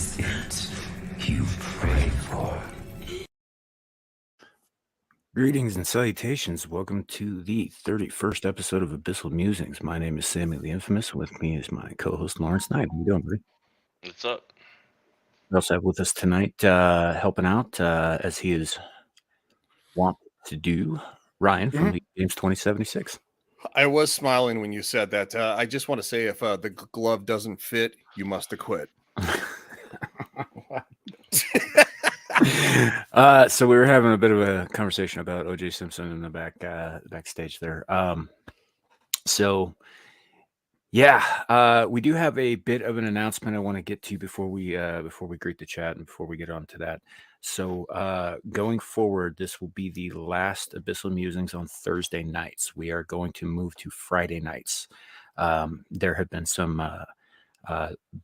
is it you pray for? Greetings and salutations. Welcome to the 31st episode of Abyssal Musings. My name is Sammy the Infamous. With me is my co-host Lawrence Knight. How you doing, buddy? What's up? We also have with us tonight, helping out as he is wont to do, Ryan from the Games 2076. I was smiling when you said that. I just want to say, if the glove doesn't fit, you must have quit. So we were having a bit of a conversation about O.J. Simpson in the backstage there. We do have a bit of an announcement I want to get to before we greet the chat and before we get on to that. So going forward, this will be the last Abyssal Musings on Thursday nights. We are going to move to Friday nights. There have been some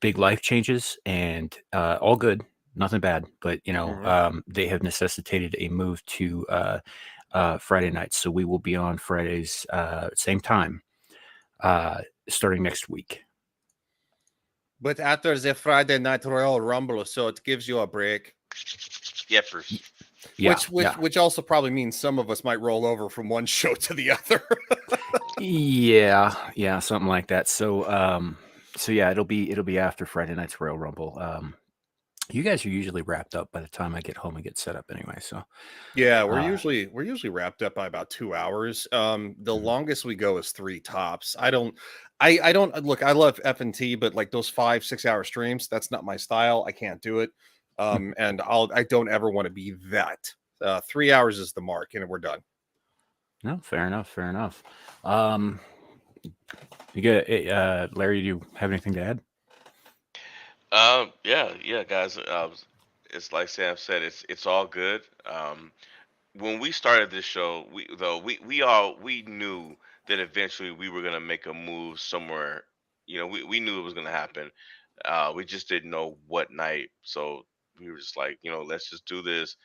big life changes, and all good, nothing bad, but they have necessitated a move to Friday nights. So we will be on Fridays, same time, starting next week. But after the Friday Night Royal Rumble, so it gives you a break. Which also probably means some of us might roll over from one show to the other. yeah, something like that. So it'll be after Friday night's Royal Rumble. You guys are usually wrapped up by the time I get home and get set up anyway. So yeah, we're usually wrapped up by about 2 hours. The longest we go is 3 tops. I don't look, I love F&T, but like those 5-6 hour streams, that's not my style. I can't do it. And I don't ever want to be that. 3 hours is the mark, and we're done. No, fair enough. You get Larry, do you have anything to add? Yeah, guys. It's like Sam said. It's all good. When we started this show, we knew that eventually we were gonna make a move somewhere. We knew it was gonna happen. We just didn't know what night. So we were just like, let's just do this,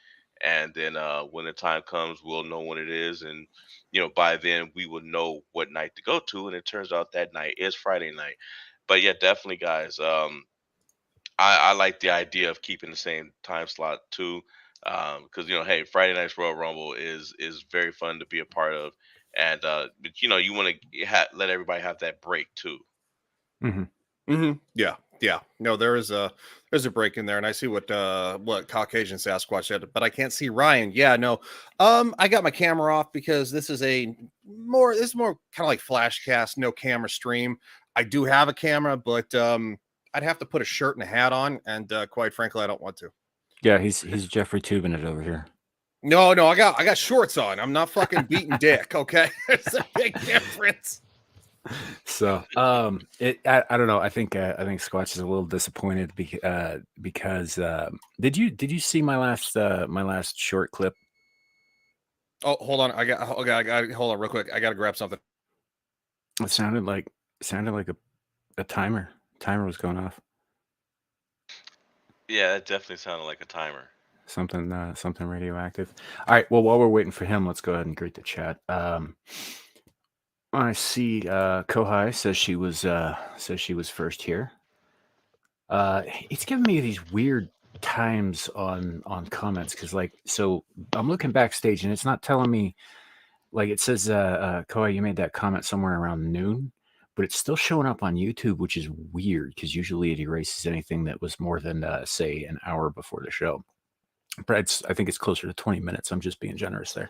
and then when the time comes, we'll know when it is, and by then we will know what night to go to. And it turns out that night is Friday night. But yeah, definitely, guys. I like the idea of keeping the same time slot too, because hey, Friday night's Royal Rumble is very fun to be a part of, and but you want to let everybody have that break too. Yeah. No, there's a break in there, and I see what Caucasian Sasquatch said, but I can't see Ryan. Yeah, no. I got my camera off because this is more kind of like Flashcast, no camera stream. I do have a camera, but I'd have to put a shirt and a hat on, and quite frankly, I don't want to. Yeah, he's Jeffrey Tubin it over here. No, I got shorts on. I'm not fucking beating dick. Okay, there's a big difference. So, I don't know. I think Squatch is a little disappointed because did you see my last short clip? Oh, hold on. I got hold on real quick. I got to grab something. It sounded like a timer. Timer was going off. Yeah, it definitely sounded like a timer. Something radioactive. All right. Well, while we're waiting for him, let's go ahead and greet the chat. I see Kohai says she was first here. It's giving me these weird times on comments because so I'm looking backstage and it's not telling me, like it says Kohai, you made that comment somewhere around noon, but it's still showing up on YouTube, which is weird because usually it erases anything that was more than say an hour before the show. But I think it's closer to 20 minutes. I'm just being generous there.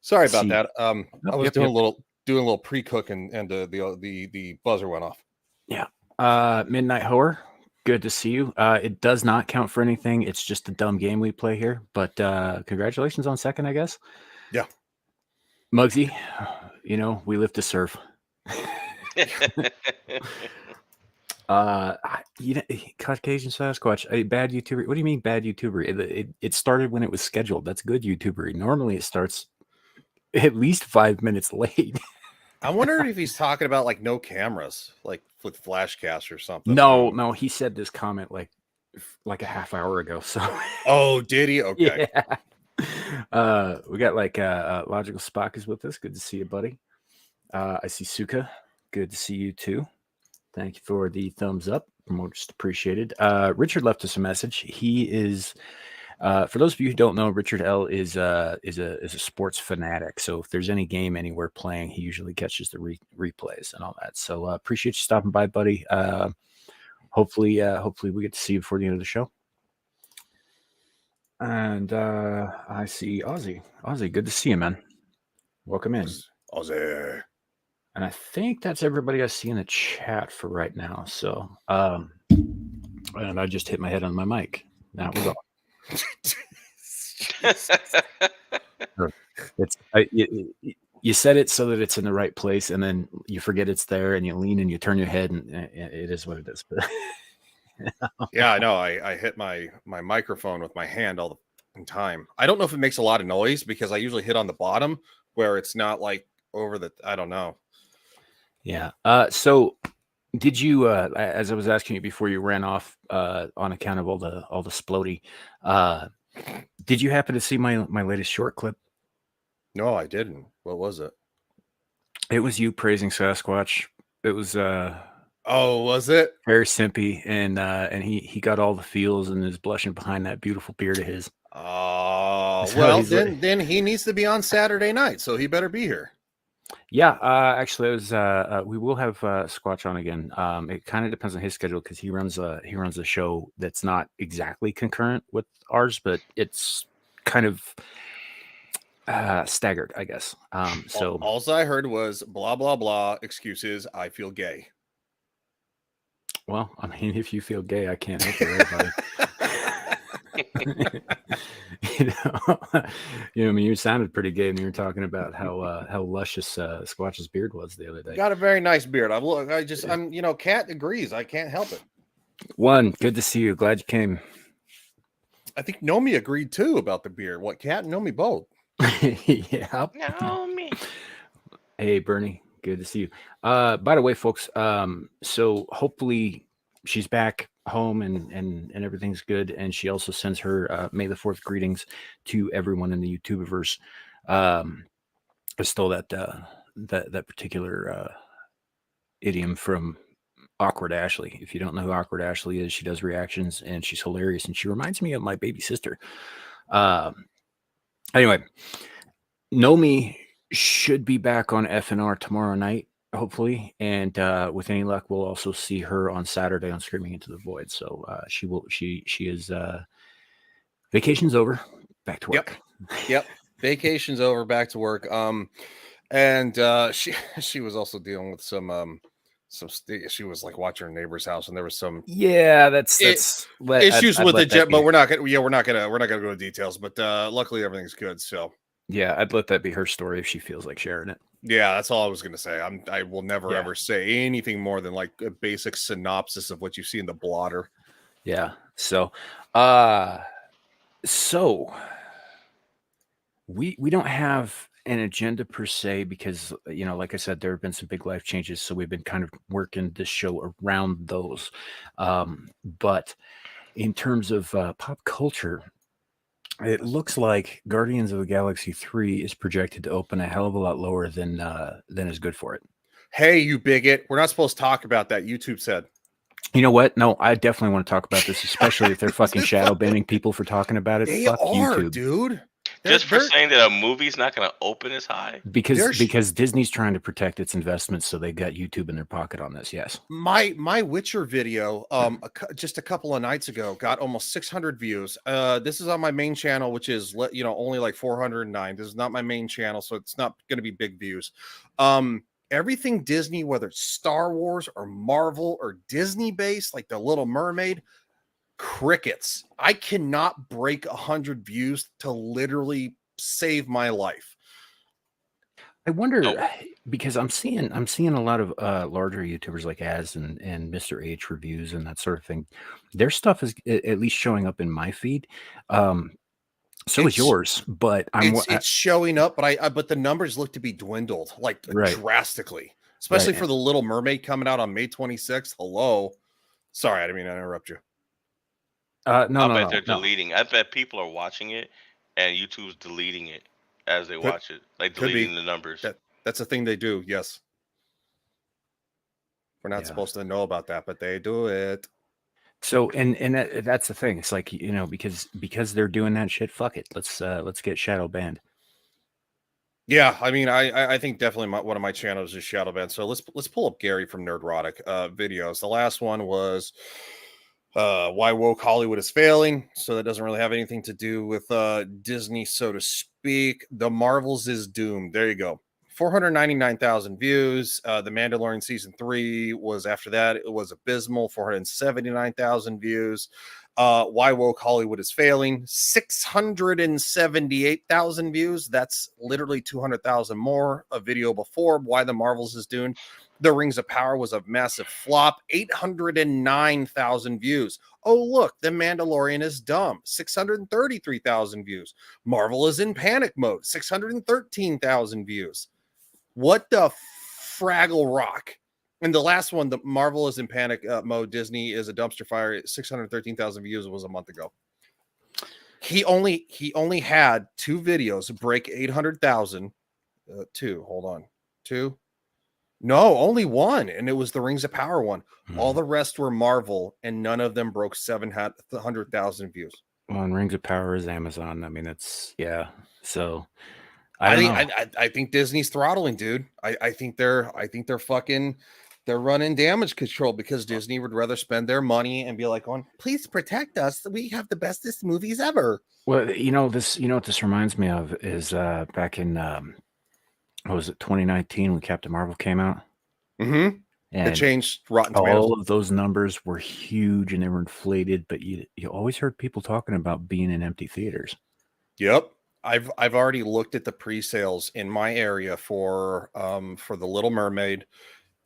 Sorry about that. I was doing a little pre-cook and the buzzer went off. Yeah. Midnight Hoer, good to see you. It does not count for anything. It's just a dumb game we play here. But congratulations on second, I guess. Yeah. Muggsy, we live to serve. Caucasian Sasquatch, a bad YouTuber. What do you mean bad YouTuber? It started when it was scheduled. That's good YouTuber. Normally it starts at least 5 minutes late. I wonder if he's talking about like no cameras, like with Flashcast or something. No, he said this comment like a half hour ago. So oh, did he? Okay. Yeah. We got Logical Spock is with us. Good to see you, buddy. I see Suka. Good to see you too. Thank you for the thumbs up. Most appreciated. Richard left us a message. He is, for those of you who don't know, Richard L is a sports fanatic. So if there's any game anywhere playing, he usually catches the replays and all that. So appreciate you stopping by, buddy. Hopefully we get to see you before the end of the show. And I see Ozzy. Ozzy, good to see you, man. Welcome in. Ozzy. And I think that's everybody I see in the chat for right now. So, and I just hit my head on my mic. That was all. It's you said it so that it's in the right place, and then you forget it's there, and you lean and you turn your head, and it is what it is. But yeah, I know. I hit my microphone with my hand all the time. I don't know if it makes a lot of noise because I usually hit on the bottom where it's not like over the. I don't know. Yeah. So did you, as I was asking you before you ran off, on account of all the splody, did you happen to see my latest short clip? No, I didn't. What was it? It was you praising Sasquatch. It was oh, was it? Very simpy, and he got all the feels and is blushing behind that beautiful beard of his. Oh, So well, he's like- then he needs to be on Saturday night, so he better be here. Yeah, actually, it was. We will have Squatch on again. It kind of depends on his schedule because he runs a show that's not exactly concurrent with ours, but it's kind of staggered, I guess. So all I heard was blah blah blah excuses. I feel gay. Well, I mean, if you feel gay, I can't help you, buddy. I mean, you sounded pretty gay when you were talking about how luscious Squatch's beard was the other day. Got a very nice beard. I'm Kat agrees. I can't help it. One, good to see you. Glad you came. I think Nomi agreed too about the beard. What, Kat and Nomi both? Yeah. Naomi. Hey, Bernie. Good to see you. By the way, folks, so hopefully she's back home and everything's good. And she also sends her May the 4th greetings to everyone in the YouTubeverse. I stole that particular idiom from Awkward Ashley. If you don't know who Awkward Ashley is, she does reactions and she's hilarious. And she reminds me of my baby sister. Anyway, Nomi should be back on FNR tomorrow night, hopefully, and with any luck, we'll also see her on Saturday on Screaming Into the Void. So she is vacation's over, back to work. Yep. Vacation's over, back to work. And she was also dealing with some she was like watching her neighbor's house, and there was some that's issues with the jet. But we're not gonna go into details. But luckily everything's good. So. Yeah, I'd let that be her story if she feels like sharing it. Yeah, that's all I was going to say. I will never ever say anything more than like a basic synopsis of what you see in the blotter. Yeah. So we don't have an agenda per se because, like I said, there have been some big life changes. So we've been kind of working this show around those. But in terms of pop culture, it looks like Guardians of the Galaxy 3 is projected to open a hell of a lot lower than is good for it. Hey, you bigot. We're not supposed to talk about that. YouTube said. You know what? No, I definitely want to talk about this, especially if they're fucking shadow banning people for talking about it. They Fuck are, YouTube. Dude. Just for saying that a movie's not going to open as high? Because Disney's trying to protect its investments, so they got YouTube in their pocket on this. Yes. My Witcher video, just a couple of nights ago, got almost 600 views. This is on my main channel, which is only like 409. This is not my main channel, so it's not going to be big views. Everything Disney, whether it's Star Wars or Marvel or Disney based, like The Little Mermaid. Crickets. I cannot break 100 views to literally save my life. I wonder because I'm seeing a lot of larger YouTubers like Az and Mr. H reviews and that sort of thing. Their stuff is at least showing up in my feed. So is yours, but it's showing up, but the numbers look to be dwindled drastically, especially for The Little Mermaid coming out on May 26th. Hello. Sorry, I didn't mean to interrupt you. I bet they're deleting. I bet people are watching it, and YouTube's deleting it as they watch it, like deleting the numbers. That's a thing they do. Yes, we're not supposed to know about that, but they do it. So that's the thing. It's like, because they're doing that shit. Fuck it. Let's get shadow banned. Yeah, I mean, I think definitely one of my channels is shadow banned. So let's pull up Gary from Nerdrotic videos. The last one was why woke Hollywood is failing. So that doesn't really have anything to do with Disney, so to speak. The Marvels is doomed. There you go. 499,000 views. The Mandalorian season 3 was after that. It was abysmal. 479,000 views. Why woke Hollywood is failing. 678,000 views. That's literally 200,000 more. A video before Why the Marvels is doomed. The Rings of Power was a massive flop. 809,000 views. Oh, look, The Mandalorian is dumb. 633,000 views. Marvel is in panic mode. 613,000 views. What the Fraggle Rock? And the last one, the Marvel is in panic mode. Disney is a dumpster fire. 613,000 views was a month ago. He only had 2 videos break 800,000. Two. No, only one, and it was the Rings of Power one. All the rest were Marvel, and none of them broke 700,000 views. Well, and Rings of Power is Amazon. I mean, that's So I think Disney's throttling, dude. I think they're running damage control because Disney would rather spend their money and be like, please protect us. We have the bestest movies ever. Well, what this reminds me of is back in what was it, 2019 when Captain Marvel came out? Mm-hmm. And it changed Rotten Tomatoes. All of those numbers were huge and they were inflated, but you always heard people talking about being in empty theaters. Yep. I've already looked at the pre-sales in my area for The Little Mermaid.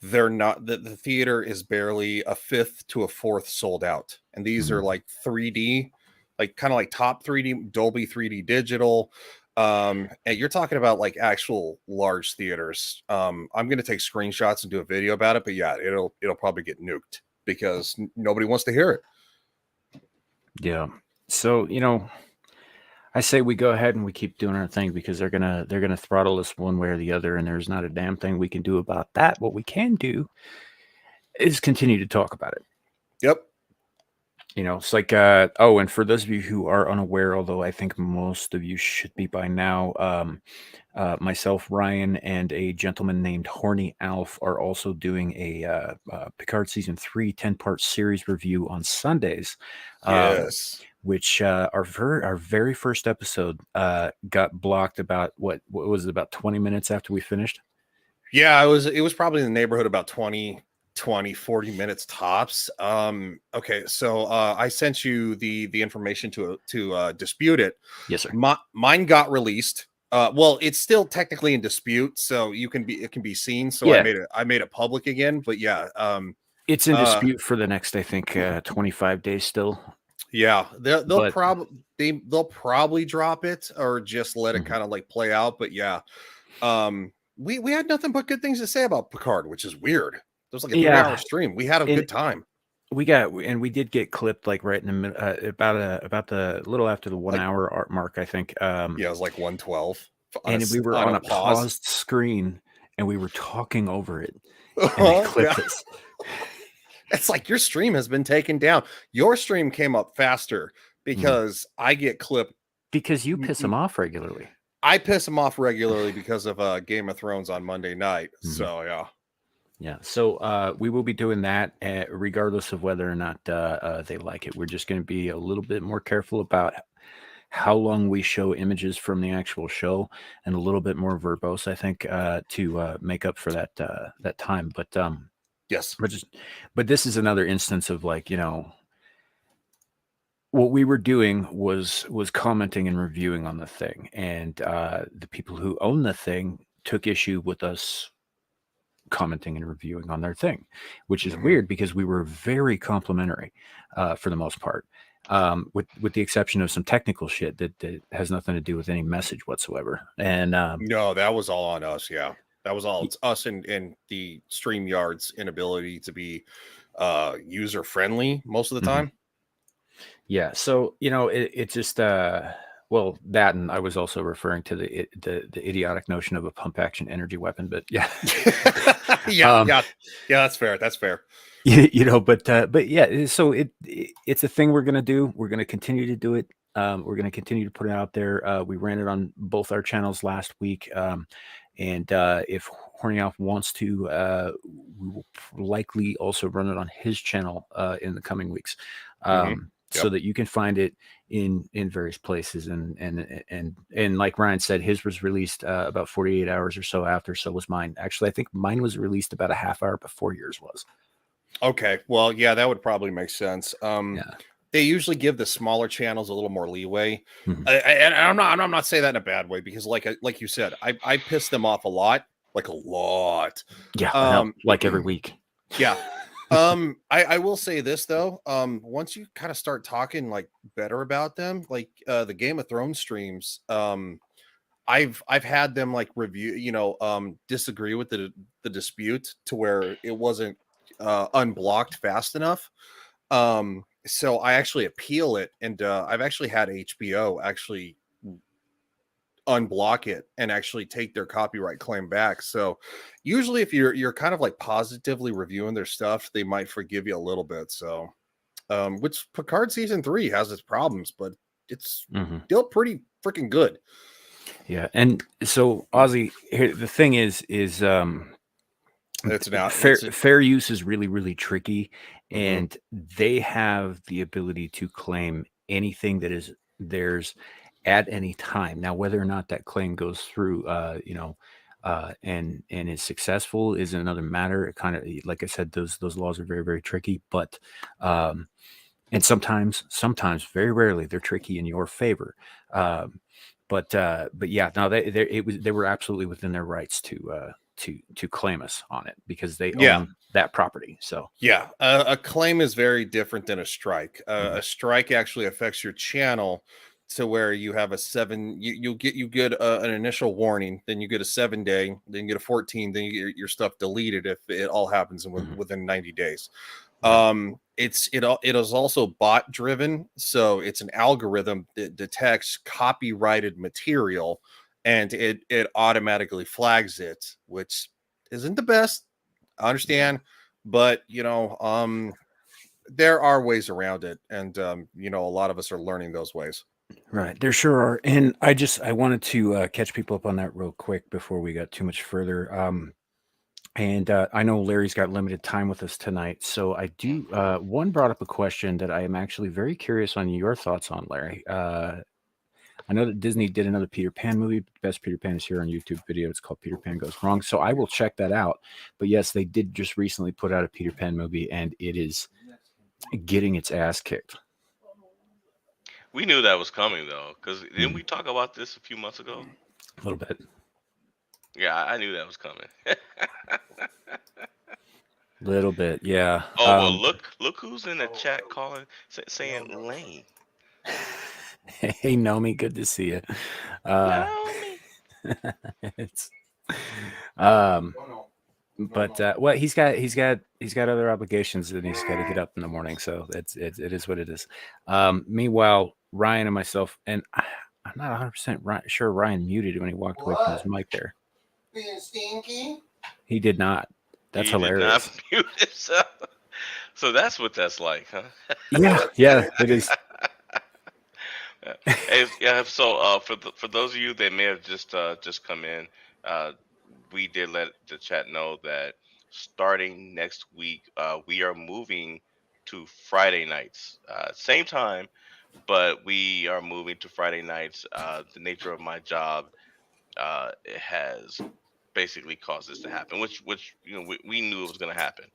They're not the theater is barely a fifth to a fourth sold out. And these are like 3D, like kind of like top 3D, Dolby 3D digital. And you're talking about like actual large theaters. I'm going to take screenshots and do a video about it, but yeah, it'll probably get nuked because nobody wants to hear it. Yeah. So, I say we go ahead and we keep doing our thing because they're gonna throttle us one way or the other, and there's not a damn thing we can do about that. What we can do is continue to talk about it. Yep. It's like and for those of you who are unaware, although I think most of you should be by now, myself, Ryan, and a gentleman named Horny Alf are also doing a Picard season 3 10-part series review on Sundays. Yes. Which our very first episode got blocked about what was it, about 20 minutes after we finished? Yeah, it was probably in the neighborhood about 40 minutes tops. Okay, so I sent you the information to dispute it. Yes, sir. Mine got released. Well, it's still technically in dispute, so it can be seen. So yeah. I made it public again, but yeah, it's in dispute for the next, I think, 25 days still. Yeah, they'll probably drop it or just let it kind of like play out. But yeah, we had nothing but good things to say about Picard, which is weird. It was like a 3-hour stream. We had a good time. We did get clipped like right in the middle, about the little after the 1 hour art mark, I think. Yeah, it was like 1:12, and we were on a paused screen, and we were talking over it, and they clipped us. It's like your stream has been taken down. Your stream came up faster because I get clipped. Because you piss them off regularly. I piss them off regularly because of Game of Thrones on Monday night. So yeah. Yeah. So we will be doing that regardless of whether or not they like it. We're just going to be a little bit more careful about how long we show images from the actual show and a little bit more verbose, I think, to make up for that time. But yes, but this is another instance of like, what we were doing was commenting and reviewing on the thing, and the people who own the thing took issue with us commenting and reviewing on their thing, which is weird because we were very complimentary for the most part, with the exception of some technical shit that has nothing to do with any message whatsoever. And no, that was all on us. Yeah. That was all. It's us and the StreamYard's inability to be user friendly most of the time. Yeah. So, it just well, that, and I was also referring to the idiotic notion of a pump action energy weapon, but yeah. yeah, that's fair. But yeah, so it's a thing we're gonna do. We're gonna continue to do it. We're gonna continue to put it out there. We ran it on both our channels last week, and if Hornioff wants to, we will likely also run it on his channel in the coming weeks, so Yep. that you can find it in various places. And like Ryan said, his was released about 48 hours or so after. So was mine. Actually, I think mine was released about a half hour before yours was. Okay. Well, yeah, that would probably make sense. Yeah. They usually give the smaller channels a little more leeway, Mhm. and I'm not saying that in a bad way, because like you said, I piss them off a lot, like a lot. Yeah, I know. Like every week. Yeah. I will say this though. Once you kind of start talking like better about them, like the Game of Thrones streams, I've had them like review, disagree with the dispute to where it wasn't unblocked fast enough. So I actually appeal it, and I've actually had HBO actually unblock it and actually take their copyright claim back. So usually if you're kind of like positively reviewing their stuff, they might forgive you a little bit. So which Picard season 3 has its problems, but it's Mhm. still pretty freaking good. Yeah, and so Ozzy, here, the thing is It's now fair use is really, really tricky, Mhm. and they have the ability to claim anything that is theirs at any time. Now, whether or not that claim goes through, and is successful is another matter. It kind of, like I said, those laws are very, very tricky, but and sometimes, very rarely, they're tricky in your favor. Um, but yeah, no, they were absolutely within their rights to claim us on it because they Yeah. own that property. So Yeah, a claim is very different than a strike. Mhm. A strike actually affects your channel to where you have a 7. You get an initial warning, then you get a 7-day, then you get a 14, then you get your stuff deleted if it all happens Mhm. within 90 days. Right. It is also bot driven, so it's an algorithm that detects copyrighted material, and it automatically flags it, which isn't the best. I understand, but there are ways around it, and a lot of us are learning those ways. Right, there sure are, and I wanted to catch people up on that real quick before we got too much further. And I know Larry's got limited time with us tonight, so I do. One brought up a question that I am actually very curious on your thoughts on, Larry. I know that Disney did another Peter Pan movie. Best Peter Pan is here on YouTube video. It's called Peter Pan Goes Wrong. So I will check that out. But yes, they did just recently put out a Peter Pan movie, and it is getting its ass kicked. We knew that was coming though, because didn't Mhm. we talk about this a few months ago? A little bit. Yeah, I knew that was coming. Little bit, yeah. Oh well, look who's in the chat calling saying Lane. Hey, Nomi, good to see you. Naomi. It's but well, he's got other obligations that he's got to get up in the morning, so it is what it is. Meanwhile, Ryan and myself, and I'm not 100% sure Ryan muted when he walked away from his mic there. Being stinky? He did not. That's He hilarious. did not mute himself. So that's what that's like, huh? Yeah, it is. Yeah. So for those of you that may have just come in, uh, we did let the chat know that starting next week, we are moving to Friday nights, same time, but we are moving to Friday nights. The nature of my job, it has basically caused this to happen, which we knew it was going to happen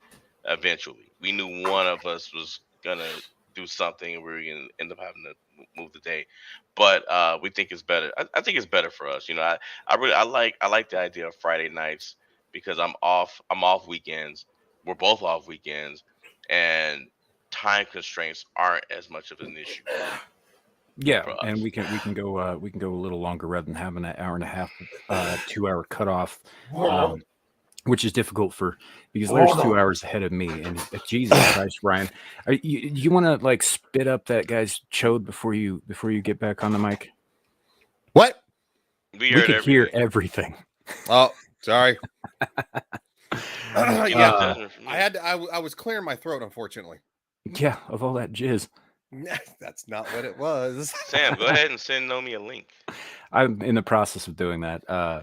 eventually. We knew one of us was going to do something, and we were going to end up having to move the day. But we think it's better. I think it's better for us. I like the idea of Friday nights because I'm off weekends. We're both off weekends, and time constraints aren't as much of an issue Yeah, for and us. we can go a little longer rather than having that hour and a half, 2 hour cutoff, which is difficult because Larry's 2 hours ahead of me. And Jesus Christ, Ryan, you want to like spit up that guy's chode before you get back on the mic? What? We We heard could hear everything. everything. Oh, sorry. Yeah, Judgment from I me. had to, I was clearing my throat, unfortunately. Yeah, of all that jizz. That's not what it was. Sam, go ahead and send Nomi a link. I'm in the process of doing that. Well,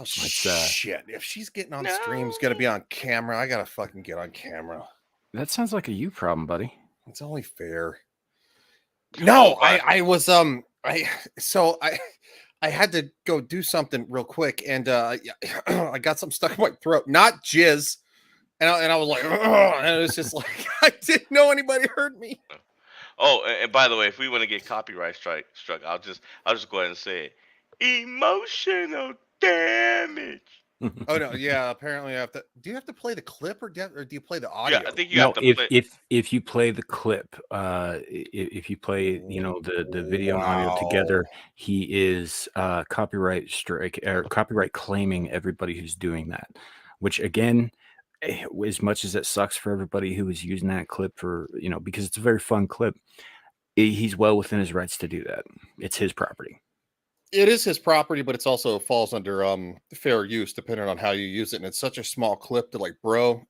It's, shit. If she's getting on No. stream, it's gonna be on camera. I gotta fucking get on camera. that sounds like a you problem, buddy. It's only fair. Come No, on, bud. I was I had to go do something real quick, and I got something stuck in my throat, not jizz, and I was like, "Ugh," and it was just like I didn't know anybody heard me. Oh, and by the way, if we want to get copyright struck, I'll just go ahead and say it. Emotional damage. Oh no, yeah. Apparently, I have to. Do you have to play the clip, or do you play the Yeah, audio? I think you No, have to play. if you play the clip, if you play, the video and audio together, he is copyright strike or copyright claiming everybody who's doing that. Which again, as much as it sucks for everybody who is using that clip for because it's a very fun clip, he's well within his rights to do that. It's his property. It is his property, but it's also falls under fair use depending on how you use it. And it's such a small clip that, like, bro,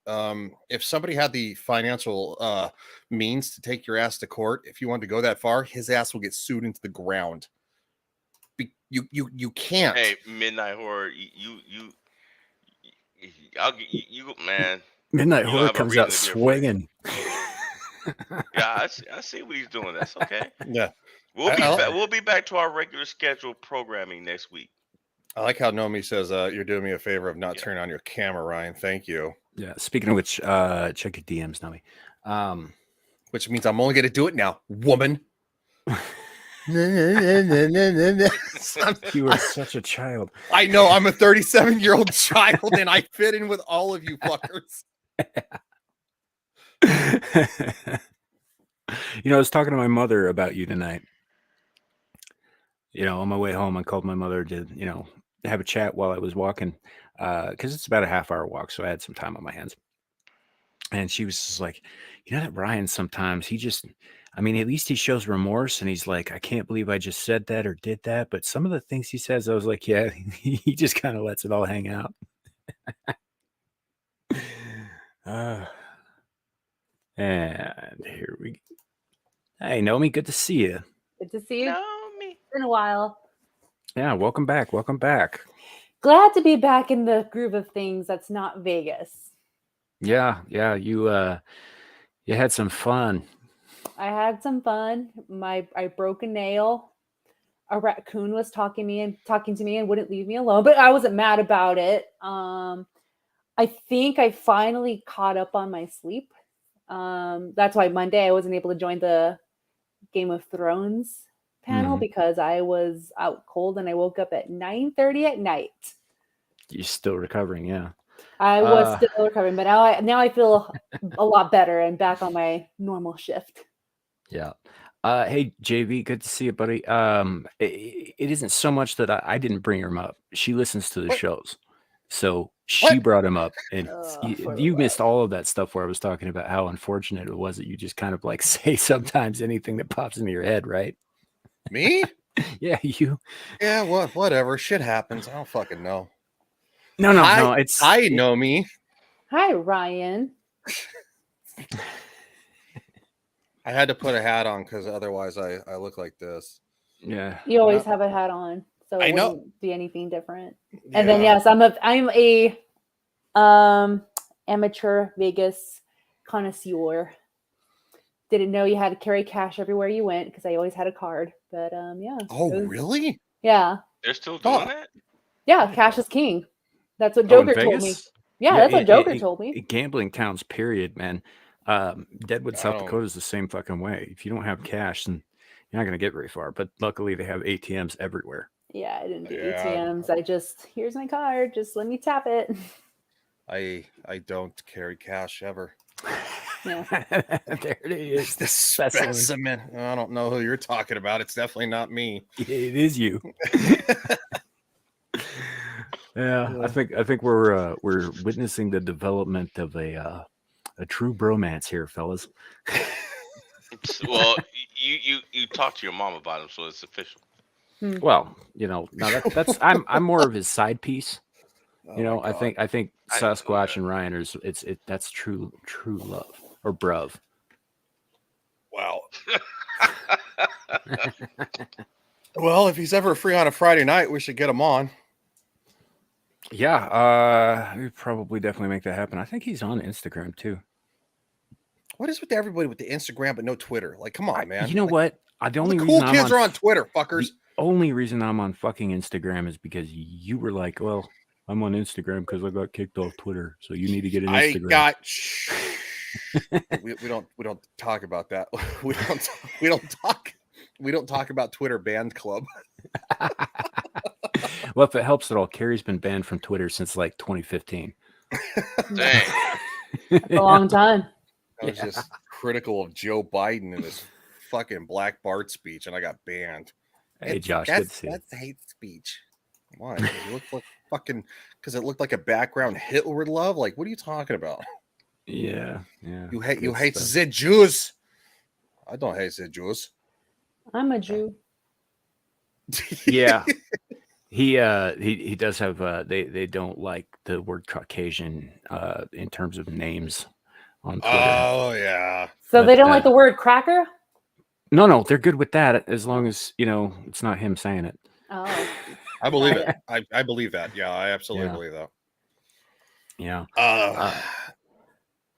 if somebody had the financial means to take your ass to court, if you wanted to go that far, his ass will get sued into the ground. You can't. Hey, Midnight Horror, you man. Midnight You don't Horror have a comes reason out to be afraid. swinging. Yeah, I see what he's doing. That's okay. Yeah. We'll be back to our regular scheduled programming next week. I like how Nomi says you're doing me a favor of not Yeah. turning on your camera, Ryan. Thank you. Yeah. Speaking of which, check your DMs, Nami. Which means I'm only going to do it now, woman. You are such a child. I know I'm a 37-year-old child, and I fit in with all of you fuckers. I was talking to my mother about you tonight. On my way home, I called my mother to, have a chat while I was walking, because it's about a half-hour walk, so I had some time on my hands. And she was just like, that Ryan sometimes at least he shows remorse, and he's like, I can't believe I just said that or did that. But some of the things he says, I was like, yeah, he just kind of lets it all hang out. And here we go. Hey, Nomi, good to see you. Good to see you. Nomi. It's been a while. Yeah, welcome back. Welcome back. Glad to be back in the groove of things that's not Vegas. Yeah, you had some fun. I had some fun. I broke a nail. A raccoon was talking to me and wouldn't leave me alone, but I wasn't mad about it. I think I finally caught up on my sleep. That's why Monday I wasn't able to join the Game of Thrones panel because I was out cold and I woke up at 9:30 at night. You're still recovering, yeah. I was still recovering, but now I feel a lot better and back on my normal shift. Yeah. Hey, JV, good to see you, buddy. It isn't so much that I didn't bring him up. She listens to the What? shows. So she brought him up. And For you what? missed all of that stuff where I was talking about how unfortunate it was that you just kind of like say sometimes anything that pops into your head, right? Me? Yeah, you. Yeah, whatever. Shit happens. I don't fucking know. No, I know me. Hi, Ryan. I had to put a hat on because otherwise I look like this. Yeah. You always have a hat on, so I it know. wouldn't be anything different. And then yes, I'm a amateur Vegas connoisseur. Didn't know you had to carry cash everywhere you went because I always had a card. But yeah. Oh, really? Yeah. They're still doing that? Yeah, cash is king. That's what Oh, in Joker told me. Vegas? Yeah, that's what Joker told me. Gambling towns, period, man. Deadwood, South Dakota is the same fucking way. If you don't have cash, then you're not going to get very far. But luckily, they have ATMs everywhere. Yeah, I didn't do Yeah. ATMs. I just, here's my card. Just let me tap it. I don't carry cash ever. Yeah. There it is. The specimen. I don't know who you're talking about. It's definitely not me. It is you. Yeah, I think we're witnessing the development of a true bromance here, fellas. Well, you talked to your mom about him, so it's official. Well, no, that's I'm more of his side piece. Oh You my know, God. I think I- Sasquatch and Ryan are that's true love or bruv. Wow. Well, if he's ever free on a Friday night, we should get him on. Yeah, we probably definitely make that happen. I think he's on Instagram too. What is with everybody with the Instagram but no Twitter? Like, come on, man. You know Like, what? The all the only cool reason I'm kids on are on Twitter, fuckers. the only reason I'm on fucking Instagram is because you were like, well, I'm on Instagram because I got kicked off Twitter, so you need to get an I Instagram. got. we don't talk about that. We don't talk about Twitter banned club. Well, if it helps at all, Carrie's been banned from Twitter since like 2015. Dang. That's a long time. I was just critical of Joe Biden and his fucking Black Bart speech, and I got banned. Hey, Josh, good to see you. That's hate speech. Why? 'Cause it looked like fucking. Because it looked like a background Hitler would love. Like, what are you talking about? Yeah. You hate good stuff. the Jews. I don't hate the Jews. I'm a Jew. Yeah. He does have they don't like the word Caucasian in terms of names on Twitter. Oh yeah. So they But, don't like the word cracker? No, they're good with that as long as it's not him saying it. Oh. I believe Got it. I believe that. Yeah, I absolutely Yeah. believe that. Yeah.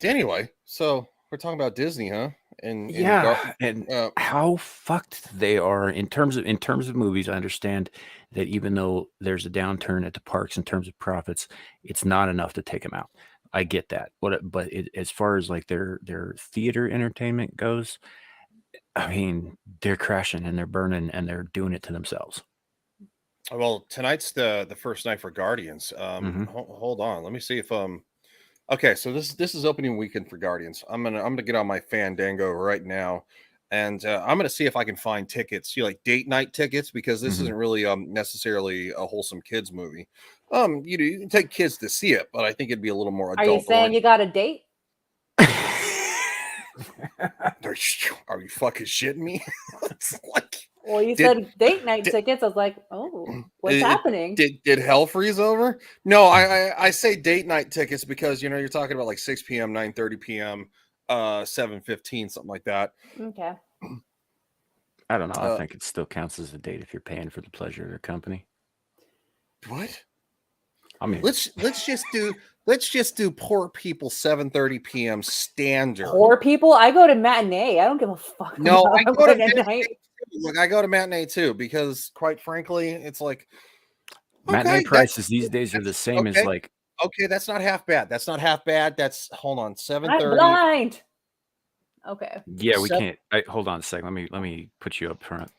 Anyway, so we're talking about Disney, huh? And And how fucked they are in terms of movies. I understand that even though there's a downturn at the parks in terms of profits, it's not enough to take them out. I get that. But as far as like their theater entertainment goes, I mean, they're crashing and they're burning and they're doing it to themselves. well, tonight's the first night for Guardians. Mhm. Hold on. Let me see if okay, so this is opening weekend for Guardians. I'm gonna get on my Fandango right now, and I'm gonna see if I can find tickets, like date night tickets, because this Mhm. isn't really necessarily a wholesome kids movie. You can take kids to see it, but I think it'd be a little more Are you adult. saying you got a date? Are you fucking shitting me? It's like, Well, you Did- said date night tickets. I was like, oh, what's happening? did hell freeze over? No, I say date night tickets because you're talking about like 6 p.m., 9:30 p.m., 7:15, something like that. Okay. I don't know. I Uh, think it still counts as a date if you're paying for the pleasure of their company. What? I mean, Let's just do poor people 7:30 p.m. standard. Poor people. I go to matinee. I don't give a fuck. No, about I go to going at matinee night. too. Look, I go to matinee too because, quite frankly, it's like matinee okay, prices these days are the same as okay. like Okay, that's not half bad. That's hold on, I'm 7:30. blind. Okay. yeah, we Seven- can't. Hold on a second. Let me put you up front.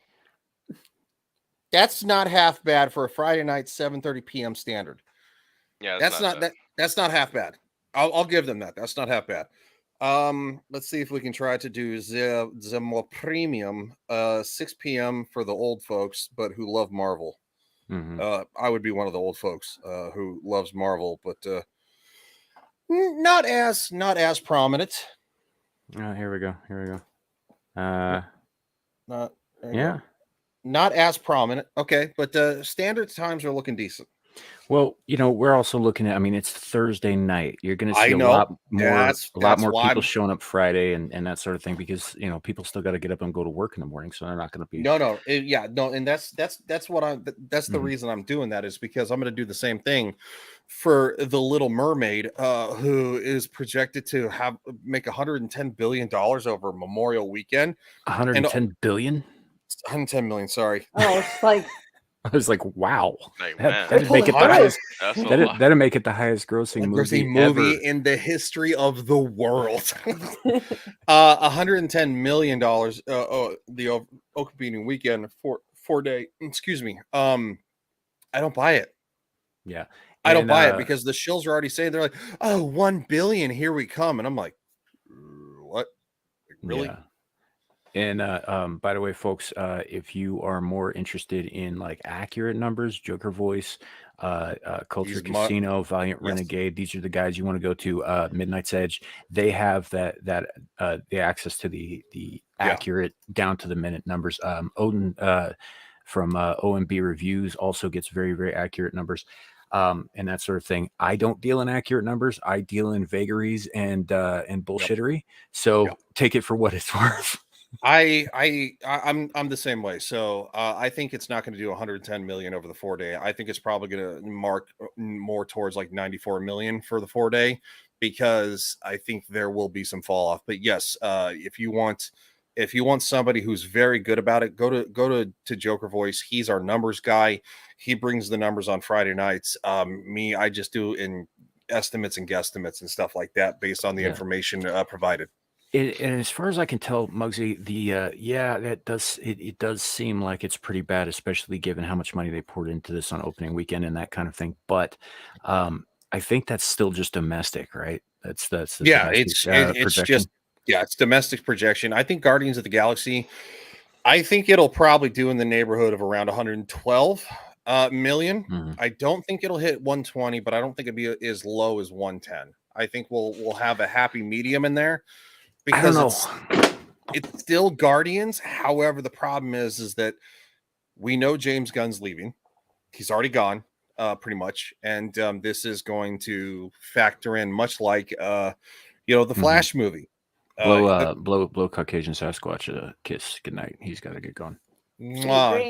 That's not half bad for a Friday night 7:30 p.m. standard. Yeah, That's not bad. that's not half bad. I'll give them that. That's not half bad. Let's see if we can try to do the more premium 6 p.m. for the old folks, but who love Marvel. Mhm. I would be one of the old folks who loves Marvel, but not as prominent. Oh, here we go. Not there you Yeah. go. Not as prominent. Okay, but the standard times are looking decent. Well, we're also looking at. I mean, it's Thursday night. You're going to I see a know. lot more, That's why people I'm- showing up Friday and that sort of thing because people still got to get up and go to work in the morning, so they're not going to be. No, and that's what that's the Mhm. reason I'm doing that is because I'm going to do the same thing for the Little Mermaid, who is projected to make $110 billion over Memorial Weekend. 110 billion. 110 million, sorry. Oh, it's like I was like, wow, Like, man, that'd make it the Holy highest. that's a lot. That'd make it the highest grossing movie ever. In the history of the world. $110 million the opening weekend for 4-day. Excuse me. I don't buy it. Yeah, I don't And, buy it because the shills are already saying they're like, oh, 1 billion, here we come. And I'm like, what? Really? Yeah. And by the way, folks, if you are more interested in like accurate numbers, Joker Voice, Culture These Casino, Valiant Yes. Renegade, these are the guys you want to go to. Midnight's Edge, they have the access to the Yeah. accurate down to the minute numbers. Odin from OMB Reviews also gets very, very accurate numbers. and that sort of thing. I don't deal in accurate numbers. I deal in vagaries and bullshittery. So Yep. take it for what it's worth. I'm the same way. So I think it's not going to do 110 million over the 4 day. I think it's probably going to mark more towards like 94 million for the 4 day, because I think there will be some fall off. But yes, if you want somebody who's very good about it, go to Joker Voice. He's our numbers guy. He brings the numbers on Friday nights. Me, I just do in estimates and guesstimates and stuff like that based on the Yeah. information provided. And as far as I can tell, Muggsy, it does seem like it's pretty bad, especially given how much money they poured into this on opening weekend and that kind of thing. But I think that's still just domestic, right? That's the Yeah, domestic, it's projection. just, yeah, it's domestic projection. I think Guardians of the Galaxy, I think it'll probably do in the neighborhood of around 112 million. Mhm. I don't think it'll hit 120, but I don't think it'd be as low as 110. I think we'll have a happy medium in there, I don't because know. it's still Guardians. However, the problem is that we know James Gunn's leaving. He's already gone, pretty much, and this is going to factor in, much like the Flash movie. Blow Caucasian Sasquatch a kiss. Good night. He's got to get going. Mwah,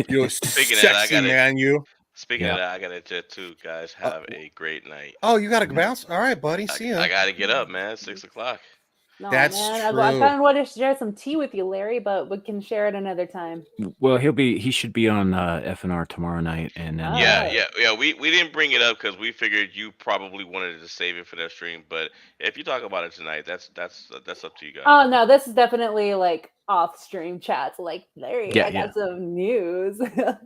you Speaking of that, sexy man, you. Speaking Yeah. of that, I gotta jet too, guys. Have a great night. Oh, you got to bounce. All right, buddy. See ya. I gotta get up, man. 6 o'clock. No, That's man. I true. kind of want to share some tea with you, Larry, but we can share it another time. Well, he should be on FNR tomorrow night, and then Yeah. We didn't bring it up because we figured you probably wanted to save it for that stream. But if you talk about it tonight, that's up to you guys. Oh no, this is definitely like off-stream chats. Like Larry, Yeah, I got some news.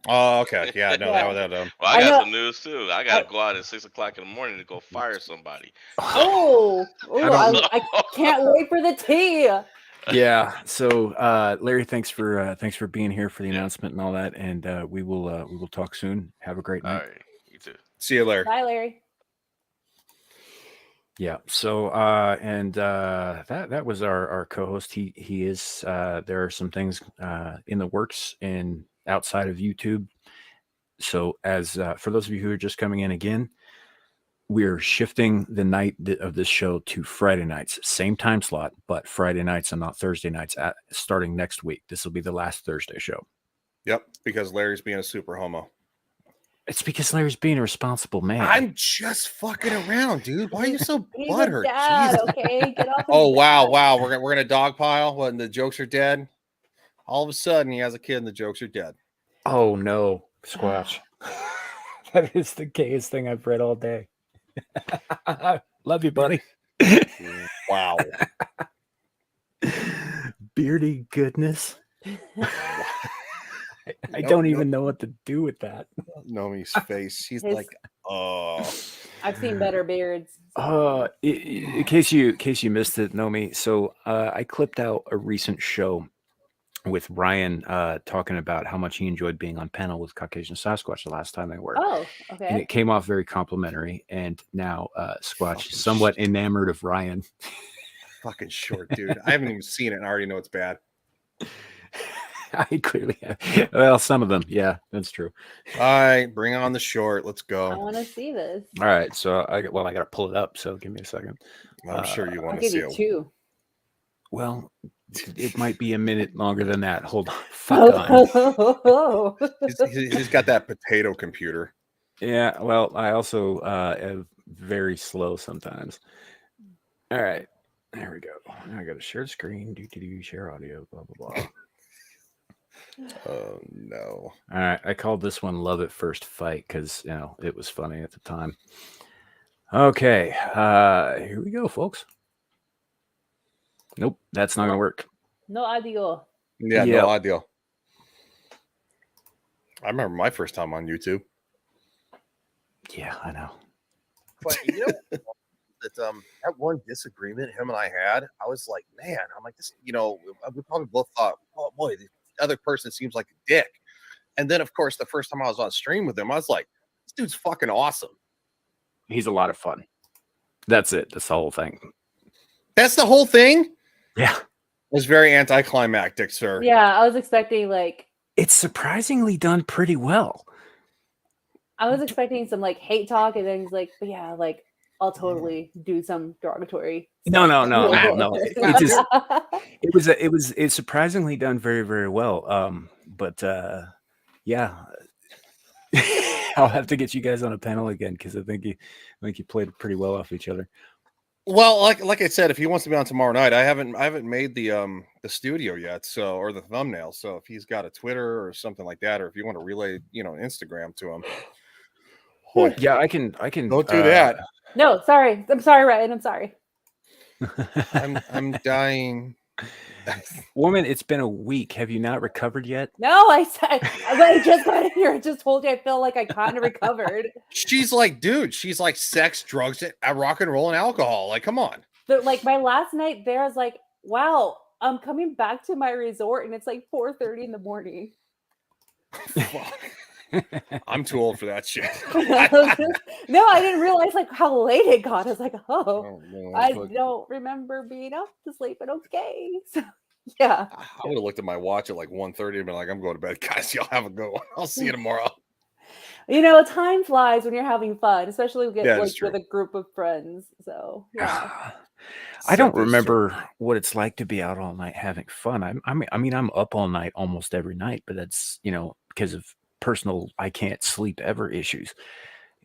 Oh, okay. Yeah, no, Yeah. that Well, I I got know- some news too. I gotta go out at 6 o'clock in the morning to go fire somebody. Oh, I can't wait for the tea. yeah. So Larry, thanks for being here for the announcement and all that, and we will talk soon. Have a great All night. right, you too. See you later. Bye, Larry. Yeah. So that was our co-host. He is there are some things in the works and outside of YouTube. So as for those of you who are just coming in again, we're shifting the night of this show to Friday nights, same time slot, but Friday nights and not Thursday nights. Starting next week, this will be the last Thursday show. Yep, because Larry's being a super homo. It's because Larry's being a responsible man. I'm just fucking around, dude. Why are you so He's a butthurt? dad, Jesus. okay? Get off his Oh wow, dad. wow. We're gonna dogpile when the jokes are dead. All of a sudden, he has a kid and the jokes are dead. Oh no, Squatch. That is the gayest thing I've read all day. Love you, buddy. Wow. Beardy goodness. I don't even know what to do with that. Nomi's face. She's His- like, oh. I've seen better beards. In case you missed it, Nomi. So I clipped out a recent show with Ryan talking about how much he enjoyed being on panel with Caucasian Sasquatch the last time they were. Oh, And okay. it came off very complimentary. And now Squatch Fucking is somewhat enamored of Ryan. Fucking short, dude. I haven't even seen it and I already know it's bad. I clearly have. Well, some of them. Yeah, that's true. All right, bring on the short. Let's I go. want to see this. All right. So I got to pull it up. So give me a second. I'm sure you I'll want to give see you it. two. Well, it might be a minute longer than that. Hold on. Fuck on. Oh. He's got that potato computer. Yeah. Well, I also am very slow sometimes. All right. There we go. Now I got to share screen. Do share audio. Blah blah blah. Oh no. All right. I called this one "Love at First Fight" because it was funny at the time. Okay. Here we go, folks. Nope, that's not gonna work. No audio. Yeah, Yep. no idea. I remember my first time on YouTube. Yeah, I know. But that that one disagreement him and I had, I was like, man, I'm like this. We probably both thought, oh boy, the other person seems like a dick. And then, of course, the first time I was on stream with him, I was like, this dude's fucking awesome. He's a lot of fun. That's it. That's the whole thing. That's the whole thing. Yeah. It was very anticlimactic, sir. Yeah, I was expecting like It's surprisingly done pretty well. I was expecting some like hate talk, and then he's like, "But yeah, like I'll totally do some derogatory." No, stuff." no. It just it's surprisingly done very, very well. But yeah, I'll have to get you guys on a panel again because I think you played pretty well off each other. Well, like I said, if he wants to be on tomorrow night, I haven't made the studio yet, so or the thumbnail. So if he's got a Twitter or something like that, or if you want to relay, Instagram to him, boy, Yeah, I can. don't do that. No, sorry. I'm sorry, Ryan. I'm sorry. I'm dying. Woman, it's been a week. Have you not recovered yet? No, I said I just got in here. I just told you I feel like I kind of recovered. She's like, dude, she's like sex, drugs, rock and roll, and alcohol. Like, come on. But like my last night there, I was like, wow, I'm coming back to my resort and it's like 4:30 in the morning. I'm too old for that shit. No, I didn't realize like how late it got. I was like, oh, no, I don't remember being up to sleep, but okay. So yeah. I would have looked at my watch at like 1:30 and been like, I'm going to bed, guys. Y'all have a good one. I'll see you tomorrow. Time flies when you're having fun, especially with a group of friends. So yeah. I don't remember what it's like to be out all night having fun. I'm up all night almost every night, but that's because of personal I can't sleep ever issues.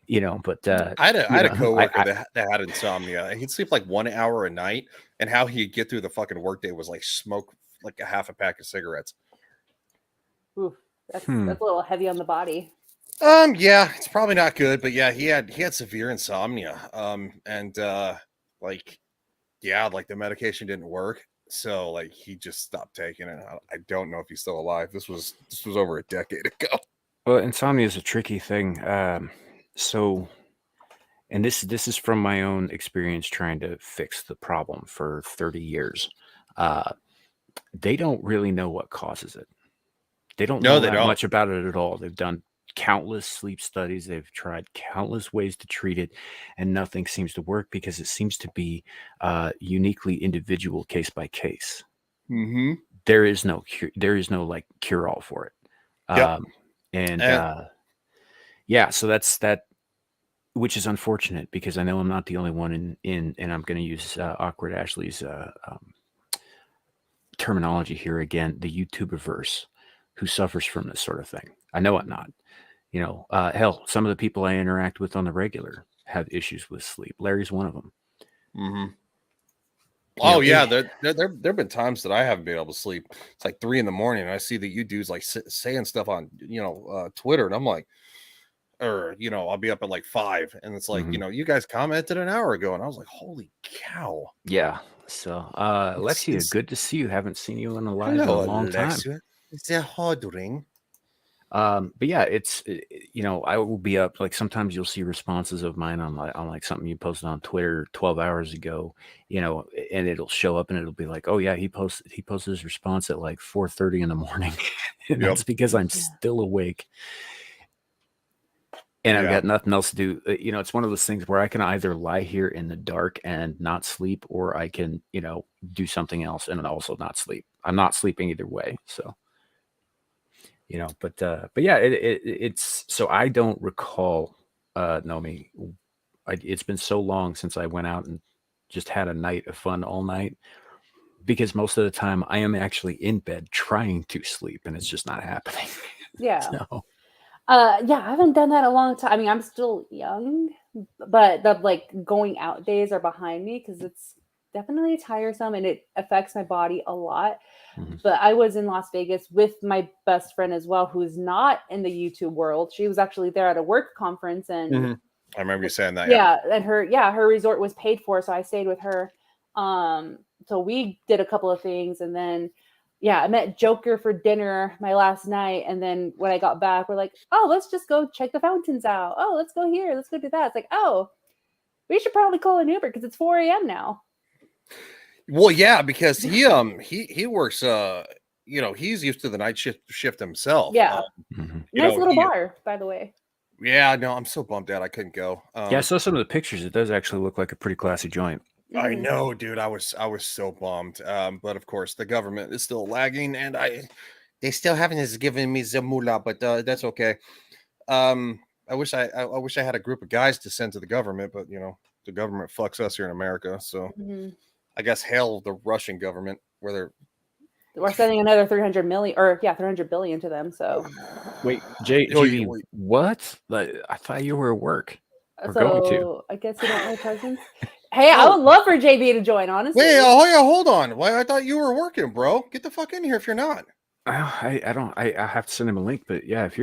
But I had a coworker that had insomnia. He'd sleep like 1 hour a night, and how he'd get through the fucking workday was like smoke like a half a pack of cigarettes. Oof, that's a little heavy on the body. Yeah, it's probably not good, but yeah, he had severe insomnia. Like the medication didn't work, so like he just stopped taking it. I don't know if he's still alive. This was over a decade ago. Well, insomnia is a tricky thing. So, and this is from my own experience trying to fix the problem for 30 years. They don't really know what causes it. They don't know much about it at all. They've done countless sleep studies. They've tried countless ways to treat it, and nothing seems to work because it seems to be uniquely individual, case by case. Mm-hmm. There is no cure. There is no like cure all for it. So that's that, which is unfortunate because I know I'm not the only one and I'm going to use Awkward Ashley's terminology here again, the YouTuberverse who suffers from this sort of thing. I know I'm not. Hell, some of the people I interact with on the regular have issues with sleep. Larry's one of them. Mm-hmm. Oh yeah, there have been times that I haven't been able to sleep. It's like 3 a.m. and I see that you dudes like saying stuff on Twitter, and I'm like, I'll be up at like 5, and it's like you guys commented an hour ago, and I was like, holy cow. Yeah. So, Alexia, good to see you. Haven't seen you in a live in a long time. It's a hard ring. But yeah, it's I will be up like sometimes you'll see responses of mine on like something you posted on Twitter 12 hours ago, and it'll show up and it'll be like, oh yeah, he posted his response at like 4:30 in the morning. And that's because I'm still awake. And I've got nothing else to do. It's one of those things where I can either lie here in the dark and not sleep, or I can, do something else and also not sleep. I'm not sleeping either way. So, but yeah, it's so I don't recall, Nomi. It's been so long since I went out and just had a night of fun all night, because most of the time I am actually in bed trying to sleep and it's just not happening. Yeah. So. Yeah, I haven't done that in a long time. I mean, I'm still young, but the like going out days are behind me because it's definitely tiresome and it affects my body a lot. Mm-hmm. But I was in Las Vegas with my best friend as well, who's not in the YouTube world. She was actually there at a work conference, and I remember you saying that. Yeah, and her resort was paid for, so I stayed with her. So we did a couple of things, and then I met Joker for dinner my last night. And then when I got back, we're like, oh, let's just go check the fountains out. Oh, let's go here. Let's go do that. It's like, oh, we should probably call an Uber because it's 4 a.m. now. Well, yeah, because he works, he's used to the night shift himself. Yeah. Nice little bar, by the way. Yeah, no, I'm so bummed out I couldn't go. I saw some of the pictures. It does actually look like a pretty classy joint. I know, dude. I was so bummed. But of course, the government is still lagging, and they still haven't given me the moolah, but that's okay. I I wish I wish I had a group of guys to send to the government, but you know, the government fucks us here in America. So Mhm. I guess hail the Russian government, where they're We're sending another 300 million, or yeah, 300 billion to them. So, Wait, Oh, JV, what? Like, I thought you were at work. Or going to. I guess you don't like presents. Hey, I Oh. would love for JB to join. Honestly, wait. Oh yeah, hold on. Why I thought you were working, bro. Get the fuck in here if you're not. I don't. I have to send him a link, but yeah, if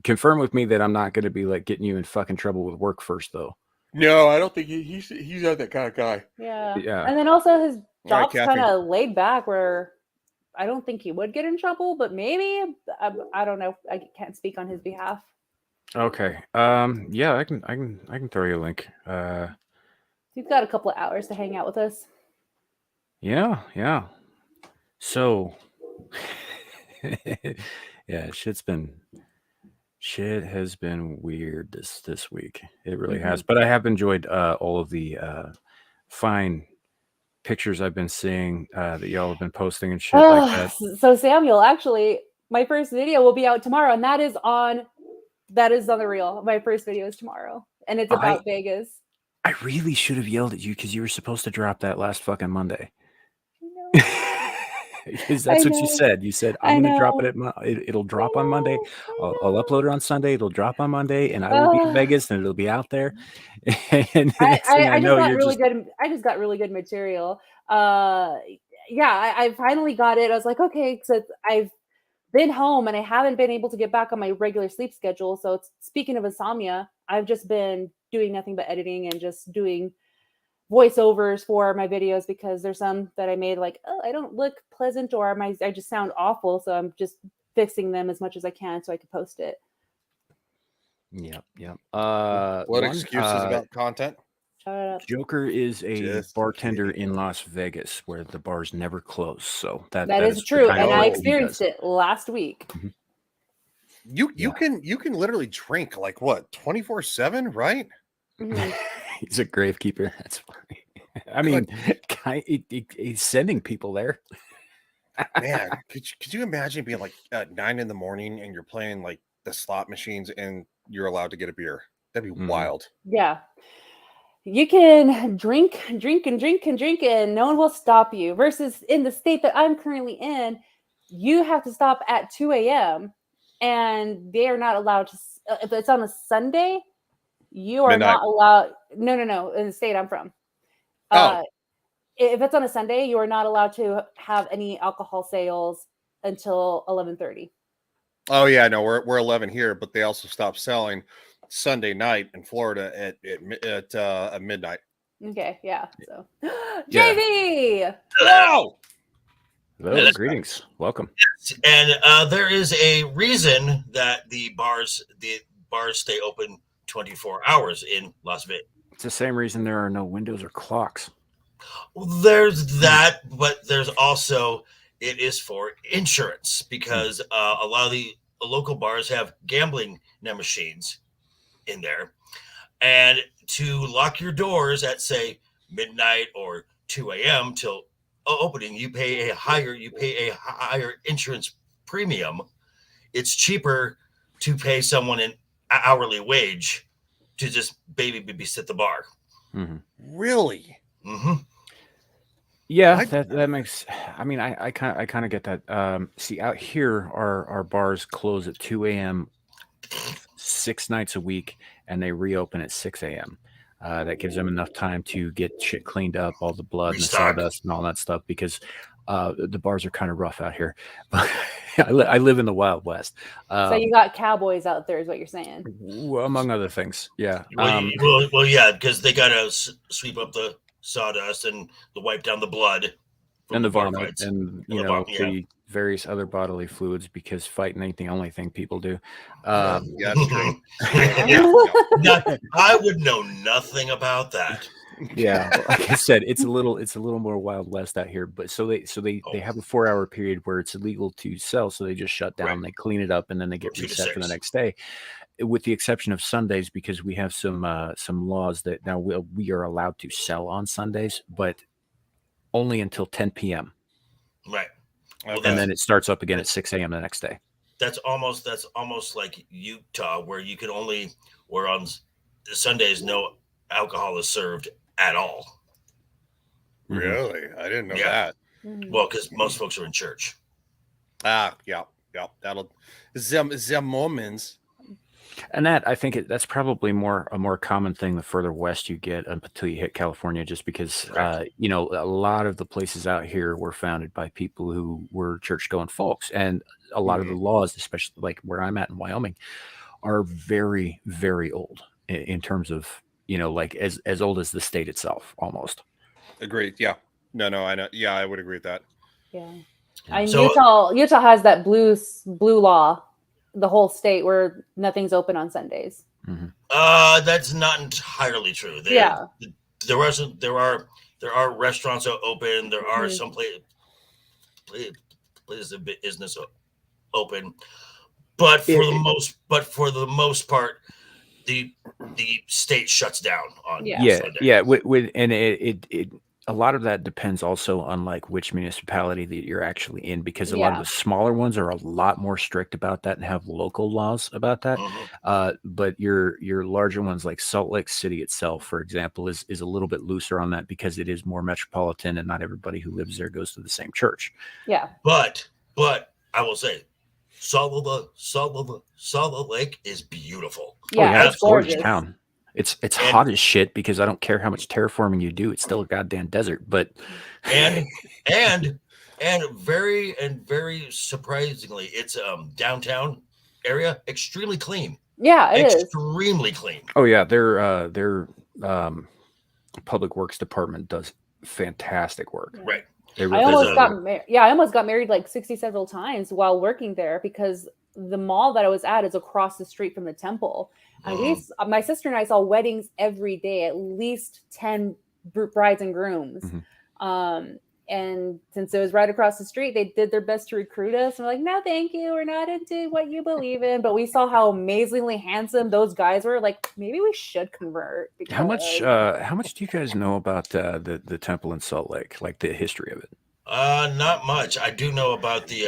confirm with me that I'm not going to be like getting you in fucking trouble with work first, though. No, I don't think he's not that kind of guy. yeah. Yeah. And then also his All right, job's Kathy. kind of laid back, where I don't think he would get in trouble, but maybe I don't know. I can't speak on his behalf. Okay. Yeah, I can throw you a link. He's got a couple of hours to hang out with us. Yeah. So, yeah, shit has been weird this week. It really has. But I have enjoyed all of the fine pictures I've been seeing that y'all have been posting and shit like that. So Samuel, actually, my first video will be out tomorrow, and that is on the reel. My first video is tomorrow, and it's about Vegas. I really should have yelled at you because you were supposed to drop that last fucking Monday. Because that's what you said. You said, I'm going to drop it it'll drop on Monday. I'll upload it on Sunday. It'll drop on Monday, and I will be in Vegas, and it'll be out there. And I just got really good material. I finally got it. I was like, okay, so I've been home and I haven't been able to get back on my regular sleep schedule. So speaking of insomnia, I've just been doing nothing but editing and just doing voiceovers for my videos, because there's some that I made like, oh, I don't look pleasant, or I just sound awful. So I'm just fixing them as much as I can so I can post it. Yep. What excuses about content? Shut up. Joker is a Just bartender kidding. in Las Vegas where the bars never close. So that is true, and I experienced it last week. You can literally drink like what 24/7, right? He's a gravekeeper. That's funny. I mean, he's sending people there. Man, could you imagine being like at 9 a.m. and you're playing like the slot machines and you're allowed to get a beer? That'd be wild. Yeah. You can drink, and no one will stop you. Versus in the state that I'm currently in, you have to stop at 2 a.m. and they are not allowed to. If it's on a Sunday, you are not allowed. No. In the state I'm from, if it's on a Sunday, you are not allowed to have any alcohol sales until 11:30. Oh yeah, no, we're 11 here, but they also stop selling Sunday night in Florida at midnight. Okay, yeah. So, Yeah. JV. Hello. Hello, greetings, welcome. And there is a reason that the bars stay open 24 hours in Las Vegas. It's the same reason there are no windows or clocks. There's that, but there's also, it is for insurance, because a lot of the local bars have gambling machines in there, and to lock your doors at say midnight or 2 a.m. till opening, you pay a higher insurance premium. It's cheaper to pay someone an hourly wage to just babysit the bar. Really? Yeah, that makes. I mean, I kind of get that. See, out here, our bars close at 2 a.m. 6 nights a week, and they reopen at 6 a.m. That gives them enough time to get shit cleaned up, all the blood and the sawdust and all that stuff, because the bars are kind of rough out here. I live in the Wild West. So you got cowboys out there, is what you're saying? Among other things, yeah. Well, yeah, because they gotta sweep up the sawdust and wipe down the blood and the vomit and the various other bodily fluids, because fighting ain't the only thing people do. Yeah, that's true. I would know nothing about that. Yeah, like I said, it's a little more Wild West out here. But so they have a 4-hour period where it's illegal to sell, so they just shut down, they clean it up, and then they get reset for the next day. With the exception of Sundays, because we have some laws that now we are allowed to sell on Sundays, but only until 10 p.m. Right. And then it starts up again at 6 a.m. the next day. that's almost like Utah, where you can only where on Sundays no alcohol is served at all. Really? I didn't know Yeah. that. Well, because most folks are in church. Yeah. That'll the Mormons. And that I think that's probably a more common thing the further west you get until you hit California, just because you know, a lot of the places out here were founded by people who were church going folks, and a lot of the laws, especially like where I'm at in Wyoming, are very, very old in terms of, you know, like as old as the state itself almost. Agreed. Yeah. No, I know. Yeah, I would agree with that. Yeah. Yeah. And So- Utah has that blue law, the whole state, where nothing's open on Sundays. That's not entirely true. There are restaurants open. There are some places of business open, but for the most part, the state shuts down on Sunday. And it a lot of that depends also on like which municipality that you're actually in, because a lot of the smaller ones are a lot more strict about that and have local laws about that. But your larger ones like Salt Lake City itself, for example, is a little bit looser on that because it is more metropolitan and not everybody who lives there goes to the same church. Yeah. But I will say, Salt Lake is beautiful. Yeah, it's gorgeous town. It's hot as shit because I don't care how much terraforming you do. It's still a goddamn desert, but and very surprisingly, it's downtown area extremely clean. Yeah, it is extremely clean. Oh yeah, their public works department does fantastic work. Right. I almost got married like 60 several times while working there, because the mall that I was at is across the street from the temple. And my sister and I saw weddings every day, at least 10 brides and grooms. And since it was right across the street, they did their best to recruit us. And we're like, no, thank you. We're not into what you believe in. But we saw how amazingly handsome those guys were. Like, maybe we should convert. How much do you guys know about the temple in Salt Lake, like the history of it? Not much. I do know about the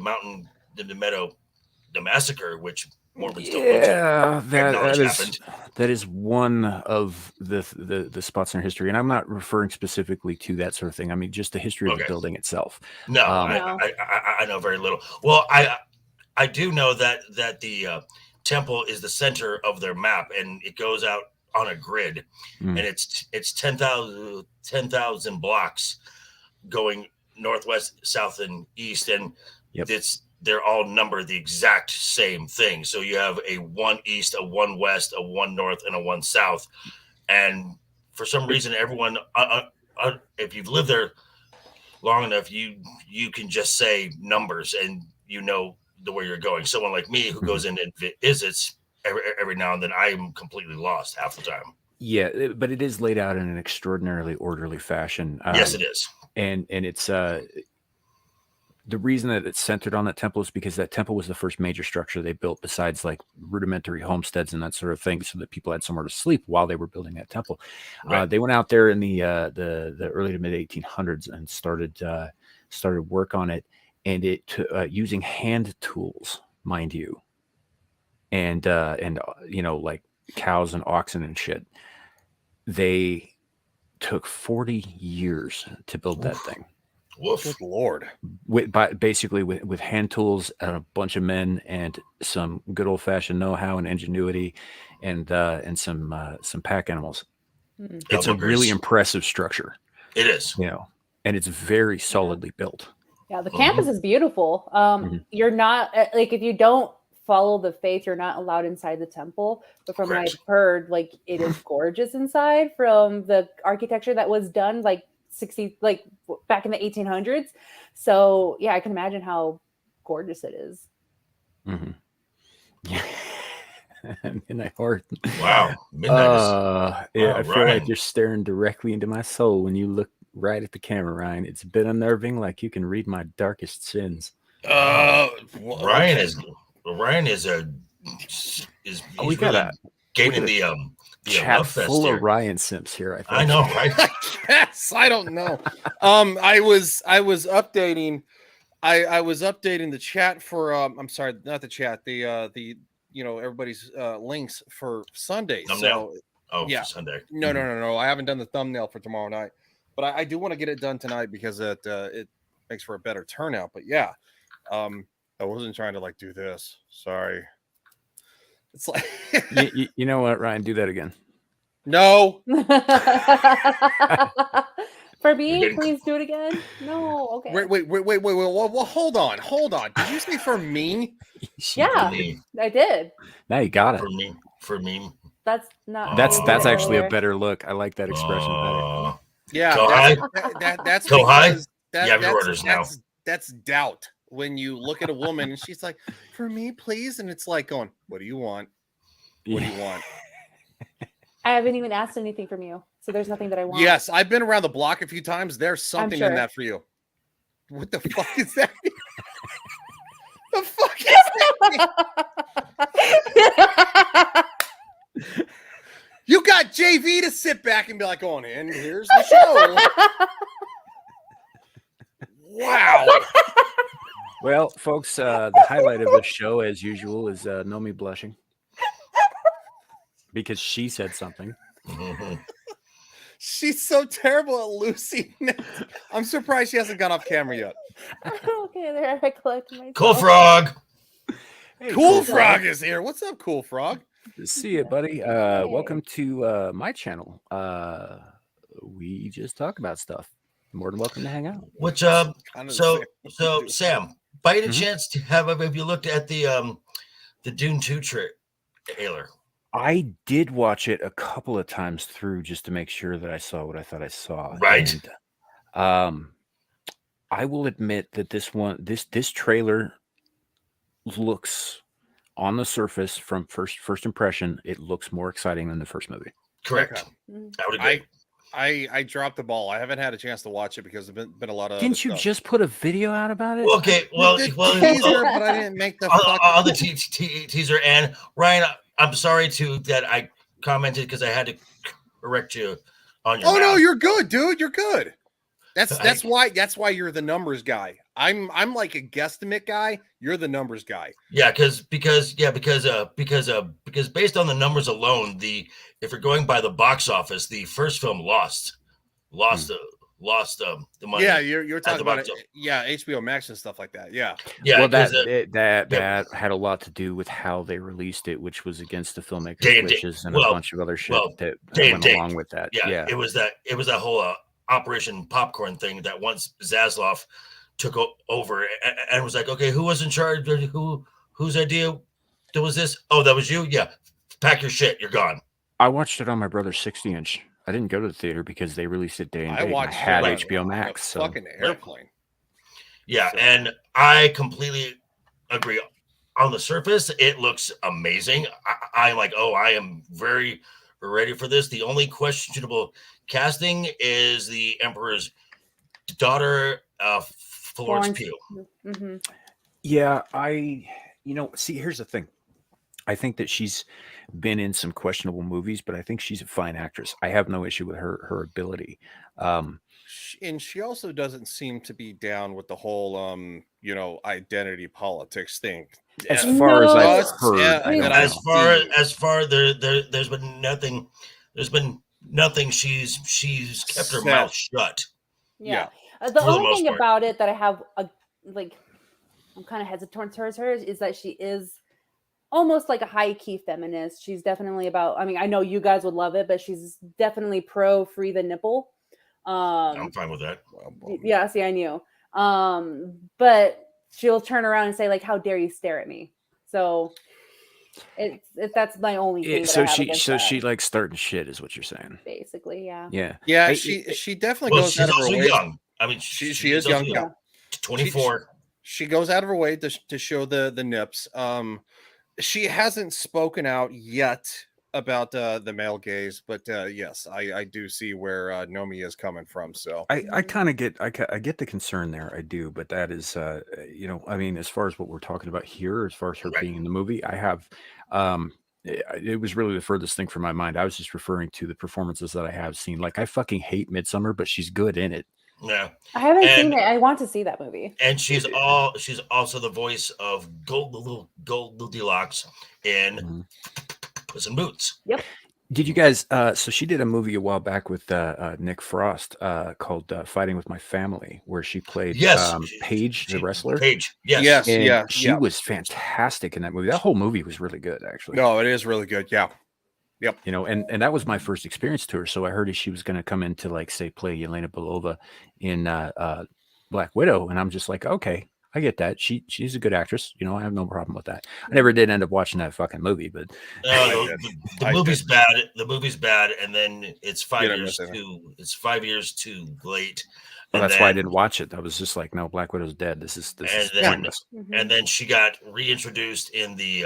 mountain, the meadow, the massacre, which Mormons don't that is one of the spots in our history, and I'm not referring specifically to that sort of thing. I mean, just the history of the building itself. No, I know very little. Well, I do know that the temple is the center of their map, and it goes out on a grid, and it's 10,000 blocks going northwest, south, and east, and they're all numbered the exact same thing. So you have a 1 east, a 1 west, a 1 north, and a 1 south. And for some reason, everyone, if you've lived there long enough, you can just say numbers and you know where you're going. Someone like me who goes in and visits every now and then, I am completely lost half the time. Yeah, but it is laid out in an extraordinarily orderly fashion. Yes, it is. And it's the reason that it's centered on that temple is because that temple was the first major structure they built besides like rudimentary homesteads and that sort of thing, so that people had somewhere to sleep while they were building that temple. Right. They went out there in the early to mid 1800s and started work on it, and using hand tools, mind you, and you know, like cows and oxen and shit. They took 40 years to build that thing. Woof. Good Lord. With hand tools and a bunch of men and some good old fashioned know-how and ingenuity and some pack animals. It's a really impressive structure. It is. You know, and it's very solidly built. Yeah, the campus is beautiful. You're not like, if you don't follow the faith, you're not allowed inside the temple. But from what I've heard, like, it is gorgeous inside from the architecture that was done like back in the 1800s. So yeah, I can imagine how gorgeous it is. Yeah. Midnight Heart. Wow. I feel like you're staring directly into my soul when you look right at the camera, Ryan. It's a bit unnerving, like you can read my darkest sins. Ryan is we got a gaining the chat full of Ryan simps here. I think. I know, right? Yes, I don't know. I was updating I was updating the chat for I'm sorry, not the chat, the everybody's links for Sunday. Thumbnail? So For Sunday. no. I haven't done the thumbnail for tomorrow night, but I do want to get it done tonight because it makes for a better turnout. But yeah, I wasn't trying to like do this. Sorry. It's like You know what, Ryan? Do that again. no. For me, please do it again. No, okay. Wait. Well, hold on. Did you say for me? Yeah, I did. Now you got it. For me. That's not. That's actually a better look. I like that expression better. Yeah, that's Go high. because You have your orders now. That's doubt when you look at a woman and she's like, "For me, please," and it's like going, "What do you want? What do you want?" I haven't even asked anything from you, so there's nothing that I want. Yes, I've been around the block a few times. There's something in sure. that for you. What the fuck is that? The fuck is that? You got JV to sit back and be like, "Oh, and here's the show." Wow. Well, folks, the highlight of the show, as usual, is Nomi blushing because she said something. She's so terrible at Lucy. I'm surprised she hasn't gone off camera yet. Okay, there I collect myself. Cool Frog. Hey, Cool Frog is here. What's up, Cool Frog? See you, buddy. Welcome to my channel. We just talk about stuff. More than welcome to hang out. Which Kind of so the same. Sam, by any Mhm. chance have you looked at the Dune 2 trailer? I did watch it a couple of times through just to make sure that I saw what I thought I saw. Right. And, I will admit that this trailer looks, on the surface, from first impression, it looks more exciting than the first movie. Correct. Mm. I would agree. I dropped the ball. I haven't had a chance to watch it because there's been a lot of. Didn't you stuff. just put a video out about it? Okay, well, The teaser, but I didn't make the on the teaser. And Ryan, I'm sorry that I commented because I had to correct you on your. Oh no, math. you're good, dude. You're good. That's why you're the numbers guy. I'm like a guesstimate guy. You're the numbers guy. Yeah, because based on the numbers alone, if you're going by the box office, the first film lost the money. Yeah, you're talking about it. box office. Yeah, HBO Max and stuff like that. Yeah. Yeah, Well, 'cause, that had a lot to do with how they released it, which was against the filmmakers' Day and date. wishes and Well, a bunch of other shit that day and went date. along with that. yeah, it was that whole Operation Popcorn thing that once Zaslav took over and was like, okay, who was in charge? Whose idea was this? Oh, that was you? Yeah. Pack your shit. You're gone. I watched it on my brother's 60-inch. I didn't go to the theater because they released it day and date. I had HBO Max. So. Fucking airplane. Yeah, So- and I completely agree. On the surface, it looks amazing. I'm like, oh, I am very ready for this. The only questionable casting is the Emperor's daughter, Florence Pugh. Mm-hmm. Yeah, see, here's the thing. I think that she's been in some questionable movies, but I think she's a fine actress. I have no issue with her ability. And she also doesn't seem to be down with the whole identity politics thing. As far as I've heard, as far there's been nothing. There's been nothing. She's kept her mouth shut. Yeah. For The the only most thing part. about it that I have I'm kind of hesitant towards her is that she is almost like a high key feminist. She's definitely about. I mean, I know you guys would love it, but she's definitely pro free the nipple. I'm fine with that. Yeah, see, I knew. But she'll turn around and say, like, how dare you stare at me? So that's my only thing. She likes starting shit, is what you're saying. Basically, yeah. Yeah. She definitely goes she's out of her also way. young. I mean, She is young. Yeah. 24. She goes out of her way to show the nips. She hasn't spoken out yet about the male gaze, but yes, I do see where Nomi is coming from. So I kind of get I get the concern there. I do, but that is I mean, as far as what we're talking about here, as far as her being in the movie, I have it was really the furthest thing from my mind. I was just referring to the performances that I have seen. Like, I fucking hate Midsummer, but she's good in it. Yeah, I haven't And- seen it. I want to see that movie. and she's also the voice of Goldilocks in Mhm. Puss in Boots. Did you guys? So she did a movie a while back with Nick Frost called "Fighting with My Family," where she played Yes, Paige, the wrestler. Paige. Yes. Yes, And yeah, she was fantastic in that movie. That whole movie was really good, actually. No, it is really good. Yeah. You know, and that was my first experience to her. So I heard she was going to come in to like say play Yelena Belova in Black Widow, and I'm just like, okay, I get that. She's a good actress. You know, I have no problem with that. I never did end up watching that fucking movie, but The movie's bad. The movie's bad, and then it's 5 You don't years miss anything. It's 5 years too late. well, And that's why I then- didn't watch it. I was just like, no, Black Widow's dead. This is And then- pointless. Mhm. And then she got reintroduced in the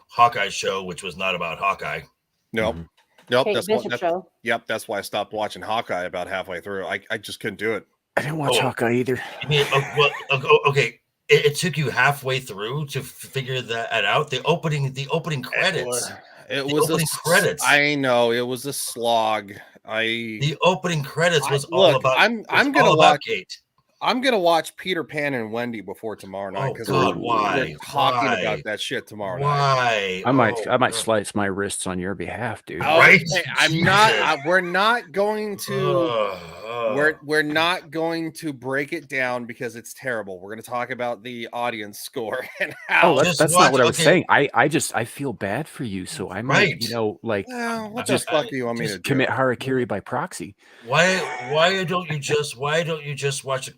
Hawkeye show, which was not about Hawkeye. Nope. Mhm. Nope. Kate That's Bishop show. Yep. That's why I stopped watching Hawkeye about halfway through. I just couldn't do it. I didn't watch Oh. Hawkeye either. I mean, okay. It took you halfway through to figure that out. The opening credits. It The was opening credits. I know it was a slog. The opening credits was all look, about. I'm was gonna all about watch. Kate. I'm gonna watch Peter Pan and Wendy before tomorrow night Oh because God, we're why? talking Why? about that shit tomorrow night. Why? I might Oh, God. slice my wrists on your behalf, dude. Oh, Right? okay, I'm not. Jesus. We're not going to. Ugh. We're not going to break it down because it's terrible. We're going to talk about the audience score and how. Oh, that's Just not what I was watch- saying. I feel bad for you, so I might, Right. you know, like Well, what just- the fuck do you want me to do? commit harakiri by proxy. Why don't you just watch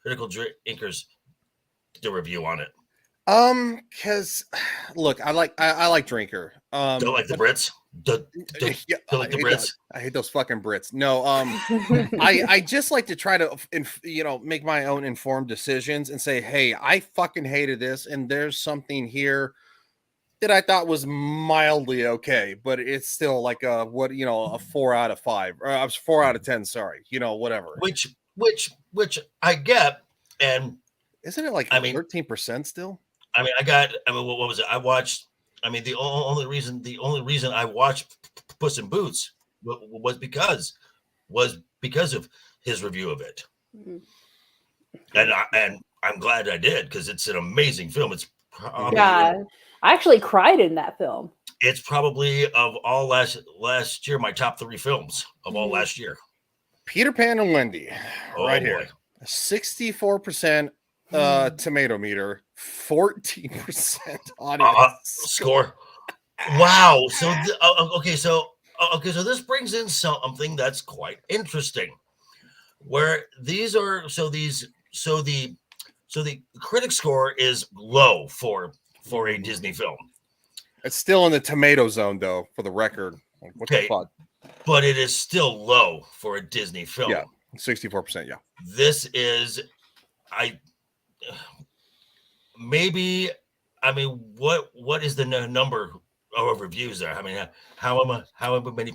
Critical Drinkers the review on it? Because look, I like Drinker. Don't like the Brits. Don't Yeah, don't like the I hate Brits. I hate those fucking Brits. No, I just like to try to make my own informed decisions and say, hey, I fucking hated this, and there's something here that I thought was mildly okay, but it's still like a 4 out of 5, or I was 4 out of 10. Sorry, whatever. Which I get, and Isn't it like I mean- 13% still? I mean, what was it? I watched. I mean, the only reason I watched Puss in Boots was because of his review of it, Mhm. and I'm glad I did because it's an amazing film. It's probably, Yeah, I actually cried in that film. it's probably of all last year my top 3 films of all Mhm. last year. Peter Pan and Wendy, Oh, right boy. here. 64% tomato meter, 14% audience Score. Wow. So okay. So this brings in something that's quite interesting. Where these are so the critic score is low for a Disney film, It's still in the tomato zone, though, for the record. Like, what Okay. the fuck? but it is still low for a Disney film. Yeah. 64%, yeah. This is maybe. I mean, what is the number of reviews there? I mean, however many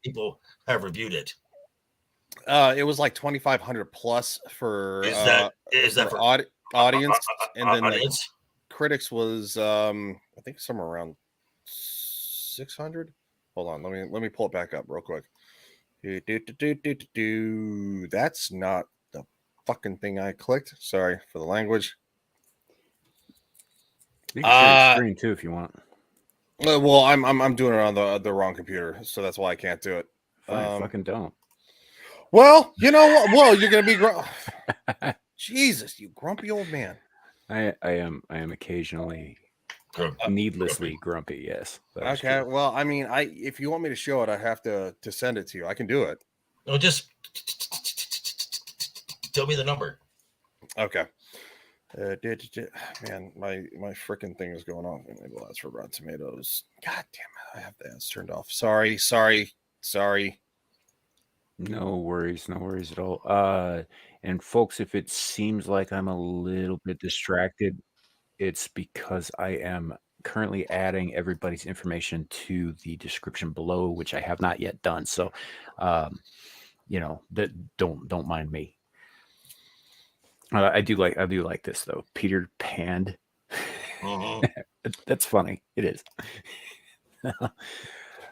people have reviewed it. It was like 2,500 plus for Is that for audience, and then the audience? critics was I think somewhere around 600. Hold on, let me pull it back up real quick. That's not the fucking thing I clicked. Sorry for the language. You can share your screen too if you want. Well, I'm doing it on the wrong computer, so that's why I can't do it. Fine, fucking don't. Well, you know what? Well, you're gonna be Jesus, you grumpy old man. I am occasionally needlessly grumpy. Yes. that is Okay, true. well, I mean, if you want me to show it, I have to send it to you. I can do it. No, just tell me the number. Okay. Man, my freaking thing is going off. Well, that's for Rotten Tomatoes. God damn it! I have the ads turned off. Sorry. No worries at all. And folks, if it seems like I'm a little bit distracted, it's because I am currently adding everybody's information to the description below, which I have not yet done. So, that don't mind me. I do like this though. Peter Pan. Mhm. That's funny. It is.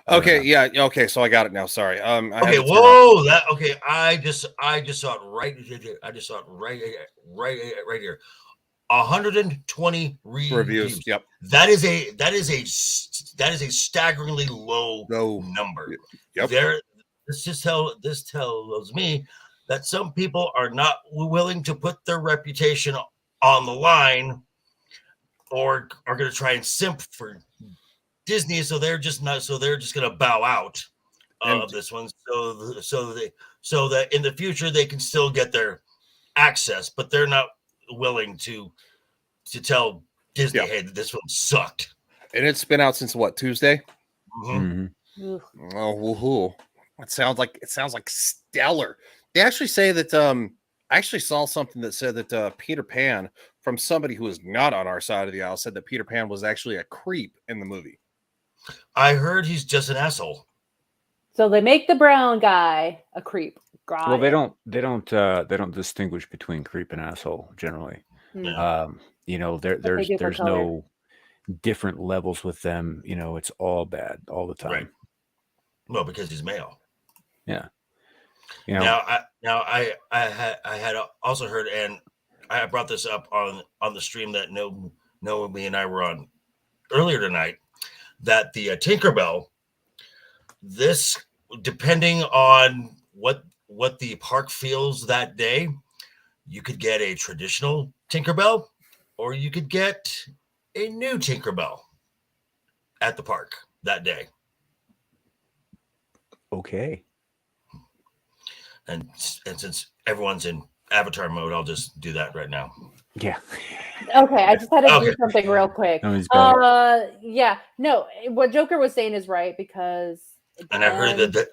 Okay, yeah, okay. So I got it now. Sorry. I had Okay, to turn off- whoa, that okay. I just saw it right. I just saw it right here. 120 reviews. reviews. Yep. That is a staggeringly low Go. number. Yep. This tells me that some people are not willing to put their reputation on the line, or are going to try and simp for Disney. So they're just not. So they're just going to bow out of this one. So that in the future they can still get their access, but they're not willing to tell Disney, Yeah. hey, this one sucked. And it's been out since what, Tuesday? Mhm. Ugh. Oh, woohoo! It sounds like stellar. They actually say that. I actually saw something that said that Peter Pan, from somebody who is not on our side of the aisle, said that Peter Pan was actually a creep in the movie. I heard he's just an asshole. So they make the brown guy a creep. Got Well, it. they don't distinguish between creep and asshole generally. Yeah. You know, But they do for there's color. no different levels with them. You know, it's all bad all the time. Right. Well, because he's male. Yeah. You know, I had also heard, and I brought this up on the stream that Noemi and I were on earlier tonight, that the Tinkerbell, this, depending on what the park feels that day, you could get a traditional Tinkerbell, or you could get a new Tinkerbell at the park that day. okay. And since everyone's in avatar mode, I'll just do that right now. Yeah. Okay, I just had to do Okay. something real quick. No, he's back. Yeah, no, what Joker was saying is right, because And I heard that,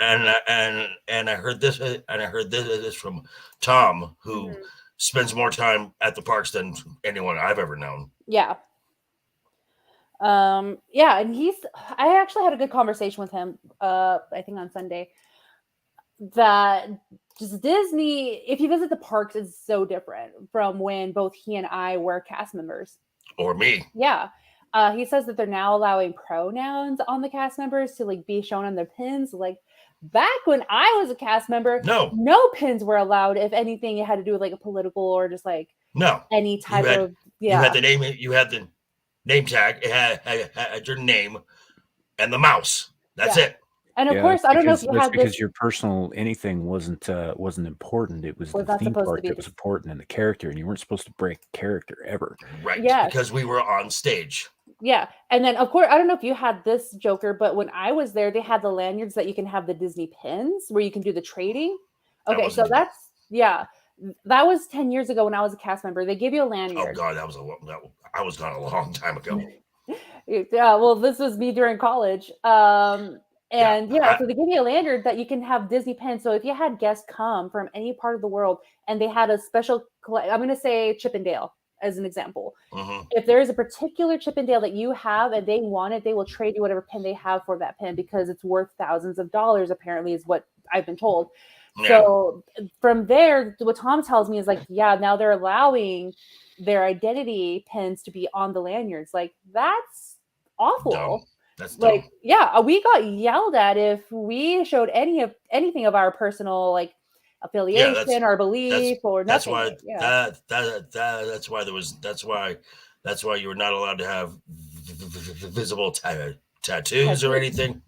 and I heard this from Tom, who Mhm. spends more time at the parks than anyone I've ever known. Yeah. Yeah, and I actually had a good conversation with him, I think on Sunday, that just Disney, if you visit the parks, is so different from when both he and I were cast members. Or me. Yeah. He says that they're now allowing pronouns on the cast members to like be shown on their pins. Like back when I was a cast member, no pins were allowed. If anything, it had to do with like a political or just like any type of You had the name. You had the name tag. It had your name and the mouse. That's it. And of course, I don't know if you had because this. your personal anything wasn't important. It was the not theme supposed to park be that was important and the character, and you weren't supposed to break character ever. Right. Yes. Because we were on stage. Yeah. And then, of course, I don't know if you had this, Joker, but when I was there, they had the lanyards that you can have the Disney pins where you can do the trading. Okay, so that was 10 years ago when I was a cast member. They give you a lanyard. Oh God, I was gone a long time ago. Yeah, well, this was me during college. So they give you a lanyard that you can have Disney pins. So if you had guests come from any part of the world and they had a special, I'm going to say Chippendale as an example. Mm-hmm. If there is a particular Chippendale that you have and they want it, they will trade you whatever pin they have for that pin because it's worth thousands of dollars, apparently, is what I've been told. Yeah. So from there, what Tom tells me is like, yeah, now they're allowing their identity pins to be on the lanyards. Like, that's awful. Dumb. That's like, dumb. Yeah, we got yelled at if we showed anything of our personal like affiliation or belief or nothing. That's why you were not allowed to have visible tattoos or anything.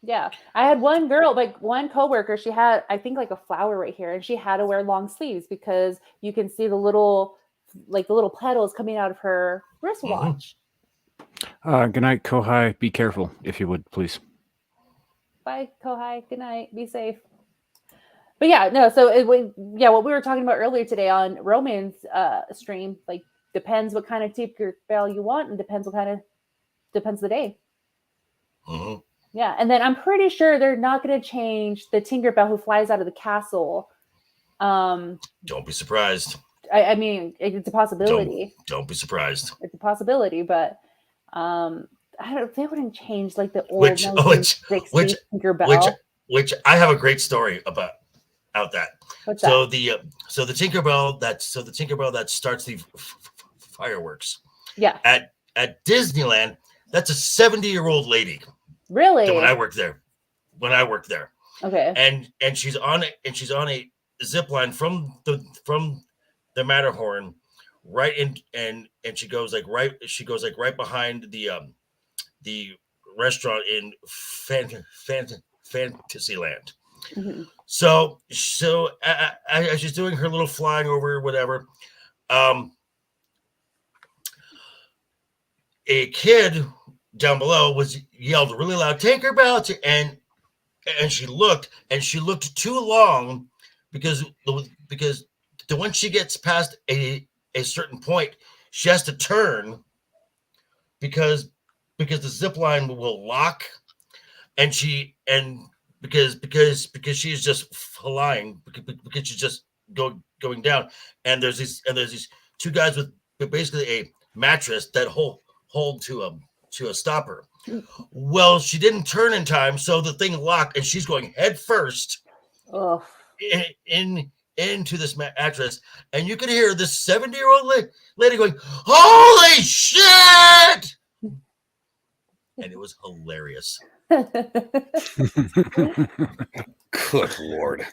Yeah, I had one girl, like one coworker, she had, I think, like a flower right here, and she had to wear long sleeves because you can see the little petals coming out of her wristwatch. Good night, Kohai. Be careful, if you would, please. Bye, Kohai. Good night. Be safe. But yeah, no. So what we were talking about earlier today on Roman's stream, like depends what kind of Tinkerbell you want, and depends the day. Mm-hmm. Yeah, and then I'm pretty sure they're not going to change the Tinkerbell who flies out of the castle. Don't be surprised. I mean, it's a possibility. Don't be surprised. It's a possibility, but I don't. They wouldn't change like the old which Tinkerbell. Which I have a great story about that. What's so that? So the Tinkerbell that starts the fireworks. Yeah. At Disneyland, that's a 70-year-old lady Really? when I worked there. Okay. And she's on a zip line from the Matterhorn right in, and she goes like right behind the restaurant in Fantasyland. Mhm. So as she's doing her little flying over whatever, a kid down below was yelled really loud, "Take her belt!" And she looked too long because when she gets past a certain point, she has to turn because the zip line will lock, and because she's just flying, because she's just going down, and there's these two guys with basically a mattress that hold to a stopper. Well, she didn't turn in time, so the thing locked, and she's going head first Oh. into this mattress, and you could hear this 70-year-old lady going, "Holy shit!" And it was hilarious. Good Lord.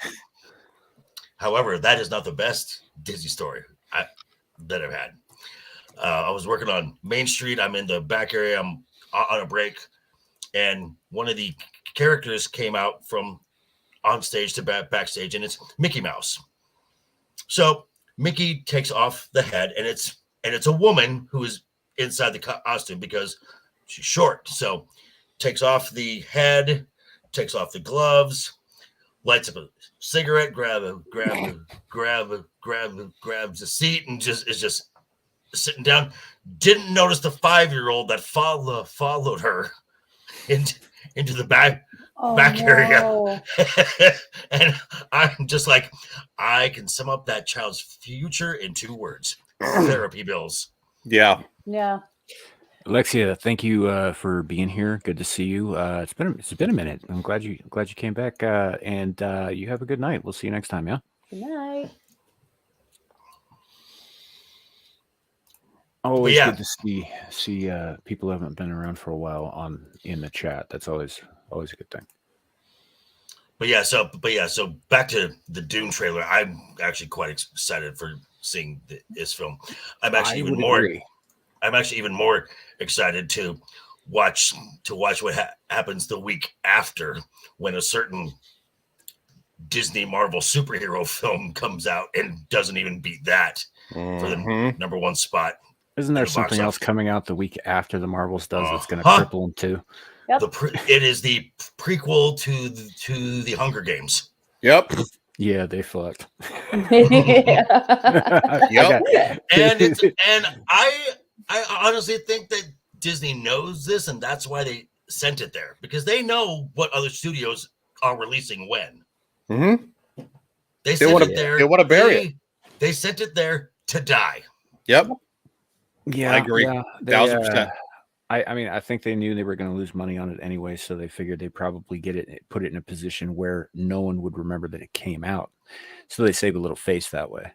However, that is not the best Disney story that I've had. I was working on Main Street. I'm in the back area. I'm on a break, and one of the characters came out from on stage to backstage, and it's Mickey Mouse. So Mickey takes off the head, and it's a woman who is inside the costume because she's short. So takes off the head, takes off the gloves, lights up a cigarette, grabs a seat, and is just sitting down. Didn't notice the 5-year-old that followed her into the back area. And I'm just like, I can sum up that child's future in 2 words: therapy bills. Yeah. Yeah. Alexia, thank you for being here. Good to see you. It's been a minute. I'm glad you came back. And you have a good night. We'll see you next time. Yeah. Good night. Always yeah. good to see people who haven't been around for a while in the chat. That's always a good thing. But yeah, so back to the Dune trailer. I'm actually quite excited for seeing this film. I'm actually even more excited to watch what happens the week after, when a certain Disney Marvel superhero film comes out and doesn't even beat that for the number 1 spot. Isn't there something else coming out the week after the Marvels does that's going to cripple them too? Yep. It is the prequel to the Hunger Games. Yep. Yeah, they fucked. Yeah. Yep. And I honestly think that Disney knows this, and that's why they sent it there, because they know what other studios are releasing when. Mm-hmm. They sent it there. They want to bury it. They sent it there to die. Yep. Yeah, I agree. Yeah, 1000%. I mean, I think they knew they were going to lose money on it anyway, so they figured they'd probably put it in a position where no one would remember that it came out. So they save a little face that way.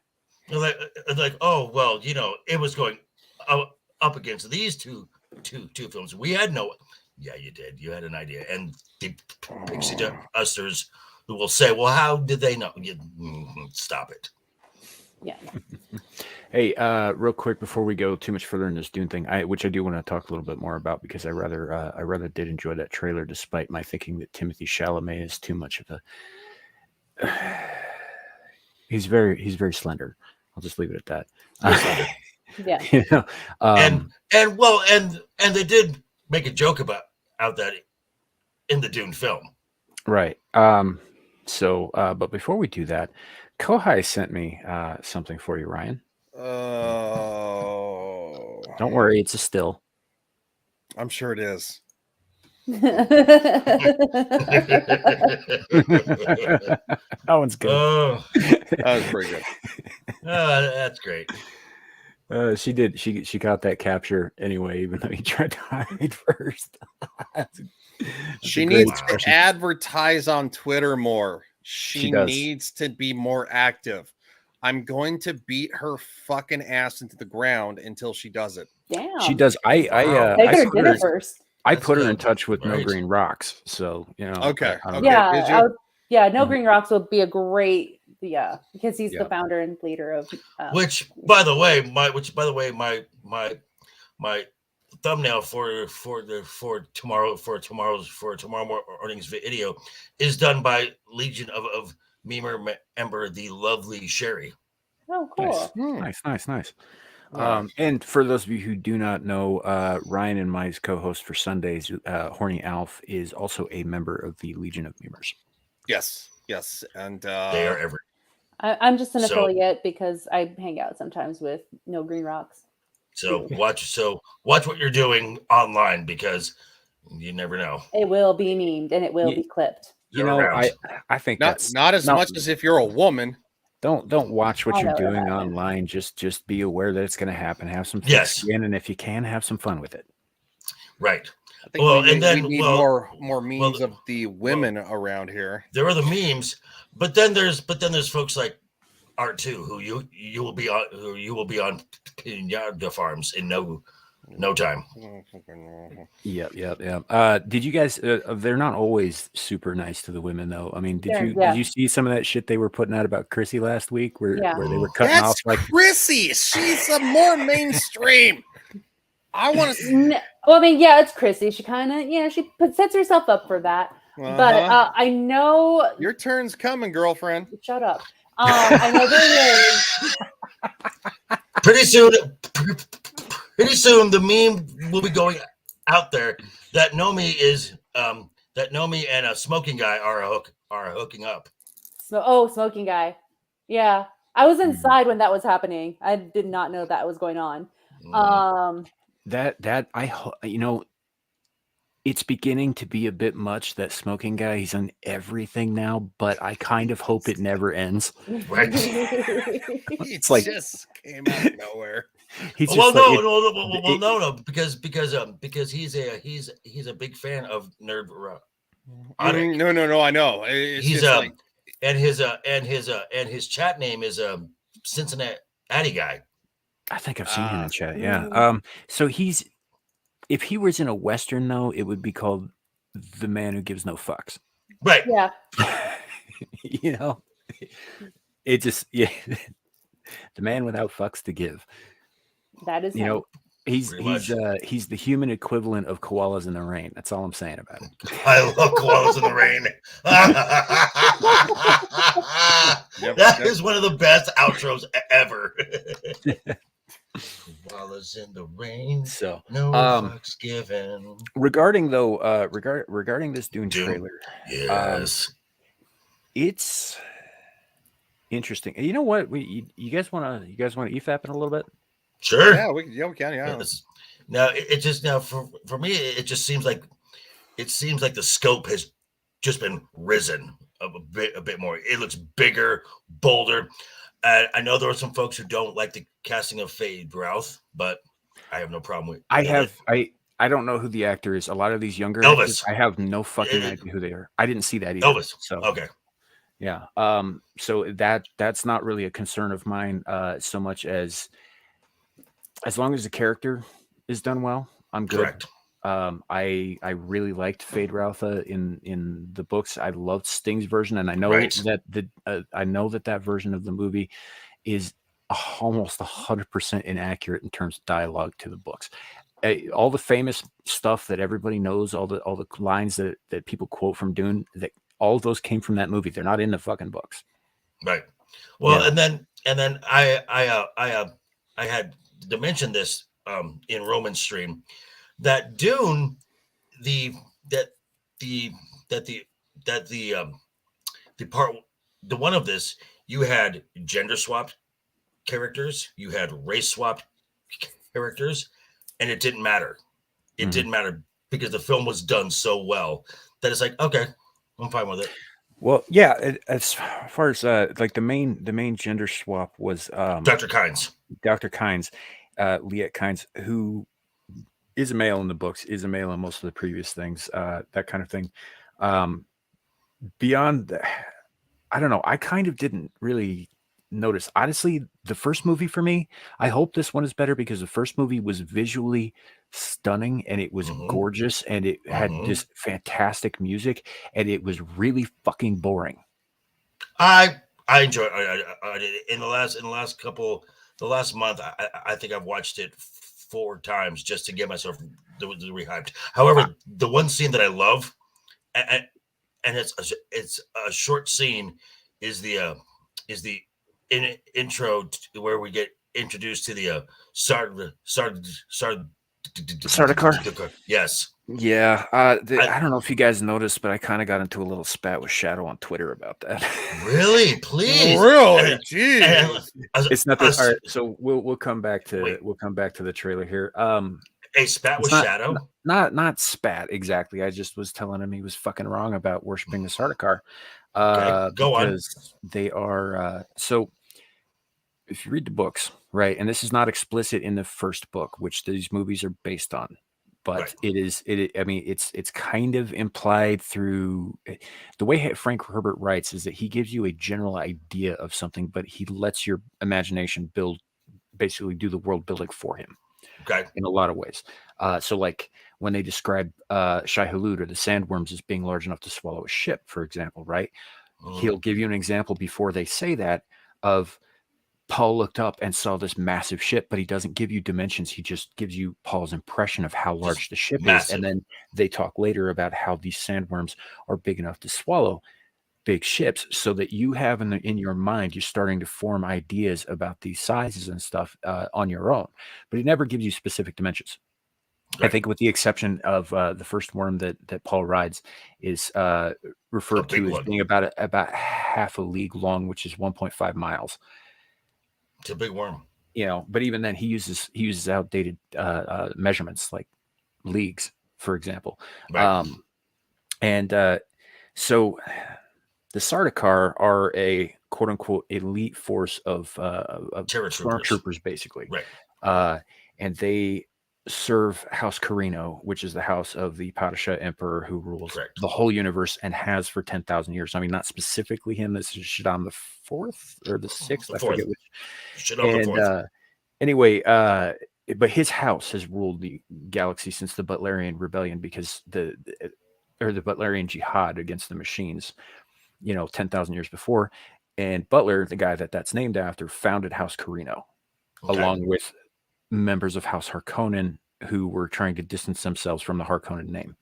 Like, oh well, it was going up against these two films. We had no. Yeah, you did. You had an idea, and the pixie dusters who will say, "Well, how did they know?" Stop it. Yeah. Hey, real quick before we go too much further in this Dune thing, which I do want to talk a little bit more about, because I rather did enjoy that trailer, despite my thinking that Timothée Chalamet is too much of a. He's very slender. I'll just leave it at that. Yeah. And they did make a joke about that in the Dune film. Right. So, but before we do that, Kohai sent me something for you, Ryan. Oh. Don't worry, it's a still. I'm sure it is. That one's good. Oh, That was pretty good. that's great. She did. She got that capture anyway, even though he tried to hide first. She needs to advertise on Twitter more. She needs to be more active. I'm going to beat her fucking ass into the ground until she does it. Damn. She does. I Take her to dinner first. I That's put her in good. touch with No Right. Green Rocks, so Okay, I don't okay. know. Yeah, Is I you? would, yeah, No Mhm. Green Rocks would be a great, because he's the Yeah. founder and leader of. Which, by the way, my thumbnail for tomorrow morning's video is done by Legion of Memer member the lovely Sherry. Oh, Nice, cool. nice. Yeah. And for those of you who do not know, Ryan and my co-host for Sundays, Horny Alf, is also a member of the Legion of Memers. Yes, and They are every. I'm just an So- affiliate because I hang out sometimes with No Green Rocks. So watch what you're doing online because you never know. It will be memed and it will be clipped. You They're know, around. I think not that's not as no, much as if you're a woman. Don't watch what I you're know doing that. online. Just be aware that it's going to happen. Have some thick Yes. skin, and if you can, have some fun with it. Right. I think Well, we and then- need well- more memes well- of the women around here. There are the memes, but then there's folks like Art too, who you will be on the farms in no time. Yeah. Did you guys? They're not always super nice to the women, though. I mean, did you see some of that shit they were putting out about Chrissy last week, where they were cutting off That's like Chrissy. She's a more mainstream. I want to. Well, I mean, yeah, it's Chrissy. She kind of, she sets herself up for that. But I know. Your turn's coming, girlfriend. Shut up. I know there is. Pretty soon, the meme will be going out there that Nomi and a smoking guy are hooking up. Smoking guy. Yeah, I was inside when that was happening. I did not know that was going on. It's beginning to be a bit much. That smoking guy, he's on everything now, but I kind of hope it never ends. Right. It's like just came out of nowhere. He's Well, just no, because he's a big fan of Nerd. No, I know. It's He's just like, and his chat name is Cincinnati guy. I think I've seen him in chat. Yeah. So if he was in a Western, though, it would be called The Man Who Gives No Fucks. Right. Yeah. It just, the man without fucks to give. That is him. He's the human equivalent of koalas in the rain. That's all I'm saying about it. I love koalas in the rain. That is one of the best outros ever. Koalas in the rain. So no fucks given. Regarding this Dune trailer, yes, it's interesting. You know what? You guys want to EFAP in a little bit? Sure. Yeah, we can. Yeah. Now it just for me it just seems like the scope has just been risen a bit more. It looks bigger, bolder. I know there are some folks who don't like the casting of Fade Routh, but I have no problem with. I don't know who the actor is. A lot of these younger Elvis. actors, I have no fucking idea who they are. I didn't see that either. Elvis. So okay. Yeah. So that's not really a concern of mine, so much as long as the character is done well, I'm good. Correct. I really liked Fade Routha in the books. I loved Sting's version, and I know that version of the movie is almost 100% inaccurate in terms of dialogue to the books. All the famous stuff that everybody knows, all the lines that people quote from Dune, that all of those came from that movie. They're not in the fucking books. Right. Well, Yeah. and then I had to mention this in Roman's stream that Dune, the one of this, you had gender swapped characters, you had race swapped characters, and it didn't matter. It didn't matter because the film was done so well that it's like, okay, I'm fine with it. Well, yeah. As far as like the main gender swap was Dr. Kynes. Dr. Kynes, Liet Kynes, who is a male in the books, is a male in most of the previous things, that kind of thing. Beyond that, I don't know. I kind of didn't really notice. Honestly, the first movie for me, I hope this one is better because the first movie was visually stunning and it was gorgeous and it had this fantastic music and it was really fucking boring. I enjoy. I did it in the last couple, the last month. I think I've watched it 4 times just to get myself rehyped. However, the one scene that I love, and it's a short scene, is the intro where we get introduced to the Sardaukar? Yes. Yeah, I don't know if you guys noticed, but I kind of got into a little spat with Shadow on Twitter about that. Really? Please. Really? And- Jeez. and It's not that. us- All right, so we'll come back to Wait. the traiailer here. a spat It's with Shadow. not spat exactly. I just was telling him he was fucking wrong about worshiping the Sardaukar. Okay, go on. Because they are so. If you read the books, right, and this is not explicit in the first book, which these movies are based on, but Right. I mean, it's kind of implied through the way Frank Herbert writes is that he gives you a general idea of something, but he lets your imagination basically do the world building for him Okay. in a lot of ways. So like when they describe Shai Hulud or the sandworms as being large enough to swallow a ship, for example, right? He'll give you an example before they say that of Paul looked up and saw this massive ship, but he doesn't give you dimensions. He just gives you Paul's impression of how large the ship is. And then they talk later about how these sandworms are big enough to swallow big ships, so that you have in your mind, you're starting to form ideas about these sizes and stuff on your own. But he never gives you specific dimensions. I think with the exception of the first worm that Paul rides is referred to as being about half a league long, which is 1.5 miles. It's a big worm, but even then he uses outdated measurements like leagues, for example. Right. So the Sardaukar are a quote unquote elite force of stormtroopers, basically. Right. And they serve House Carino, which is the house of the Padishah Emperor who rules the whole universe and has for 10,000 years. I mean, not specifically him. This is Shaddam the Fourth or the Sixth. I forget which. Shaddam the Fourth. Anyway, but his house has ruled the galaxy since the Butlerian Rebellion, because the Butlerian Jihad against the machines, 10,000 years before. And Butler, the guy that's named after, founded House Carino, along with members of House Harkonnen who were trying to distance themselves from the Harkonnen name.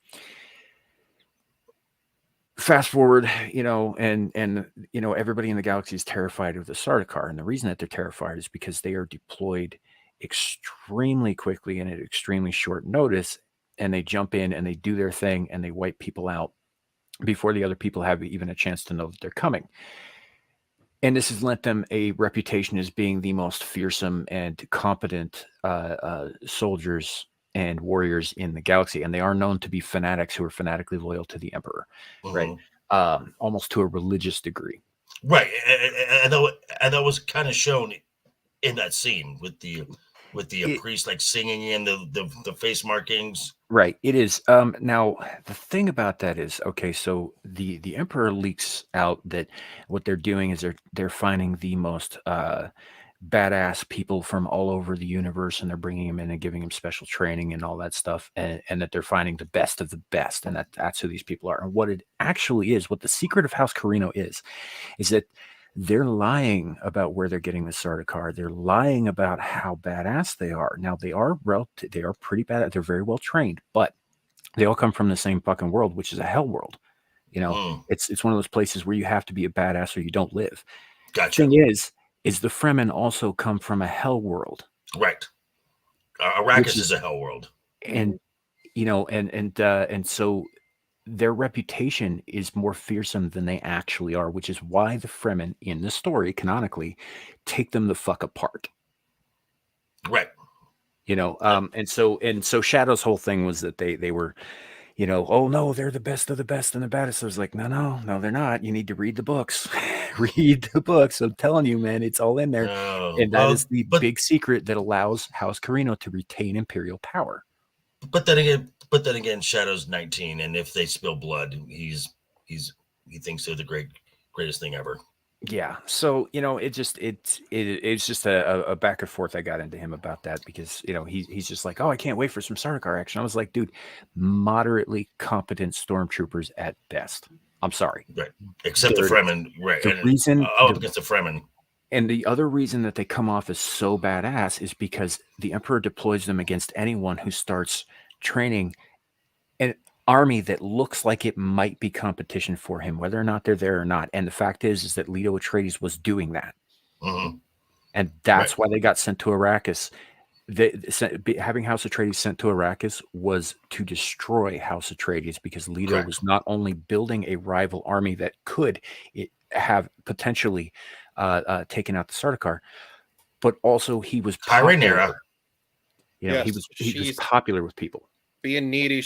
Fast forward, and everybody in the galaxy is terrified of the Sardaukar. And the reason that they're terrified is because they are deployed extremely quickly and at extremely short notice. And they jump in and they do their thing and they wipe people out before the other people have even a chance to know that they're coming. And this has lent them a reputation as being the most fearsome and competent soldiers and warriors in the galaxy. And they are known to be fanatics who are fanatically loyal to the Emperor, right? Almost to a religious degree. Right. And that was kind of shown in that scene with the priest like singing and the face markings. Right. It is. Now, the thing about that is, okay, so the Emperor leaks out that what they're doing is they're finding the most badass people from all over the universe, and they're bringing them in and giving them special training and all that stuff, and that they're finding the best of the best, and that's who these people are. And what it actually is, what the secret of House Carino is that they're lying about where they're getting the Sardaukar. They're lying about how badass they are. Now, they are pretty bad. They're very well trained, but they all come from the same fucking world, which is a hell world. It's one of those places where you have to be a badass or you don't live. Gotcha. Thing is the Fremen also come from a hell world. Right. Arrakis is a hell world. And, and so their reputation is more fearsome than they actually are, which is why the Fremen in the story canonically take them the fuck apart. Right. And so Shadow's whole thing was that they were, oh no, they're the best of the best and the baddest. I was like, no, they're not. You need to read the books. Read the books. I'm telling you, man, it's all in there. And that is the big secret that allows House Carino to retain imperial power. But then again, Shadow's 19, and if they spill blood, he thinks they're the greatest thing ever. Yeah. So, it's just a back and forth I got into him about that because, he's just like, oh, I can't wait for some Sardaukar action. I was like, dude, moderately competent stormtroopers at best. I'm sorry. Right. Except the They're- Fremen, right? the And reason up against the Fremen. And the other reason that they come off as so badass is because the Emperor deploys them against anyone who starts training an army that looks like it might be competition for him, whether or not they're there or not. And the fact is that Leto Atreides was doing that. Mm-hmm. And that's why they got sent to Arrakis. Having House Atreides sent to Arrakis was to destroy House Atreides because Leto was not only building a rival army that could have potentially taken out the Sardaukar, but also he was popular. He was popular with people. Being needy,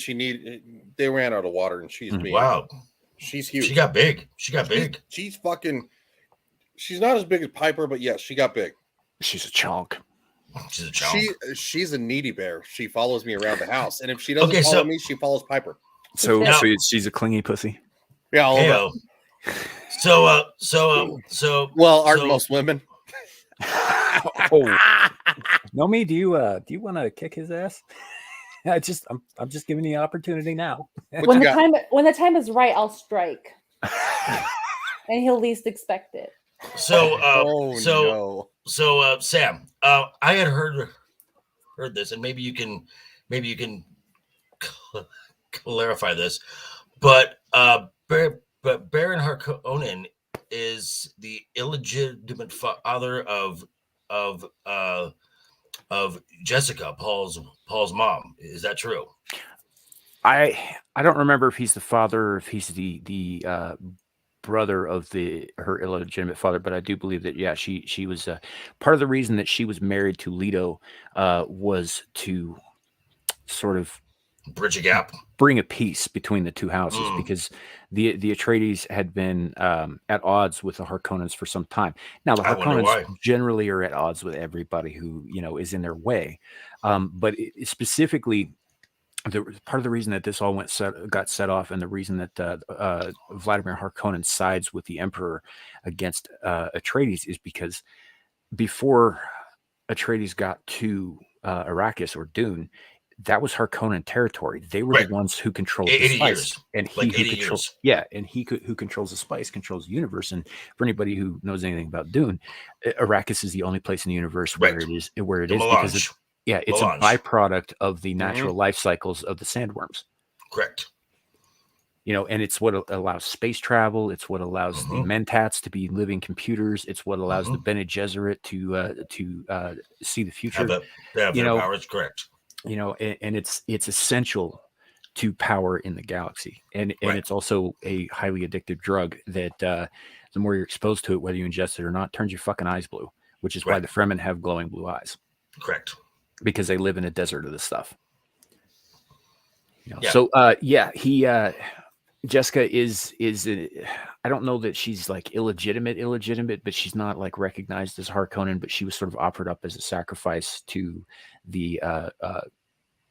they ran out of water, and she's being wow. She's huge. She got big. She's fucking. She's not as big as Piper, but yes, she got big. She's a chunk. She's a needy bear. She follows me around the house, and if she doesn't follow me, she follows Piper. So she's a clingy pussy. Yeah. Well, aren't most women? Oh, Nomi, do you want to kick his ass? I'm just giving you the opportunity now. When the time is right, I'll strike, and he'll least expect it. So Sam, I had heard this, and maybe you can clarify this, but Baron Harkonnen is the illegitimate father of Jessica, Paul's mom. Is that true? I don't remember if he's the father or if he's the brother of her illegitimate father, but I do believe that she was part of the reason that she was married to Leto was to sort of bridge a gap, bring a peace between the two houses, because the Atreides had been at odds with the Harkonnens for some time. Now the Harkonnens generally are at odds with everybody who is in their way, but specifically, part of the reason that this all got set off, and the reason that Vladimir Harkonnen sides with the Emperor against Atreides is because before Atreides got to Arrakis or Dune, that was Harkonnen territory. They were the ones who controlled the spice, and he who controls the spice controls the universe. And for anybody who knows anything about Dune, Arrakis is the only place in the universe where it is because it's a byproduct of the natural life cycles of the sandworms. Correct. And it's what allows space travel. It's what allows the Mentats to be living computers. It's what allows the Bene Gesserit to see the future. Their powers, correct. And it's essential to power in the galaxy. And it's also a highly addictive drug that the more you're exposed to it, whether you ingest it or not, turns your fucking eyes blue, which is why the Fremen have glowing blue eyes. Correct. Because they live in a desert of this stuff. Yeah. So Jessica is I don't know that she's like illegitimate, but she's not like recognized as Harkonnen, but she was sort of offered up as a sacrifice to the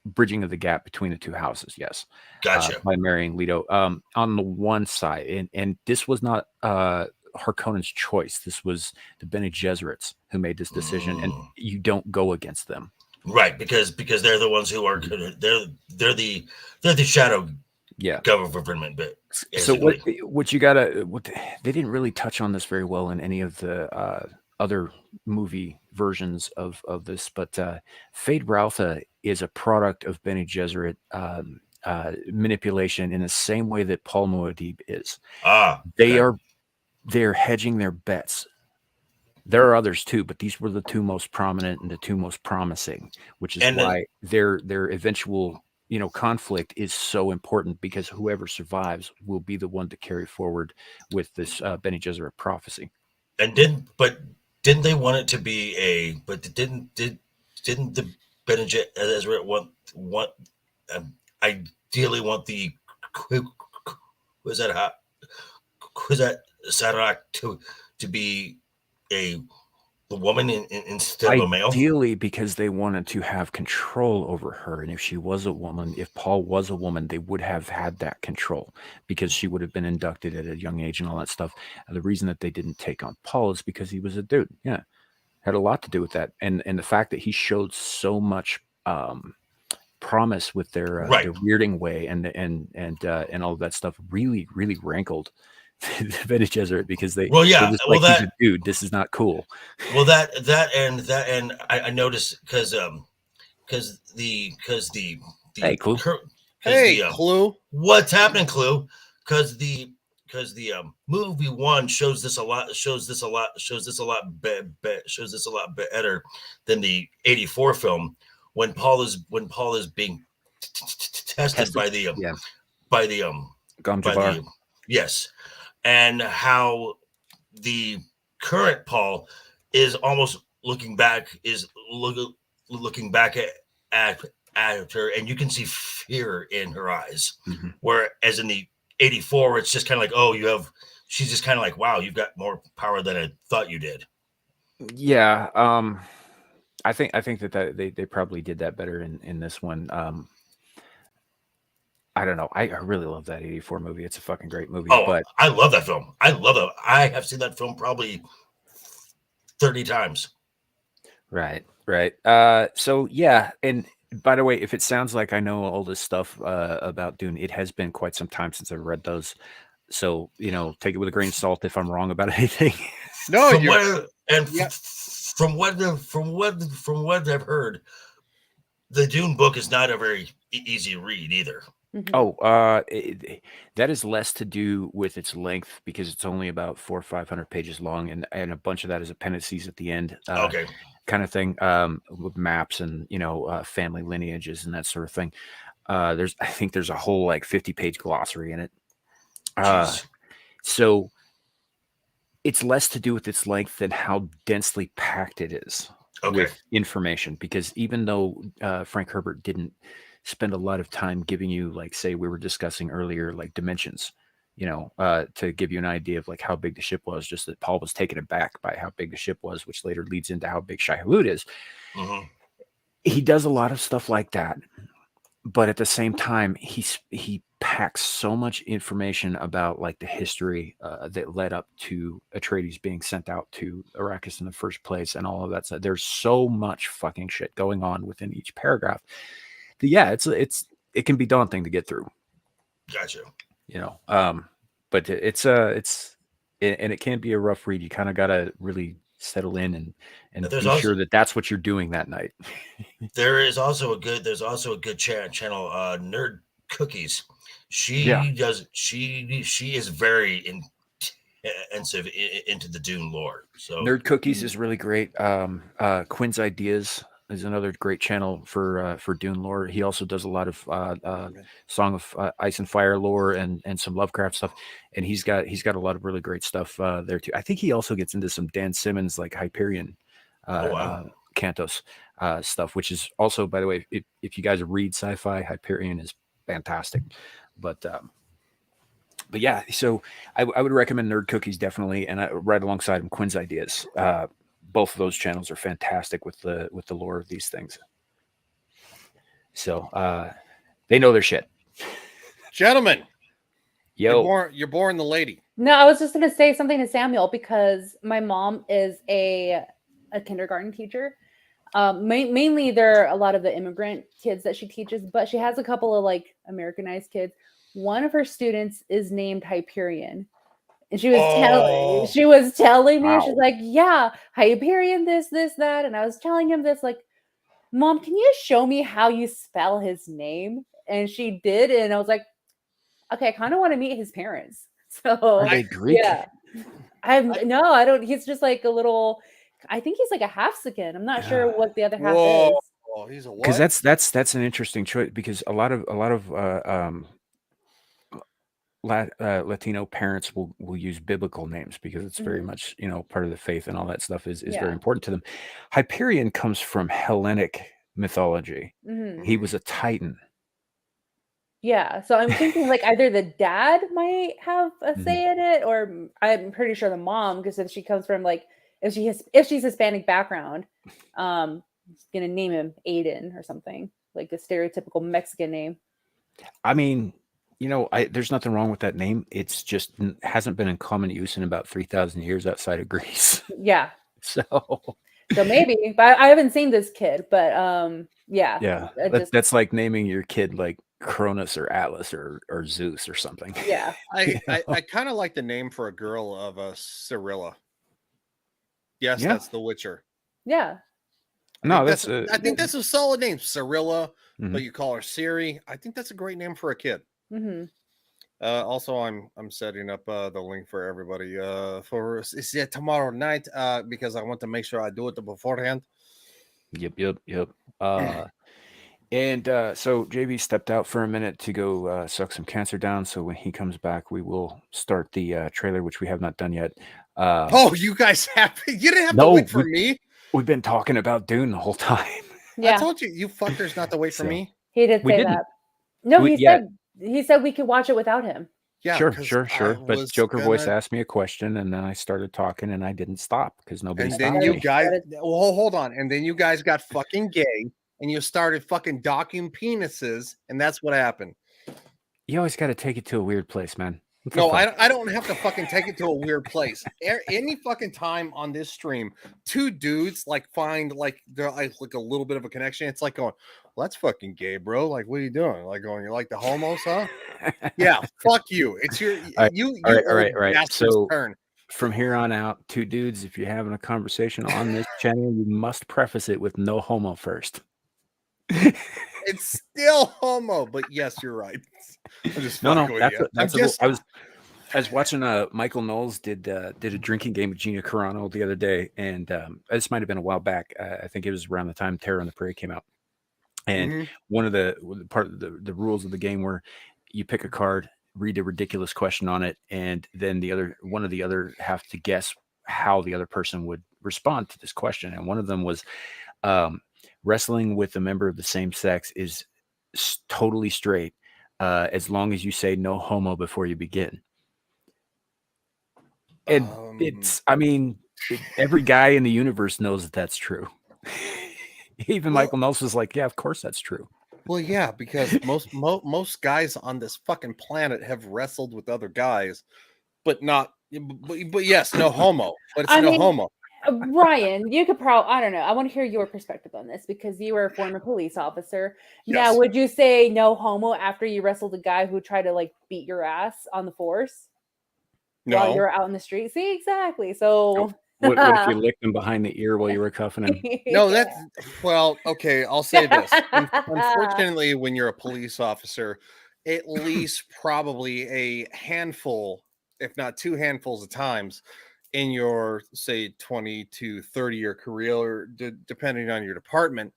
bridging of the gap between the two houses. Yes. Gotcha. By marrying Leto. On the one side, and this was not Harkonnen's choice. This was the Bene Gesserits who made this decision, and you don't go against them. Right, because they're the ones who are they're the shadow government bit. So what you gotta they didn't really touch on this very well in any of the other movie versions of this, but Fade Raltha is a product of Bene Gesserit manipulation in the same way that Paul Muad'Dib is. They're hedging their bets. There are others too, but these were the two most prominent and the two most promising, which is why their eventual conflict is so important, because whoever survives will be the one to carry forward with this Bene Gesserit prophecy. And didn't they want it to be didn't the Bene Gesserit want ideally want the Kwisatz Haderach to be a the woman instead of a male? Ideally, because they wanted to have control over her, and if she was a woman, if Paul was a woman, they would have had that control because she would have been inducted at a young age and all that stuff. And the reason that they didn't take on Paul is because he was a dude. Yeah, had a lot to do with that, and the fact that he showed so much promise with their weirding way and all of that stuff really really rankled the Bene Gesserit because they're just like, he's a dude. This is not cool. Well, and I noticed because the Hey, Clue. Clue. What's happening, Clue? Because the movie one shows this a lot better than the 84 film when Paul is being tested by the Gom yes, and how the current Paul is almost looking back at her, and you can see fear in her eyes. Mm-hmm. Whereas in the 84, it's just kind of like, she's just kind of like, wow, you've got more power than I thought you did. Yeah. I think that they probably did that better in this one. I don't know. I really love that 84 movie. It's a fucking great movie. Oh, but I love that film. I love it. I have seen that film probably 30 times. Right. So yeah, and by the way, if it sounds like I know all this stuff about Dune, it has been quite some time since I've read those. So, take it with a grain of salt if I'm wrong about anything. No, from what I've heard, the Dune book is not a very easy read either. Mm-hmm. Oh, that is less to do with its length because it's only about 400 or 500 pages long, and a bunch of that is appendices at the end. Okay. Kind of thing, with maps and family lineages and that sort of thing. I think there's a whole 50-page glossary in it. So it's less to do with its length than how densely packed it is with information. Because even though Frank Herbert didn't spend a lot of time giving you, say we were discussing earlier, dimensions, to give you an idea of how big the ship was, just that Paul was taken aback by how big the ship was, which later leads into how big Shai-Hulud is. Mm-hmm. He does a lot of stuff like that, but at the same time, he packs so much information about the history that led up to Atreides being sent out to Arrakis in the first place, and all of that. So there's so much fucking shit going on within each paragraph. It can be daunting to get through. Gotcha. But and it can be a rough read. You kind of got to really settle in and be sure that that's what you're doing that night. There's also a good channel, Nerd Cookies. She is very intensive into the Dune lore. So Nerd Cookies is really great. Quinn's Ideas is another great channel for Dune lore. He also does a lot of Song of Ice and Fire lore and some Lovecraft stuff, and he's got a lot of really great stuff there too. I think he also gets into some Dan Simmons Hyperion Cantos stuff, which is also, by the way, if you guys read sci-fi, Hyperion is fantastic. But yeah, so I would recommend Nerd Cookies definitely, and right alongside him, Quinn's Ideas. Both of those channels are fantastic with the lore of these things. So they know their shit. Gentlemen, yo, you're born the lady. No, I was just going to say something to Samuel because my mom is a kindergarten teacher. Mainly there are a lot of the immigrant kids that she teaches, but she has a couple of Americanized kids. One of her students is named Hyperion. And she was telling me, she's like, yeah, Hyperion, this, that. And I was telling him this, Mom, can you show me how you spell his name? And she did. And I was like, okay, I kind of want to meet his parents. So are they Greek? Yeah. I don't. He's just a little, I think he's a half-Sican. I'm not sure what the other half is. Oh, he's a what? Because that's an interesting choice, because a lot of Latino parents will use biblical names because it's very much part of the faith, and all that stuff is very important to them. Hyperion comes from Hellenic mythology. Mm-hmm. He was a Titan. Yeah, so I'm thinking either the dad might have a say in it, or I'm pretty sure the mom, because if she comes from if she's Hispanic background, gonna name him Aiden or something like a stereotypical Mexican name. I mean, there's nothing wrong with that name. It's just hasn't been in common use in about 3,000 years outside of Greece. Yeah. So maybe, but I haven't seen this kid, but yeah, just that's like naming your kid like Cronus or Atlas or Zeus or something. yeah. I kind of like the name for a girl of Cirilla. Yes, Yeah. that's The Witcher. Yeah. No, I think that's a solid name, Cirilla. Mhm. But you call her Siri. I think that's a great name for a kid. Mm-hmm. Also, I'm setting up the link for everybody for is it tomorrow night because I want to make sure I do it beforehand. Yep. And so JB stepped out for a minute to go suck some cancer down. So when he comes back, we will start the trailer, which we have not done yet. Oh, you guys you didn't have to No, wait for me. We've been talking about Dune the whole time. Yeah. I told you fuckers not to wait for So, me. He did We say didn't. that. No, Yeah. he said we could watch it without him. Yeah, Sure. I But was Joker Voice gonna- asked me a question, and then I started talking, and I didn't stop because nobody And stopped then you me. guys, well, hold on. And then you guys got fucking gay, and you started fucking docking penises, and that's what happened. You always got to take it to a weird place, man. For No, fun. I don't have to fucking take it to a weird place. Any fucking time on this stream, two dudes like find like they're like a little bit of a connection. It's like going, well, that's fucking gay, bro. Like, what are you doing? Like going, you like the homos, huh? Yeah, fuck you. It's your All right. bastard's So turn. from here on out, two dudes, if you're having a conversation on this channel, you must preface it with no homo first. It's still homo, but yes, you're right. I'm just No, fucking with you. I was watching Michael Knowles did a drinking game with Gina Carano the other day, and this might have been a while back. I think it was around the time Terror on the Prairie came out. And one of the part of the rules of the game were you pick a card, read a ridiculous question on it, and then one of the other have to guess how the other person would respond to this question. And one of them was wrestling with a member of the same sex is totally straight as long as you say no homo before you begin. And every guy in the universe knows that that's true. Even Michael Knowles was like, yeah, of course that's true. Well, yeah, because most guys on this fucking planet have wrestled with other guys, but yes, no homo. But it's no homo. Ryan, you could probably, I don't know. I want to hear your perspective on this because you were a former police officer. Yes. Now, would you say no homo after you wrestled a guy who tried to like beat your ass on the force? No. While you're out in the street? See, exactly. So what if you licked him behind the ear while you were cuffing him? No, that's okay. I'll say this. Unfortunately, when you're a police officer, at least probably a handful, if not two handfuls of times in your say 20 to 30-year career, or depending on your department,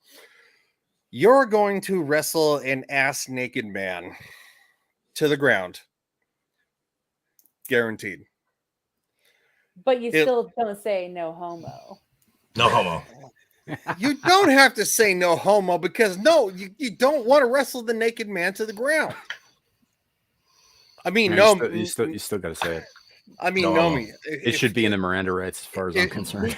you're going to wrestle an ass naked man to the ground. Guaranteed. But you still don't say no homo. No homo. You don't have to say no homo because you don't want to wrestle the naked man to the ground. I mean, you still got to say it. I mean, it should be in the Miranda rights as far as I'm concerned.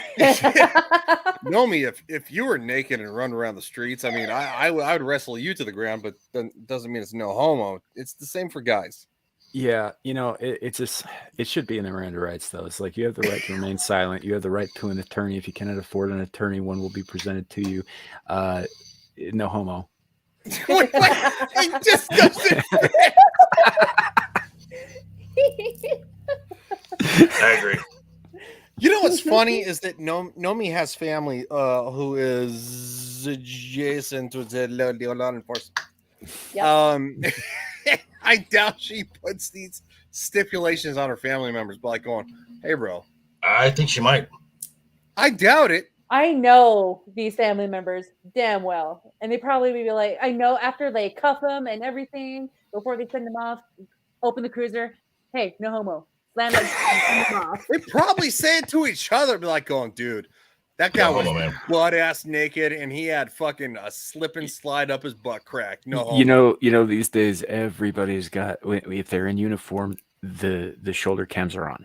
Nomi, if you were naked and run around the streets, I mean, I would wrestle you to the ground, but that doesn't mean it's no homo. It's the same for guys. Yeah, it should be in the Miranda rights though. It's like you have the right to remain silent. You have the right to an attorney. If you cannot afford an attorney, one will be presented to you. No homo. Wait, it just doesn't fit. I agree. You know what's funny is that Nomi has family who is adjacent to the law enforcement. Yep. I doubt she puts these stipulations on her family members by going, hey, bro. I think she might. I doubt it. I know these family members damn well. And they probably would be like, I know after they cuff them and everything, before they send them off, open the cruiser. Hey, no homo. Slam it. Send them off. They probably say it to each other, be like going, dude, that guy was butt ass naked and he had fucking a slip and slide up his butt crack. No homo. You know, these days everybody's got, if they're in uniform, the shoulder cams are on.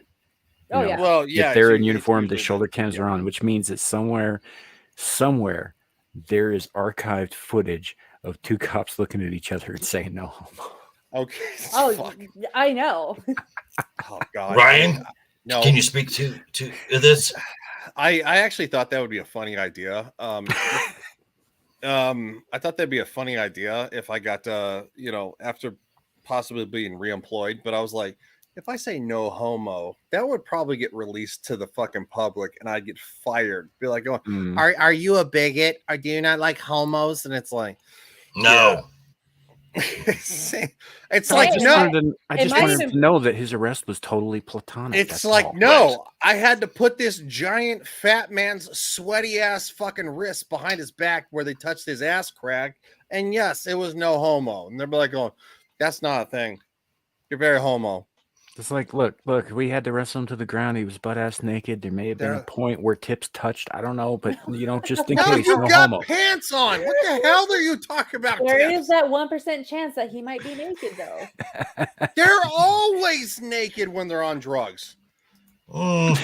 Oh know, yeah. Well, yeah, if they're in it's uniform, the usually shoulder cams are on, which means that somewhere there is archived footage of two cops looking at each other and saying no homo. Okay. Oh, Fuck. I know. Oh God. Ryan, No. can you speak to this? I actually thought that would be a funny idea. I thought that'd be a funny idea if I got after possibly being reemployed, but I was like, if I say no homo, that would probably get released to the fucking public and I'd get fired. Be like going, Mm. are you a bigot? Or do you not like homos? And it's like, No. it's Hey, like, it no. might- I it just might wanted even- to know that his arrest was totally platonic. It's That's like, all. no, I had to put this giant fat man's sweaty ass fucking wrist behind his back where they touched his ass crack. And yes, it was no homo. And they're like going, that's not a thing. You're very homo. It's like, look, we had to wrestle him to the ground. He was butt ass naked. There may have been a There- point where tips touched. I don't know, but just in No, case, you no got homo. pants on. What the hell are you talking about? There Tips? is that 1% chance that he might be naked, though. They're always naked when they're on drugs. Mm,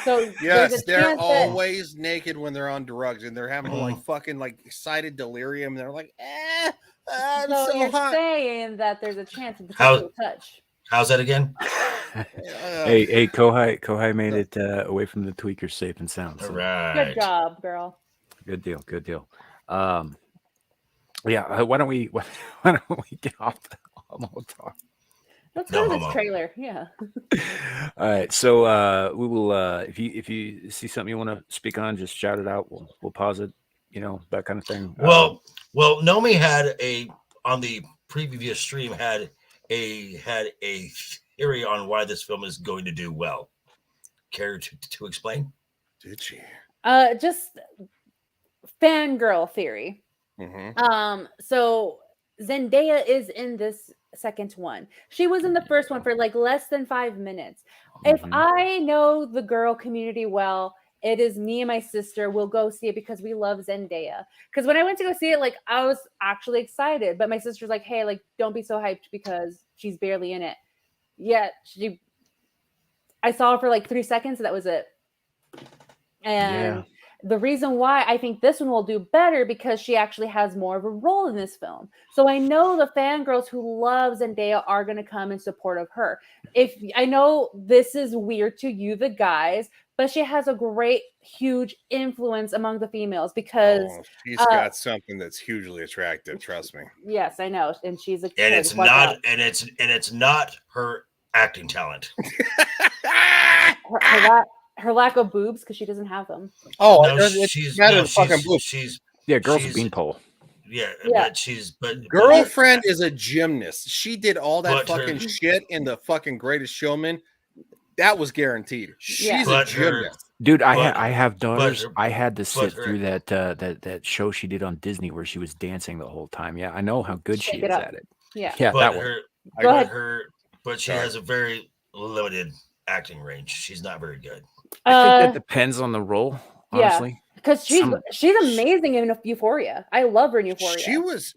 So there's Yes, a they're chance that always naked when they're on drugs, and they're having like Mm. fucking like excited delirium. And they're like, I'm so so you're hot. saying that there's a chance of How- potential touch. how's that again? Hey, Kohai made it away from the tweakers safe and sound. All So right. Good job, girl. good deal. Yeah, why don't we get off the homo talk? Let's No go to this homo. trailer. Yeah. All right, so we will. If you see something you want to speak on, just shout it out. We'll pause it. That kind of thing. Well, Nomi had on the previous stream had a theory on why this film is going to do well. Care to explain? Did she? Just fangirl theory. Mm-hmm. So Zendaya is in this second one. She was in the first one for like less than 5 minutes. If Mhm. I know the girl community well, it is me and my sister will go see it because we love Zendaya. Because when I went to go see it, like I was actually excited, but my sister's like, "Hey, like don't be so hyped because she's barely in it." Yet I saw her for like 3 seconds, and that was it. And the reason why I think this one will do better because she actually has more of a role in this film. So I know the fangirls who love Zendaya are going to come in support of her. If I know this is weird to you, the guys, but she has a great, huge influence among the females because She's got something that's hugely attractive. Trust me. yes, I know, and she's a And kid. it's Watch not out. and it's not her acting talent. her lack of boobs because she doesn't have them. Oh, No, it's not a fucking boobs. Girls she's- beanpole. Yeah, Yeah. but Girlfriend is a gymnast. She did all that But her- fucking shit in the fucking Greatest Showman. That was guaranteed. Yeah. She's a But her- gymnast. Dude, I But- have daughters. her- I had to sit her- through that show she did on Disney where she was dancing the whole time. Yeah, I know how good she Shake is it up. at it. Yeah. Yeah, but that one. her Go but ahead. her but she Sorry. has a very limited acting range. She's not very good. I think that depends on the role, yeah. honestly. Because she's Some- amazing in Euphoria. I love her in Euphoria.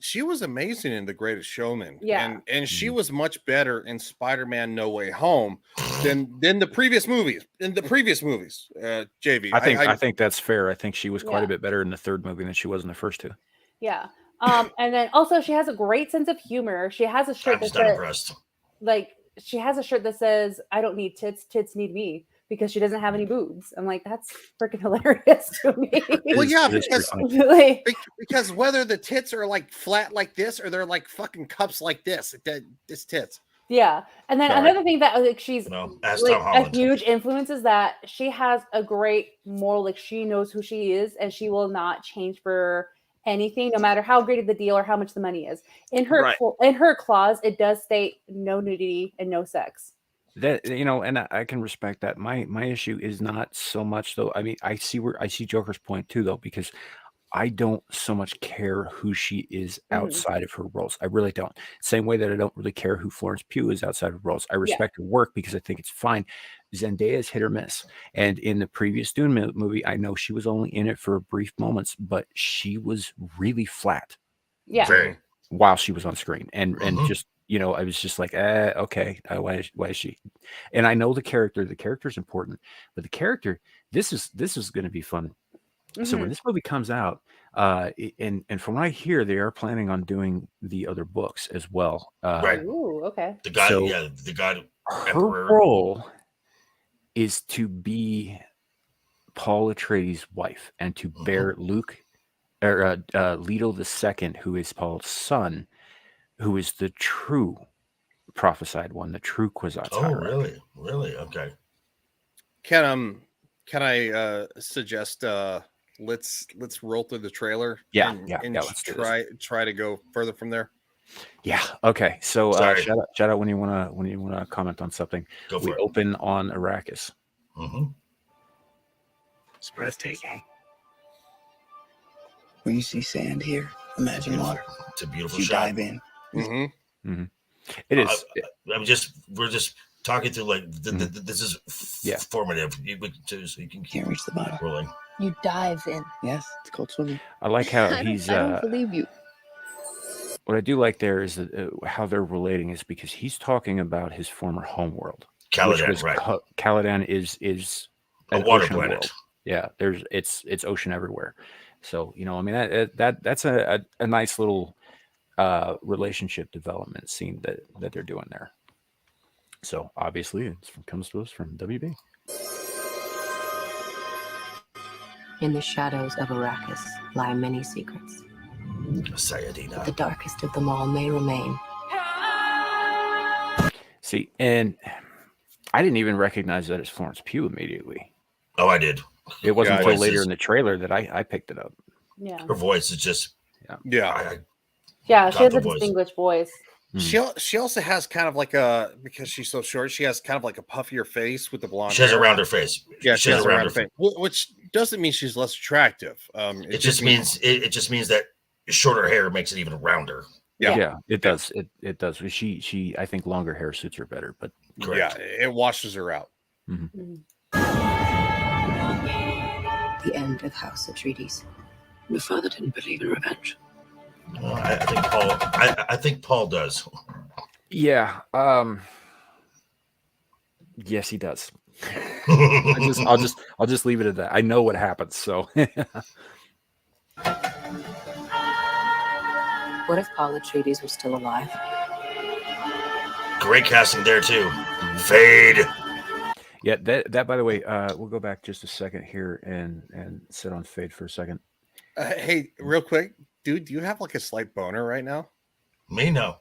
She was amazing in The Greatest Showman. Yeah. And she Mhm. was much better in Spider-Man No Way Home than the previous movies. In the previous movies, JV. I think that's fair. I think she was quite Yeah. a bit better in the third movie than she was in the first two. Yeah. And then also she has a great sense of humor. She has a shirt I'm that just not says, impressed. like, she has a shirt that says, "I don't need tits, tits need me," because she doesn't have any boobs. I'm like, that's freaking hilarious to me. Well, yeah, It is pretty because funny. Like, because whether the tits are like flat like this or they're like fucking cups like this, it's tits. yeah. And then Sorry. another thing that like she's No, ask like Tom a Holland. huge influence is that she has a great moral, like she knows who she is and she will not change for anything, no matter how great of the deal or how much the money is. In her Right. in her clause, it does state no nudity and no sex. That and I can respect that. My issue is not so much though. I mean, I see Joker's point too though, because I don't so much care who she is Mhm. outside of her roles. I really don't. Same way that I don't really care who Florence Pugh is outside of roles. I respect her work because I think it's fine. Zendaya is hit or miss. And in the previous Dune movie, I know she was only in it for brief moments, but she was really flat Yeah. Very. while she was on screen and Mhm. just I was just like, okay, why is she? And I know the character's important, but the character, this is going to be fun. So when Mhm. this movie comes out, and from what I hear, they are planning on doing the other books as well. Right. Ooh, okay. The god, So yeah, the god her emperor. role is to be Paul Atreides' wife and to Mhm. bear Luke or Leto II, who is Paul's son, who is the true prophesied one, the true Kwisatz Oh, Haderach. really? Okay. Can I suggest let's roll through the trailer Yeah, and let's do this. try to go further from there. Yeah. Okay. So Sorry. shout out when you wanna comment on something. Go for We it. open on Arrakis. Mm-hmm. It's breathtaking. When you see sand here, imagine water. It's a beautiful You shot. dive in. Mm-hmm. It is. We're just talking through like Mhm. this is Yeah. formative. So you can Can't reach the bottom. rolling. You dive in. Yes, it's called swimming. I like how he's. I don't believe you. What I do like there is that, how they're relating is because he's talking about his former homeworld. Which Caladan, was right? Caladan is A an water ocean planet. world. Yeah, it's ocean everywhere. So I mean that's a nice little relationship development scene that they're doing there. So obviously it comes to us from WB. In the shadows of Arrakis lie many secrets. Sayadina. The darkest of them all may remain. See, and I didn't even recognize that as Florence Pugh immediately. Oh, I did. It wasn't Yeah, until voice later is- in the trailer that I picked it up. Yeah. Her voice is just. Yeah. Yeah, Got she has the a voice. distinguished voice. She also has kind of like because she's so short, she has kind of like a puffier face with the blonde She has a hair. rounder face. Yeah, she has a rounder face. face, which doesn't mean she's less attractive. It just means that shorter hair makes it even rounder. Yeah, it does. It does. She I think longer hair suits her better, but Correct. Yeah, it washes her out. Mhm. The end of House Atreides. Your father didn't believe in revenge. I think Paul. I think Paul does. yeah, yes, he does. I'll just leave it at that. I know what happens, so What if Paul Atreides were still alive? Great casting there too. Fade. yeah. That by the way, we'll go back just a second here and sit on Fade for a second. Hey, real quick, dude, do you have like a slight boner right now? Me no.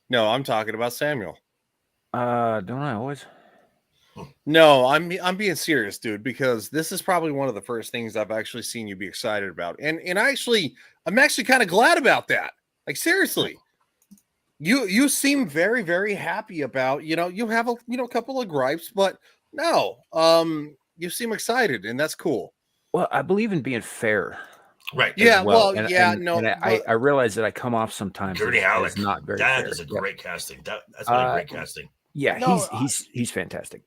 No, I'm talking about Samuel. Don't I always? No, I'm being serious, dude, because this is probably one of the first things I've actually seen you be excited about. And I'm actually kind of glad about that. Like seriously. You seem very, very happy about, you have a couple of gripes, but no, you seem excited, and that's cool. Well, I believe in being fair. Right. Yeah, well. well, And I realize that I come off sometimes Gurney as Halleck. not very That fair. is a Yeah. great casting. That's really great casting. Yeah, No, he's fantastic.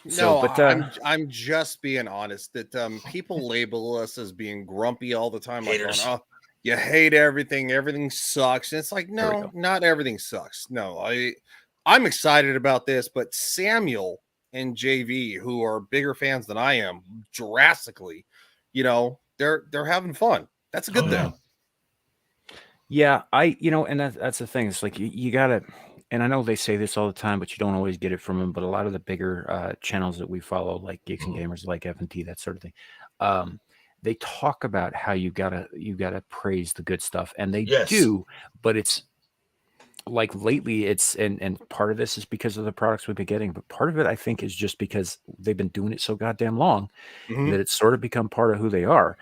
No, So, but I'm just being honest that people label us as being grumpy all the time, like, Haters. oh, you hate everything, everything sucks. And it's like, There we no, go. not everything sucks. No, I'm excited about this, but Samuel and JV, who are bigger fans than I am, drastically, they're having fun. That's a good Oh, thing. yeah, and that's the thing. It's like you gotta, and I know they say this all the time, but you don't always get it from them. But a lot of the bigger channels that we follow, like Geeks and Gamers, like F&T, that sort of thing, they talk about how you gotta praise the good stuff, and they Yes. do. But it's like lately, it's and part of this is because of the products we've been getting, but part of it I think is just because they've been doing it so goddamn long Mhm. that it's sort of become part of who they are.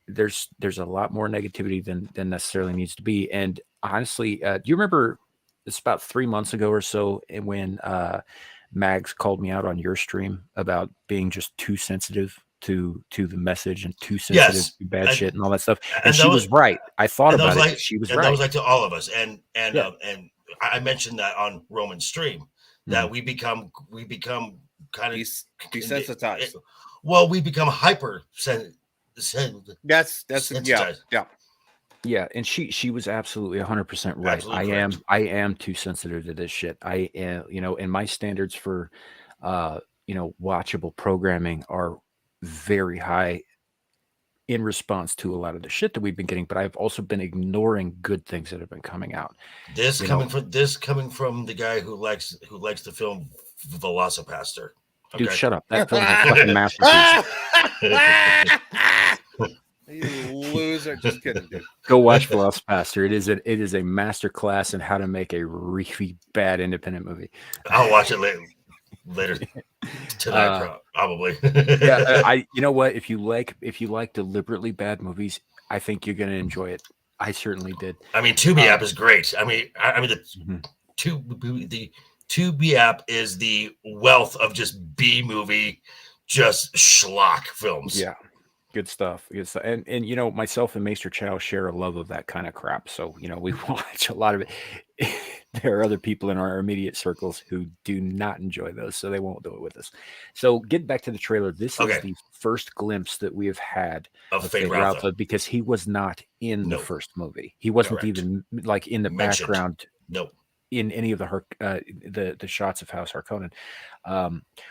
There's a lot more negativity than necessarily needs to be. And honestly, do you remember it's about 3 months ago or so when Mags called me out on your stream about being just too sensitive to the message and too sensitive Yes. to bad And- shit and all that stuff? and And that she was- was right. I thought and that about was it. like- She was and right. that was like to all of us. And Yeah. and I mentioned that on Roman's stream that we become kind of Desensitized. Well, we become hyper That's Sensitized. yeah. Yeah, and she was absolutely 100% right. Absolutely correct. I am too sensitive to this shit. I am, and my standards for watchable programming are very high in response to a lot of the shit that we've been getting, but I've also been ignoring good things that have been coming out. This coming from the guy who likes the film Velocipaster. Okay? Dude, shut up. That film's a fucking masterpiece. You loser. Just kidding, dude. Go watch Velocipaster. It is a master class in how to make a really bad independent movie. I'll watch it later tonight, probably. Yeah, you know what? If you like deliberately bad movies, I think you're gonna enjoy it. I certainly did. I mean, Tubi app is great. I mean, the Tubi app is the wealth of just B movie, just schlock films. Yeah. Good stuff. And myself and Maester Chow share a love of that kind of crap. So, we watch a lot of it. There are other people in our immediate circles who do not enjoy those, so they won't do it with us. So, get back to the trailer. This is the first glimpse that we have had of Fade Ralph, because he was not in the first movie. He wasn't even like in the background. Nope. In any of the shots of House Harkonnen,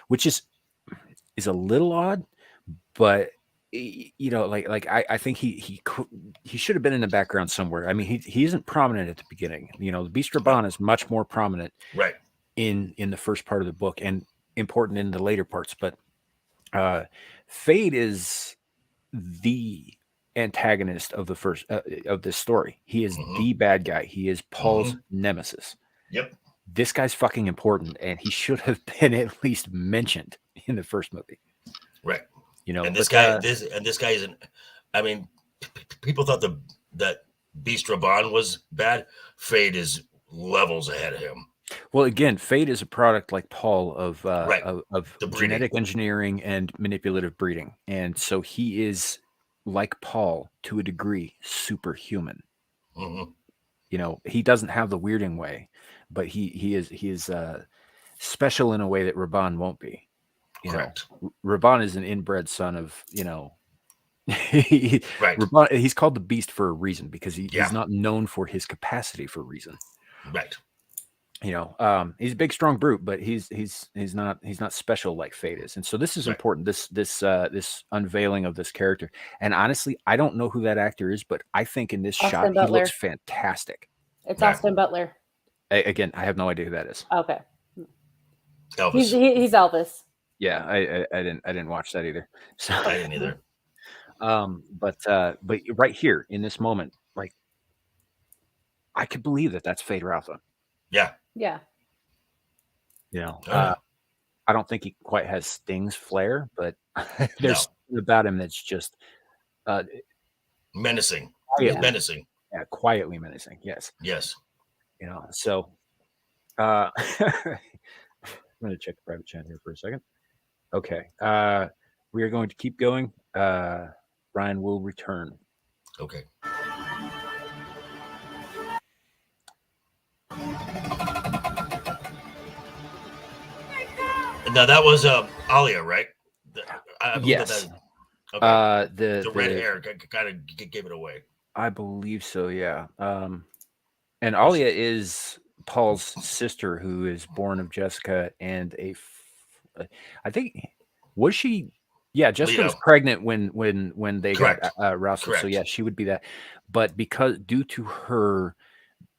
which is a little odd, but I think he should have been in the background somewhere. I mean, he isn't prominent at the beginning. The Beast Raban is much more prominent, right, in the first part of the book and important in the later parts. But Fade is the antagonist of the first of this story. He is the bad guy. He is Paul's nemesis. Yep. This guy's fucking important, and he should have been at least mentioned in the first movie. Right. And this guy isn't. I mean, people thought that Beast Raban was bad. Fade is levels ahead of him. Well, again, Fade is a product like Paul of the genetic engineering and manipulative breeding, and so he is like Paul to a degree superhuman. He doesn't have the weirding way, but he is special in a way that Raban won't be. Correct. Raban is an inbred son of, right. Raban, he's called the Beast for a reason because he's not known for his capacity for a reason. Right. He's a big, strong brute, but he's not special like Fate is. And so this is important. This unveiling of this character. And honestly, I don't know who that actor is, but I think in this Austin shot, Butler. he looks fantastic. It's Austin Butler. Again, I have no idea who that is. Okay. Elvis. He's Elvis. Yeah, I didn't watch that either. So I didn't either. But right here in this moment, like, I could believe that that's Fade Ralpha. Yeah. Yeah. I don't think he quite has Sting's flair, but there's something about him that's just menacing. Menacing. Yeah, quietly menacing. Yes. Yes. So I'm going to check the private chat here for a second. Okay. We are going to keep going. Brian will return. Okay. Now that was Alia, right? Yes. The red hair kind of gave it away. I believe so. Yeah. And Alia is Paul's sister, who is born of Jessica and I think was she? Yeah, Jessica was pregnant when they got Rousseau. So yeah, she would be that. But due to her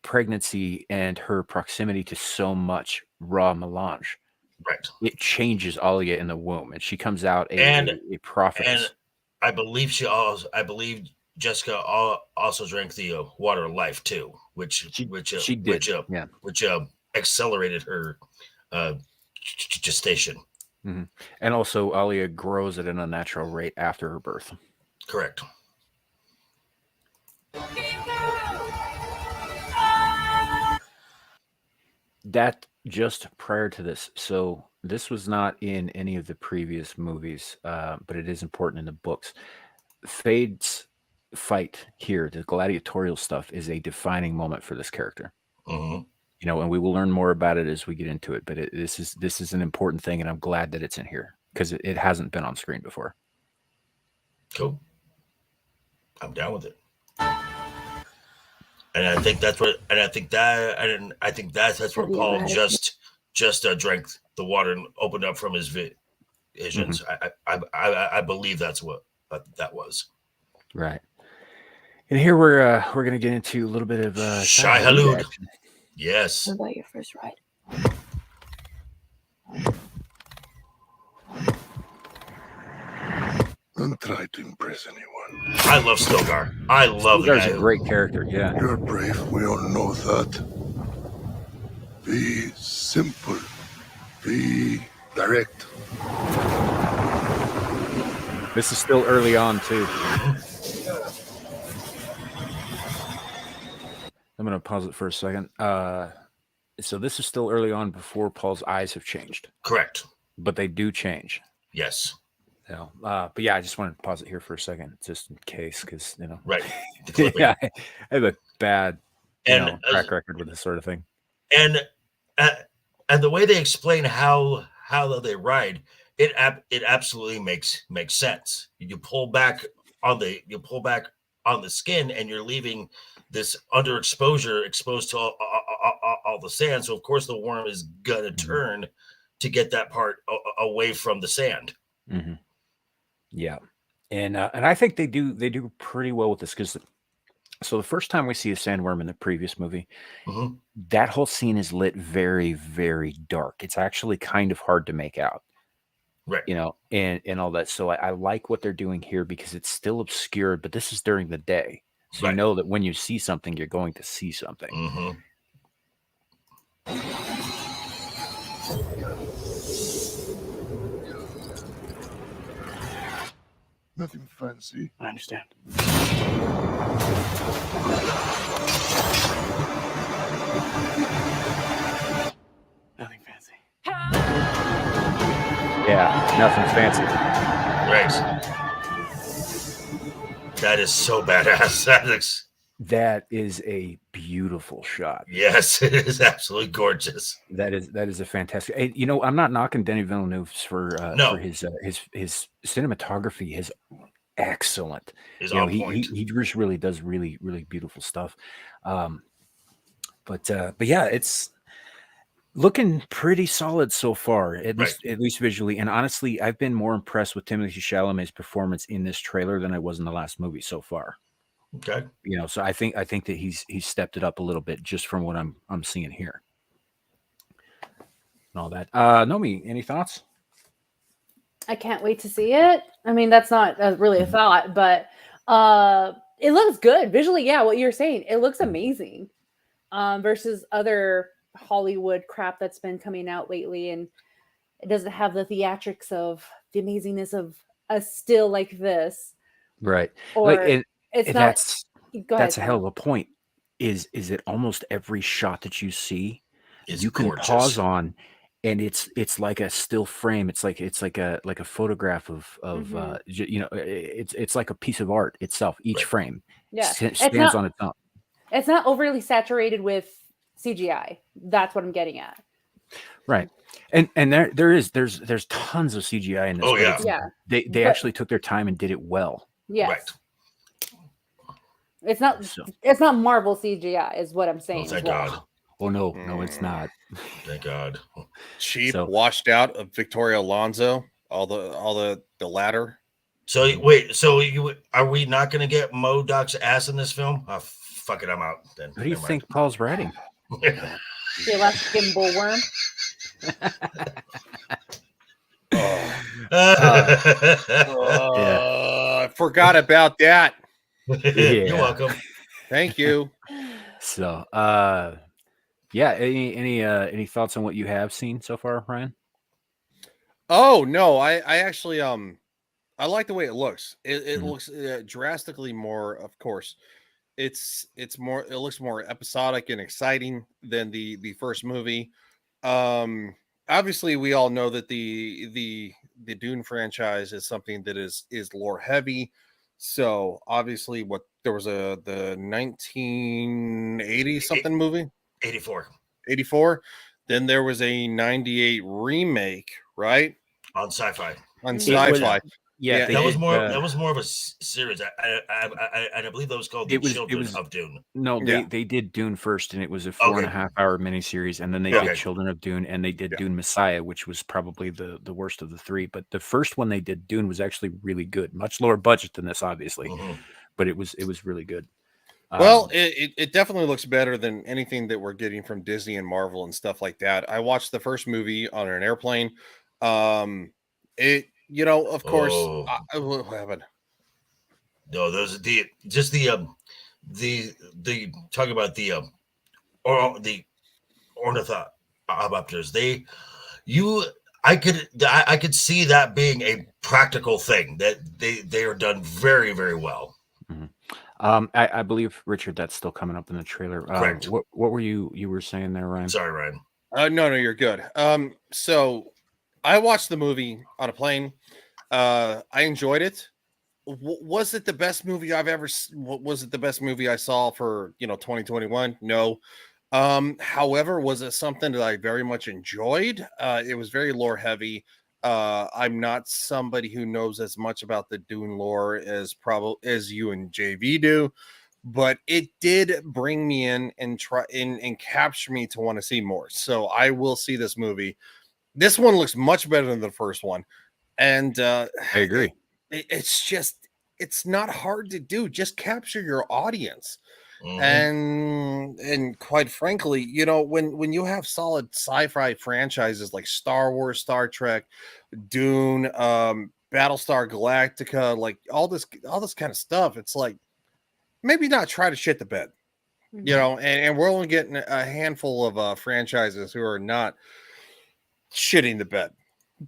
pregnancy and her proximity to so much raw melange, right, it changes Alia in the womb, and she comes out a prophetess. And I believe Jessica also drank the water of life too, which she did, which accelerated her gestation. Mm-hmm. And also, Alia grows at an unnatural rate after her birth. Correct. That just prior to this. So this was not in any of the previous movies, but it is important in the books. Fade's fight here, the gladiatorial stuff, is a defining moment for this character. Mm-hmm. And we will learn more about it as we get into it. But this is an important thing, and I'm glad that it's in here because it hasn't been on screen before. Cool. I'm down with it. And I think that's what, and I think that's where Have you Paul ever had a just drank the water and opened up from his visions. I believe that's what that was. Right. And here we're going to get into a little bit of Shai Halud Halud. action. Yes. What about your first ride? Don't try to impress anyone. I love Stilgar. I love the Stilgar's guy. a great character. Yeah. You're brave, we all know that. Be simple. Be direct. This is still early on too. I'm going to pause it for a second. So this is still early on before Paul's eyes have changed, Correct. but they do change. Yes. So, but yeah, I just wanted to pause it here for a second, just in case, because Right. The clipping. yeah, I have a bad And track record with this sort of thing. and the way they explain how they ride, it absolutely makes sense. You pull back on the skin, and you're leaving this underexposure exposed to all the sand. So of course the worm is gonna turn to get that part away from the sand. Mm-hmm. Yeah, and I think they do pretty well with this, because so the first time we see a sandworm in the previous movie, that whole scene is lit very, very dark. It's actually kind of hard to make out, right? And all that. So I like what they're doing here, because it's still obscured, but this is during the day, so you know that when you see something, you're going to see something. Nothing fancy. I understand. Nothing fancy. Yeah, nothing fancy. Right. That is so badass. That is a beautiful shot. Yes, it is absolutely gorgeous. That is a fantastic. I'm not knocking Denis Villeneuve for his cinematography is excellent. Is on point. He just really does really, really beautiful stuff. But yeah, it's looking pretty solid so far, at least visually. And honestly, I've been more impressed with Timothée Chalamet's performance in this trailer than I was in the last movie so far. Okay. So I think that he's stepped it up a little bit just from what I'm seeing here. And all that. Nomi, any thoughts? I can't wait to see it. I mean, that's not really a thought, but it looks good visually. Yeah, what you're saying, it looks amazing. Versus other Hollywood crap that's been coming out lately, and it doesn't have the theatrics of the amazingness of a still like this. Right. Or it's not. That's a hell of a point. Is it almost every shot that you see, you can gorgeous. pause on, and it's like a still frame. It's like a photograph of it's like a piece of art itself. Each frame stands on its own. It's not overly saturated with CGI. That's what I'm getting at. Right. And there's tons of CGI in this. Oh yeah. They actually took their time and did it well. Yes. Right. It's not Marvel CGI is what I'm saying. Oh, thank God. Oh no, it's not. Thank God. Cheap, washed out of Victoria Alonso, all the ladder. So wait, are we not going to get MODOK's ass in this film? Oh, fuck it, I'm out. Then what do you think Paul's writing? The Alaskan bullworm. I forgot about that. You're welcome. Thank you. So, yeah. Any thoughts on what you have seen so far, Ryan? Oh no, I actually I like the way it looks. It looks drastically more. Of course, it looks more episodic and exciting than the first movie. Obviously, we all know that the Dune franchise is something that is lore heavy. So obviously, there was the 1980 something movie, 84. Then there was a 98 remake, right? On sci-fi. On sci-fi. Yeah, they That was did, more. That was more of a series. I believe that was called The it Children was of Dune. no, Yeah. they did Dune first, and it was a Okay. 4.5 hour miniseries, and then they Yeah. did Okay. Children of Dune, and they did Yeah. Dune Messiah, which was probably the worst of the three. But the first one they did, Dune, was actually really good. Much lower budget than this, obviously, Mhm. but it was really good. Well, Um, it definitely looks better than anything that we're getting from Disney and Marvel and stuff like that. I watched the first movie on an airplane. Of course, Oh what happened? no, those are the talk about the ornithopters. I could see that being a practical thing that they are done very, very well. mhm. I believe, Richard, that's still coming up in the trailer. Correct. What were you were saying there, Ryan? Sorry, Ryan. No, you're good. So I watched the movie on a plane. I enjoyed it. Was it the best movie I've ever? Was it the best movie I saw for 2021? No. However, was it something that I very much enjoyed? It was very lore heavy. I'm not somebody who knows as much about the Dune lore as you and JV do, but it did bring me in and try and capture me to want to see more. So I will see this movie. This one looks much better than the first one, and I agree. it's not hard to do. Just capture your audience. Mhm. And quite frankly, when you have solid sci-fi franchises like Star Wars, Star Trek, Dune, Battlestar Galactica, like all this kind of stuff, it's like maybe not try to shit the bed, and we're only getting a handful of franchises who are not shitting the bed.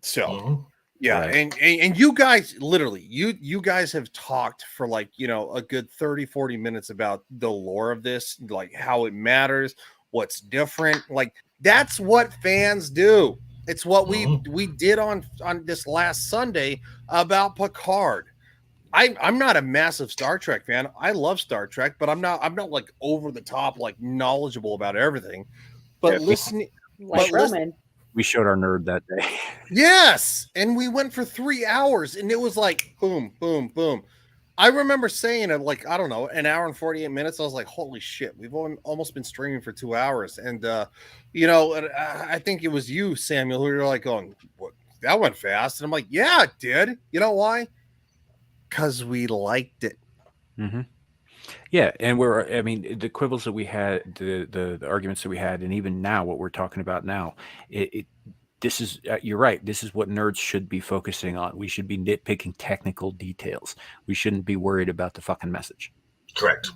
So Mhm. yeah, Right. and you guys literally you guys have talked for like a good 30-40 minutes about the lore of this, like how it matters, what's different. Like that's what fans do. It's what Mhm. we did on this last Sunday about Picard. I'm not a massive Star Trek fan. I love Star Trek, but I'm not like over the top like knowledgeable about everything. But Yeah, listening Like Roman. we showed our nerd that day. Yes, and we went for 3 hours, and it was like boom, boom, boom. I remember saying it like I don't know, an hour and 48 minutes. I was like, "Holy shit, we've almost been streaming for 2 hours." And I think it was you, Samuel, who were like going, "What? That went fast." And I'm like, "Yeah, it did." You know why? Because we liked it. Mm-hmm. Yeah, and I mean, the quibbles that we had, the arguments that we had, and even now, what we're talking about now, this is you're right. This is what nerds should be focusing on. We should be nitpicking technical details. We shouldn't be worried about the fucking message. Correct.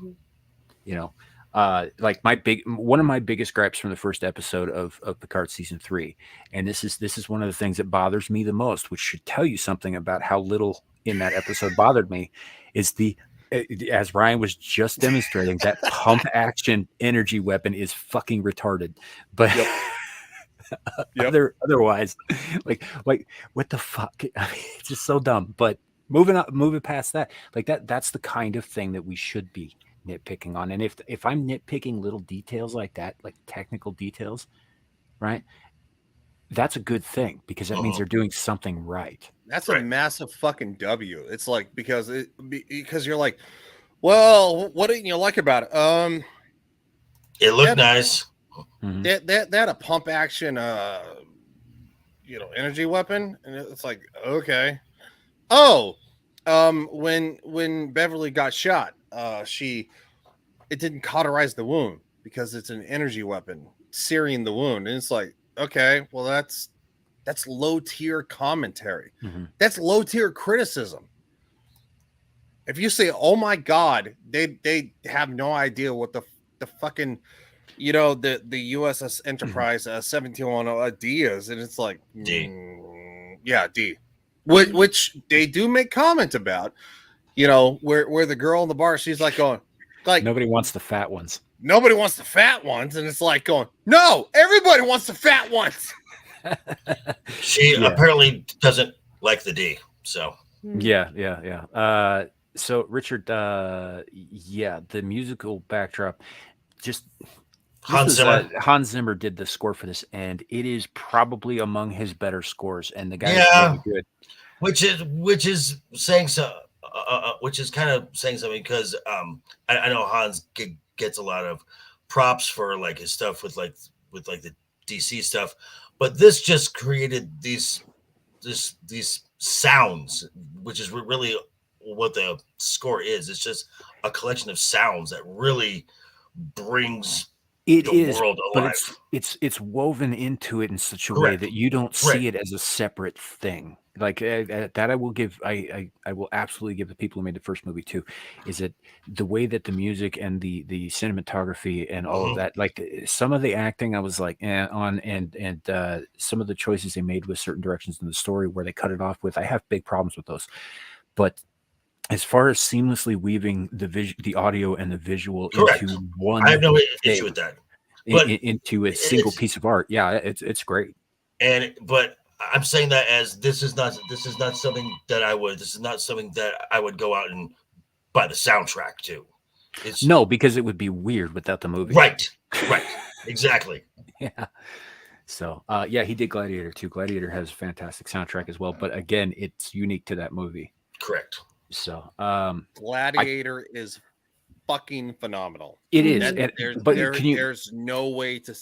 Like one of my biggest gripes from the first episode of Picard season 3, and this is one of the things that bothers me the most, which should tell you something about how little in that episode bothered me, is as Ryan was just demonstrating, that pump action energy weapon is fucking retarded. But Yep. otherwise, like what the fuck? I mean, it's just so dumb. But moving past that, like that's the kind of thing that we should be nitpicking on. And if I'm nitpicking little details like that, like technical details, right? That's a good thing, because that means they're doing something right. That's a Right. massive fucking W. It's like because you're like, well, what didn't you like about it? It looked That- nice. Mhm. that a pump action energy weapon, and it's like, okay. When Beverly got shot, it didn't cauterize the wound because it's an energy weapon searing the wound, and it's like, okay, well that's low tier commentary. Mhm. That's low tier criticism. If you say, oh my god, they have no idea what the fucking the USS Enterprise 1710 D is, and it's like D. Yeah, D, which they do make comment about, where the girl in the bar, she's like going, like Nobody wants the fat ones. nobody wants the fat ones, and it's like going, no, everybody wants the fat ones. She Yeah. apparently doesn't like the D. So Yeah. So Richard, yeah, the musical backdrop, just Hans Zimmer. Hans Zimmer did the score for this, and it is probably among his better scores. And the guy is Yeah. really good. which is saying so. Which is kind of saying something because I know Hans gets a lot of props for like his stuff with like the DC stuff, but this just created these sounds, which is really what the score is. It's just a collection of sounds that really brings It the is, world but alive. it's woven into it in such a way Correct. that you don't Correct. see it as a separate thing. Like that, I will give. I will absolutely give the people who made the first movie too. Is that the way that the music and the cinematography and all of Mhm. that, like some of the acting, I was like on, and some of the choices they made with certain directions in the story where they cut it off with, I have big problems with those. But as far as seamlessly weaving the audio and the visual Correct. into I one have no issue thing, with that. But into a single it's piece of art, yeah, it's great. but I'm saying that as this is not something that I would go out and buy the soundtrack to. It's No, because it would be weird without the movie. right, exactly. Yeah. So, yeah, he did Gladiator too. Gladiator has a fantastic soundtrack as well, but again, it's unique to that movie. Correct. So, Gladiator is fucking phenomenal. it is. That, there's no way to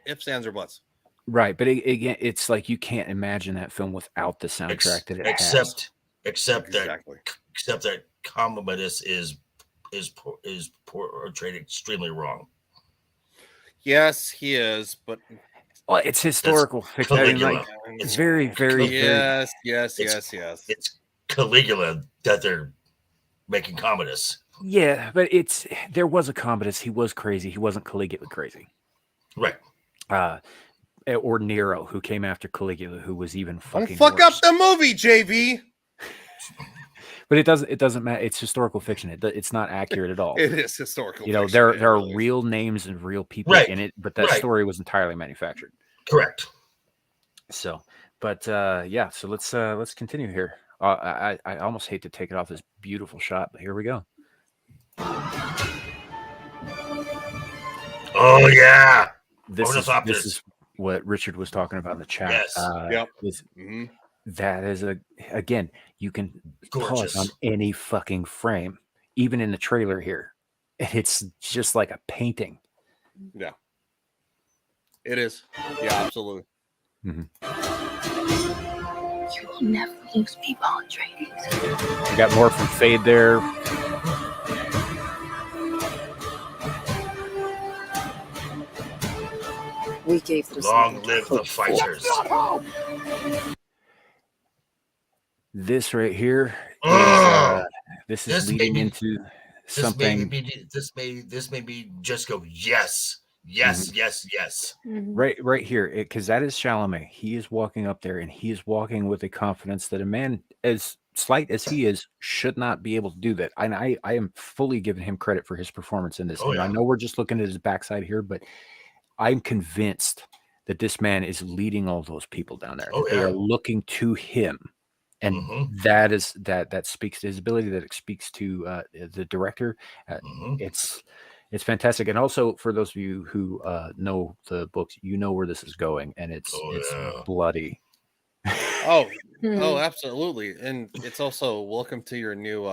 ifs, ands, or buts. Right, but again, it's like you can't imagine that film without the soundtrack that it has. Except Exactly. that Commodus is portrayed extremely wrong. Yes, he is, but Well, it's historical fiction. I mean, like, It's very, very, yes, it's yes. It's Caligula that they're making Commodus. Yeah, but there was a Commodus. He was crazy. He wasn't Caligula crazy. Right. Or Nero, who came after Caligula, who was even fucking Don't fuck worse. up the movie, JV. But it doesn't matter. It's historical fiction. It's not accurate at all. It is historical. You know, fiction. there are real names and real people in it, but that story was entirely manufactured. Correct. So, but yeah. So let's continue here. I almost hate to take it off this beautiful shot, but here we go. Oh yeah. This is what Richard was talking about in the chat. Yes. That is again, you can gorgeous pause on any fucking frame, even in the trailer here. It's just like a painting. Yeah. It is. Yeah, absolutely. You will never lose me, Paul Atreides. You got more from Fade there. We gave them long live the fighters. This right here this is leading into something. This made me just go yes. Right here, because that is Chalamet. He is walking up there, and he is walking with a confidence that a man as slight as he is should not be able to do that. And I am fully giving him credit for his performance in this. Oh, And I yeah. know we're just looking at his backside here, but I'm convinced that this man is leading all those people down there. Oh, They yeah. are looking to him. And Mhm. that speaks to his ability, that it speaks to the director. It's fantastic. And also for those of you who know the books, you know where this is going, and it's bloody. Oh, absolutely. And it's also welcome to your new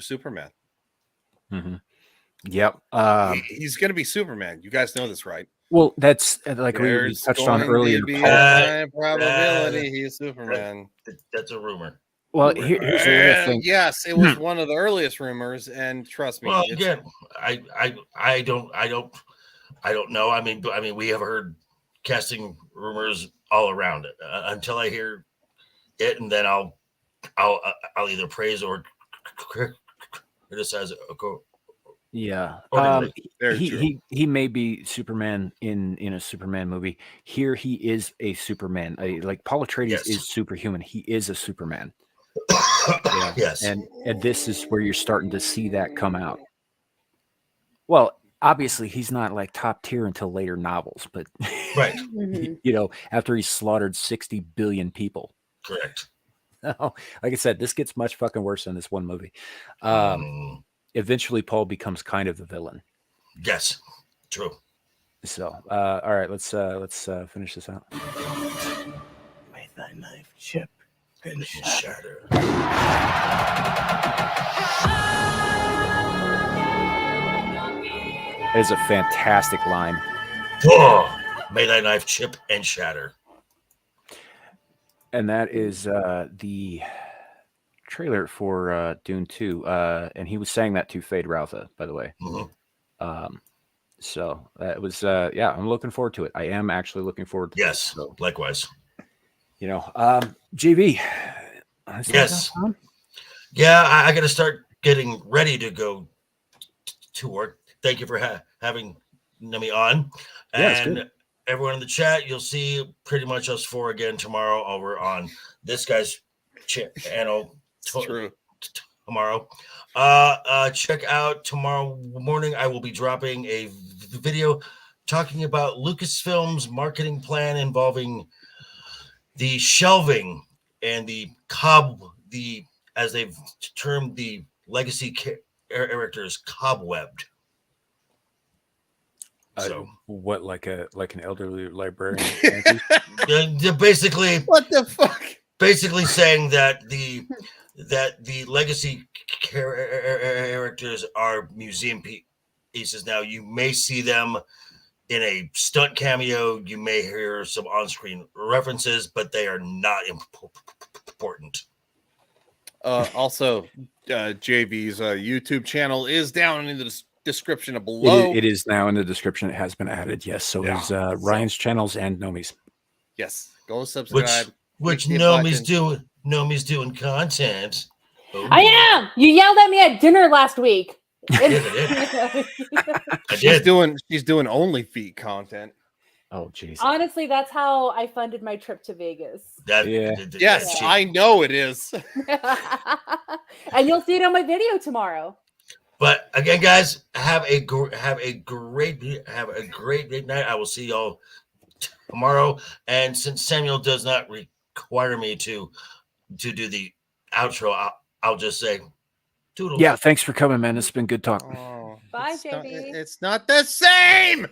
Superman. Yep. He's going to be Superman. You guys know this, right? Well, that's like we touched on earlier. Be Paul. a high probability he's Superman. That's a rumor. Well, here's the other thing. Yes, it was one of the earliest rumors, and trust me. Well, again, I don't know. I mean, we have heard casting rumors all around it until I hear it, and then I'll either praise or criticize it. Yeah. He may be Superman in a Superman movie. Here he is a Superman. Like Paul Atreides is superhuman. He is a Superman. Yeah. Yes. And this is where you're starting to see that come out. Well, obviously he's not like top tier until later novels, but right. You know, after he's slaughtered 60 billion people. Correct. Like I said, this gets much fucking worse than this one movie. Eventually Paul becomes kind of the villain. Yes, true. So, all right, let's finish this out. May thy knife chip and shatter. It is a fantastic line. Oh, may thy knife chip and shatter. And that is the trailer for Dune 2. And he was saying that to Fade Routha, by the way. Mhm. So it was, yeah, I'm looking forward to it. I am actually looking forward to this. Yes, So, likewise. you know, JV. Yes. Yeah, I got to start getting ready to go to work. Thank you for having me on. Yeah, it's And good. everyone in the chat, you'll see pretty much us four again tomorrow over on this guy's channel. True. Tomorrow. Check out tomorrow morning. I will be dropping a video talking about Lucasfilm's marketing plan involving the shelving and the as they've termed the legacy characters, cobwebbed. So what, like an elderly librarian? basically, What the fuck? Basically saying that the legacy characters are museum pieces. Now you may see them in a stunt cameo. You may hear some on-screen references, but they are not important. Also, JV's YouTube channel is down in the description below. It is now in the description. It has been added. Yes. So is Ryan's channels and Nomi's. Yes. Go subscribe. Which Nomi's doing. Nomi's doing content. Oh. I am. You yelled at me at dinner last week. I did. She's doing only feet content. Oh, jeez. Honestly, that's how I funded my trip to Vegas. Yes, I know it is. And you'll see it on my video tomorrow. But again, guys, have a great night. I will see y'all tomorrow. And since Samuel does not require me to do the outro, I'll just say toodles. Yeah, thanks for coming, man. It's been good talking. Bye, JB. It's not the same.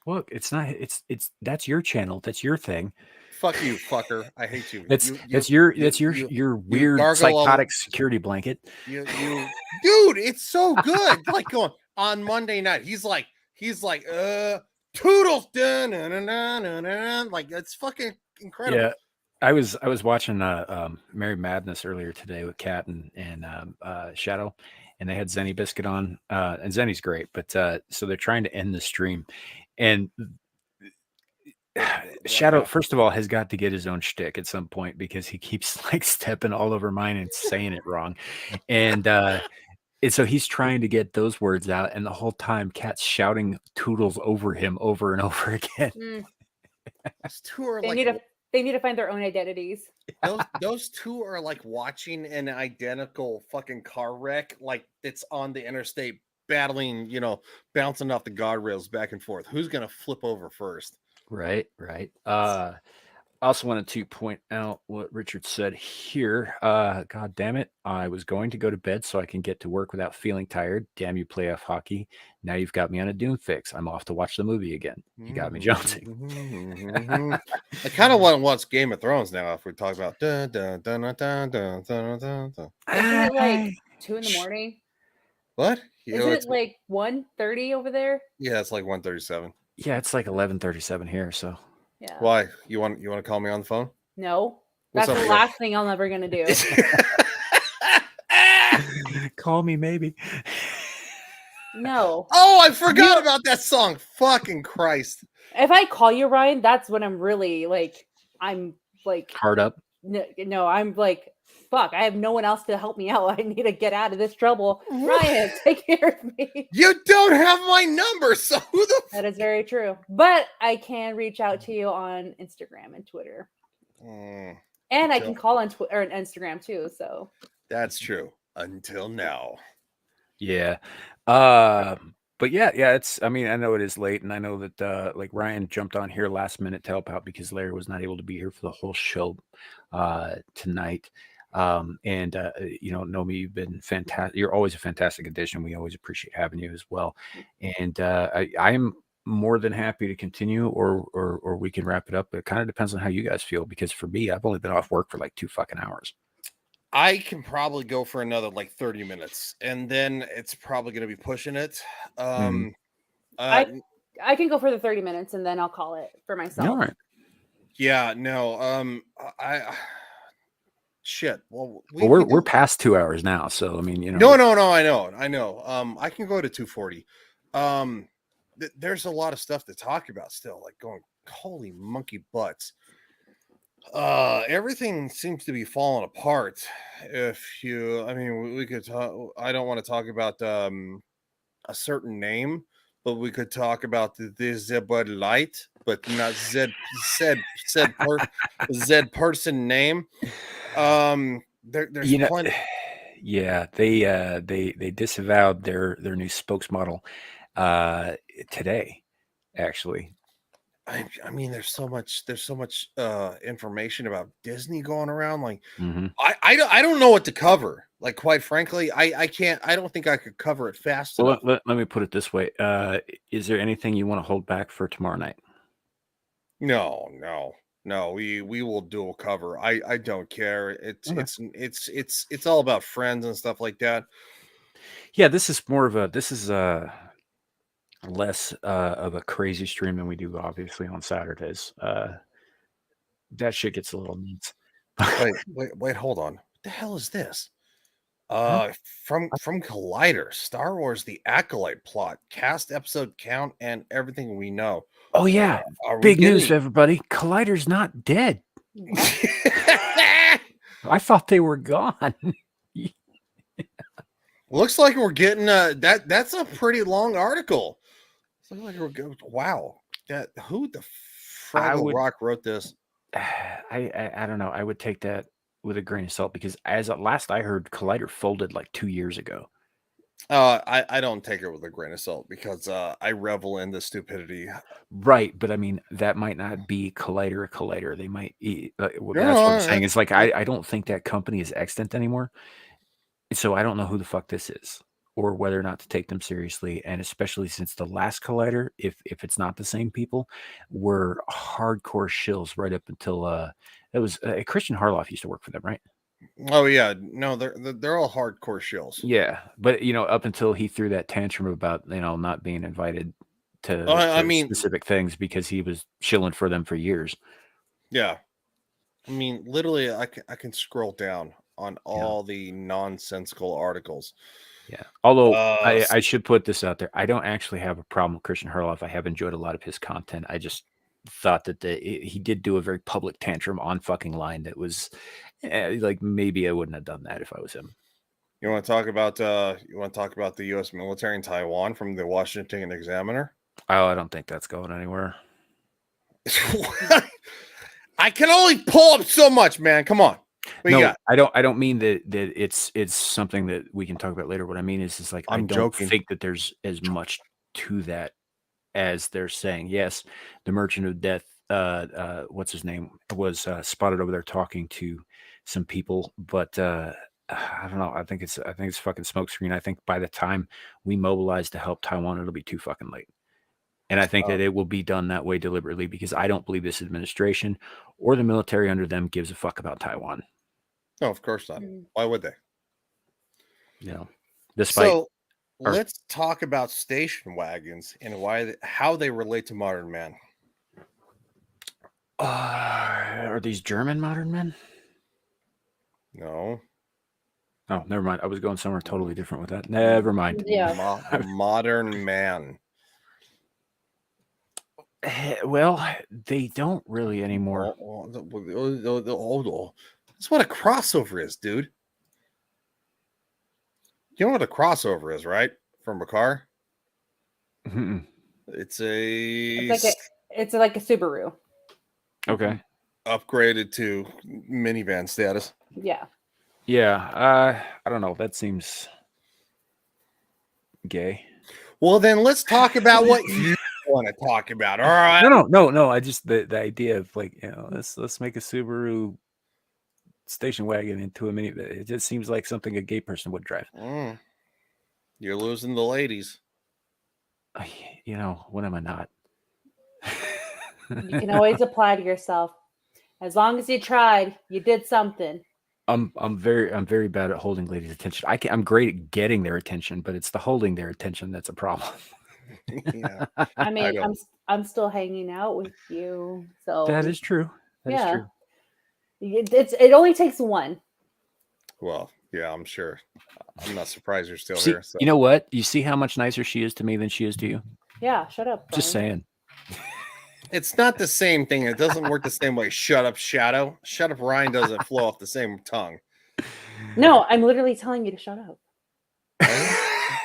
Look, it's not. It's that's your channel. That's your thing. Fuck you, fucker. I hate you. That's your weird psychotic security blanket. Dude, it's so good. Like going on Monday night. He's like, toodles, dun, dun, dun, dun, dun, dun. Like it's fucking incredible. Yeah, I was watching Merry Madness earlier today with Kat and Shadow, and they had Zenny Biscuit on, and Zenny's great, but so they're trying to end the stream, and Shadow, first of all, has got to get his own shtick at some point because he keeps like stepping all over mine and saying it wrong, and so he's trying to get those words out, and the whole time Kat's shouting toodles over him over and over again. Those two are they need to find their own identities. Those two are like watching an identical fucking car wreck, like it's on the interstate, battling, bouncing off the guardrails back and forth. Who's gonna flip over first? Right. I also wanted to point out what Richard said here. God damn it. I was going to go to bed so I can get to work without feeling tired. Damn you, playoff hockey. Now you've got me on a Dune fix. I'm off to watch the movie again. You got me jonesing. I kind of want to watch Game of Thrones now if we talk about dun, dun, dun, dun, dun, dun, dun, dun, dun. Isn't it like 2 a.m? What? Isn't it like 1:30 over there? Yeah, it's like 1:37. Yeah, it's like 11:37 here. So yeah. Why? You want to call me on the phone? No, that's the last thing I'm ever gonna do. Call me maybe. No. Oh, I forgot about that song. Fucking Christ. If I call you Ryan, that's when I'm really I'm hard up. No, I'm like, fuck, I have no one else to help me out. I need to get out of this trouble. Ryan, take care of me. You don't have my number, so who the That is very true. But I can reach out to you on Instagram and Twitter. And I can call on Twitter and Instagram too. So that's true. Until now. Yeah. But yeah, it's, I mean, I know it is late, and I know that like Ryan jumped on here last minute to help out because Larry was not able to be here for the whole show tonight. Nomi, you've been fantastic. You're always a fantastic addition. We always appreciate having you as well. And more than happy to continue, or we can wrap it up. It kind of depends on how you guys feel, because for me, I've only been off work for like 2 fucking hours. I can probably go for another like 30 minutes, and then it's probably going to be pushing it. Mhm. I can go for the 30 minutes and then I'll call it for All myself. right. Yeah, no. I shit. Well, Well, we're past 2 hours now, so I mean, no. I know. I can go to 240. There's a lot of stuff to talk about still. Like going, holy monkey butts. Everything seems to be falling apart. I mean, we could talk. I don't want to talk about a certain name, but we could talk about the Bud Light, but not said person name. There's plenty. Yeah, they disavowed their new spokesmodel today, actually. I mean, there's so much information about Disney going around. Like, Mhm. I don't know what to cover. Like, quite frankly, I can't. I don't think I could cover it fast Well, enough. let me put it this way. Is there anything you want to hold back for tomorrow night? No. We will do a cover. I don't care. Okay. It's all about friends and stuff like that. Yeah, this is less of a crazy stream than we do obviously on Saturdays. That shit gets a little nuts. Wait, hold on. What the hell is this? Huh? From Collider, Star Wars: The Acolyte plot, cast, episode count, and everything we know. Oh yeah, Are we big news, getting? everybody! Collider's not dead. What? I thought they were gone. Looks like we're getting that's a pretty long article. Looks like we're good. Wow. Who the Fraggle Rock wrote this? I don't know. I would take that with a grain of salt, because as at last I heard, Collider folded like 2 years ago. I don't take it with a grain of salt because I revel in the stupidity. Right, but I mean, that might not be Collider. They might. Well, No, that's what I'm I- saying. It's like I don't think that company is extant anymore. So I don't know who the fuck this is, or whether or not to take them seriously. And especially since the last Collider, if it's not the same people, were hardcore shills right up until it was Christian Harloff used to work for them, right? Oh yeah, no, they're all hardcore shills. Yeah, but up until he threw that tantrum about not being invited to, I to mean, specific things because he was shilling for them for years. yeah. I mean, literally, I can scroll down on all the nonsensical articles. Yeah. Although Uh, I should put this out there, I don't actually have a problem with Christian Harloff. I have enjoyed a lot of his content. I just thought that he did do a very public tantrum on fucking line that was like, maybe I wouldn't have done that if I was him. You want to talk about the U.S. military in Taiwan from the Washington Examiner? Oh, I don't think that's going anywhere. I can only pull up so much, man. Come on. What you No, got? I don't mean that it's something that we can talk about later. What I mean is like, I I'm don't joking. think that there's as much to that as they're saying. Yes, the Merchant of Death, what's his name, was spotted over there talking to some people, but I don't know. I think it's fucking smokescreen. I think by the time we mobilize to help Taiwan, it'll be too fucking late. And I think that it will be done that way deliberately, because I don't believe this administration or the military under them gives a fuck about Taiwan. No, of course not. Why would they? Despite So let's talk about station wagons and how they relate to modern man. are these German modern men? No. Oh, never mind. I was going somewhere totally different with that. Never mind. Yeah. Modern man. Well, they don't really anymore. That's what a crossover is, dude. You know what a crossover is, right? From a car? Mm-mm. It's like a Subaru. Okay. upgraded to minivan status. Yeah. Yeah. I don't know. That seems gay. Well, then let's talk about what you want to talk about. All right. No. I just the idea of like, let's make a Subaru station wagon into a minivan. It just seems like something a gay person would drive. You're losing the ladies. When am I not? You can always apply to yourself. As long as you tried, you did something. I'm very bad at holding ladies' attention. I'm great at getting their attention, but it's the holding their attention that's a problem. Yeah. I mean, don't. I'm still hanging out with you, so That is true. That is yeah. true. It only takes one. Well, yeah, I'm sure. I'm not surprised you're still See, here. So. you know what? You see how much nicer she is to me than she is to you? Yeah, shut up. Just Brian. saying. It's not the same thing. It doesn't work the same way. Shut up, Shadow. Shut up, Ryan doesn't flow off the same tongue. No, I'm literally telling you to shut up.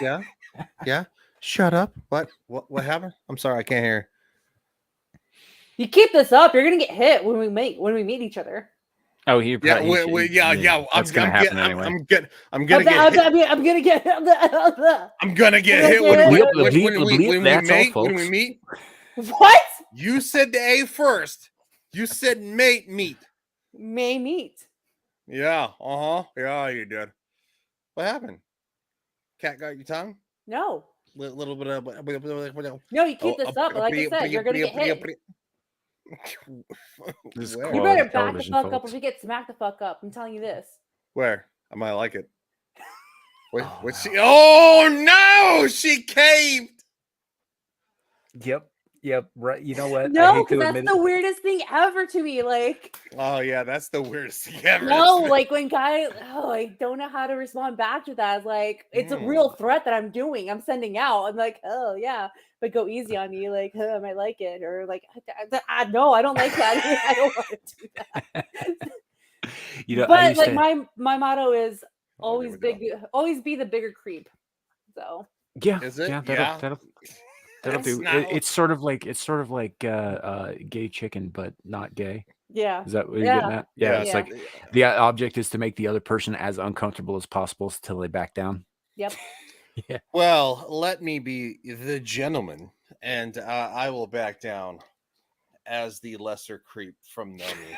Yeah. Yeah. Shut up. What happened? I'm sorry, I can't hear. You keep this up, you're gonna get hit when we meet each other. Oh, he Yeah, probably, yeah. That's gonna happen anyway. I'm gonna get hit. I'm gonna get. I'm gonna get hit when we meet. What? You said the A first. You said meet. May meet. Yeah. Yeah, you did. What happened? Cat got your tongue? No. Little bit of. No, you keep this up. Like I said, you're gonna get hit. This is Where? You quality better back the television, fuck up folks. if you get smacked the fuck up. I'm telling you this. Where? I might like it. What's she? Oh no! She caved. Yep. Right. You know what? No, because that's the weirdest thing ever to me. Like, Oh yeah, that's the weirdest thing ever. no, like when guys, I don't know how to respond back to that. Like, it's a real threat that I'm doing. I'm sending out. I'm like, oh yeah, but go easy on me. Like, I might like it, or like, no, I don't like that. I don't want to do that. You know, but like my motto is always always be the bigger creep. So yeah, Is it? yeah, that'll do. It's sort of like gay chicken, but not gay. yeah. Is that what you're getting at? Yeah, it's Yeah. like the object is to make the other person as uncomfortable as possible until they back down. Yep. Yeah. Well, let me be the gentleman, and I will back down as the lesser creep from Nemi.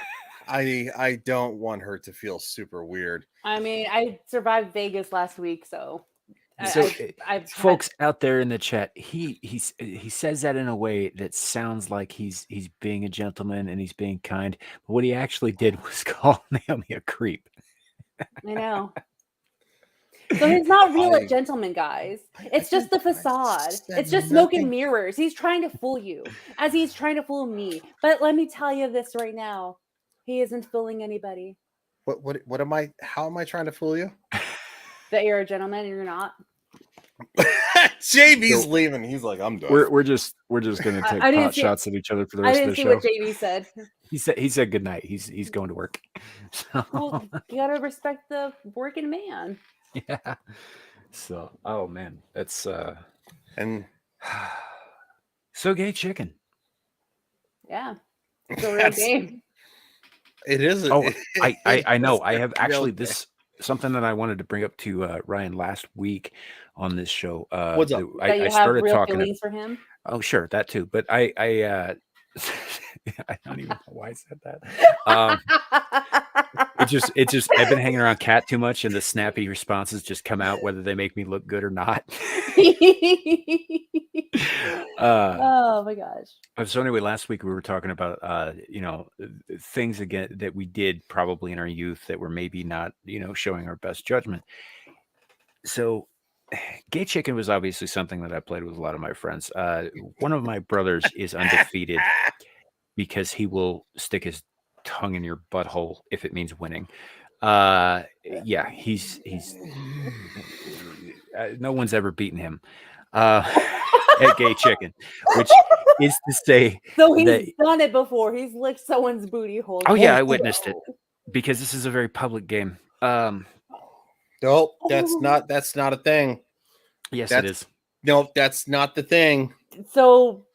I don't want her to feel super weird. I mean, I survived Vegas last week, so. Folks out there in the chat, he says that in a way that sounds like he's being a gentleman and he's being kind. But what he actually did was call Naomi a creep. I know. So he's not real a gentleman, guys. It's just the facade. It's just smoke and mirrors. He's trying to fool you, as he's trying to fool me. But let me tell you this right now: he isn't fooling anybody. What am I? How am I trying to fool you? That you're a gentleman and you're not. JB's leaving. He's like, I'm done. We're just gonna take pot shots at each other for the rest of the show. I didn't see what JB said. He said good night. He's going to work. So. Well, you gotta respect the working man. Yeah. So, oh man, that's and so gay chicken. Yeah, it's a real game. It is. I know. I have actually something that I wanted to bring up to Ryan last week on this show. What's up? I started talking feelings for him. Oh, sure, that too. But I don't even know why I said that. It just I've been hanging around Cat too much, and the snappy responses just come out whether they make me look good or not. Oh my gosh. So anyway, last week we were talking about things again that we did probably in our youth that were maybe not showing our best judgment. So gay chicken was obviously something that I played with a lot of my friends. One of my brothers is undefeated because he will stick his tongue in your butthole if it means winning. Yeah, he's no one's ever beaten him at gay chicken, which is to say, so he's done it before. He's licked someone's booty hole. Oh yeah, I witnessed it because this is a very public game. Nope, that's not a thing. Yes, it is. Nope, that's not the thing. So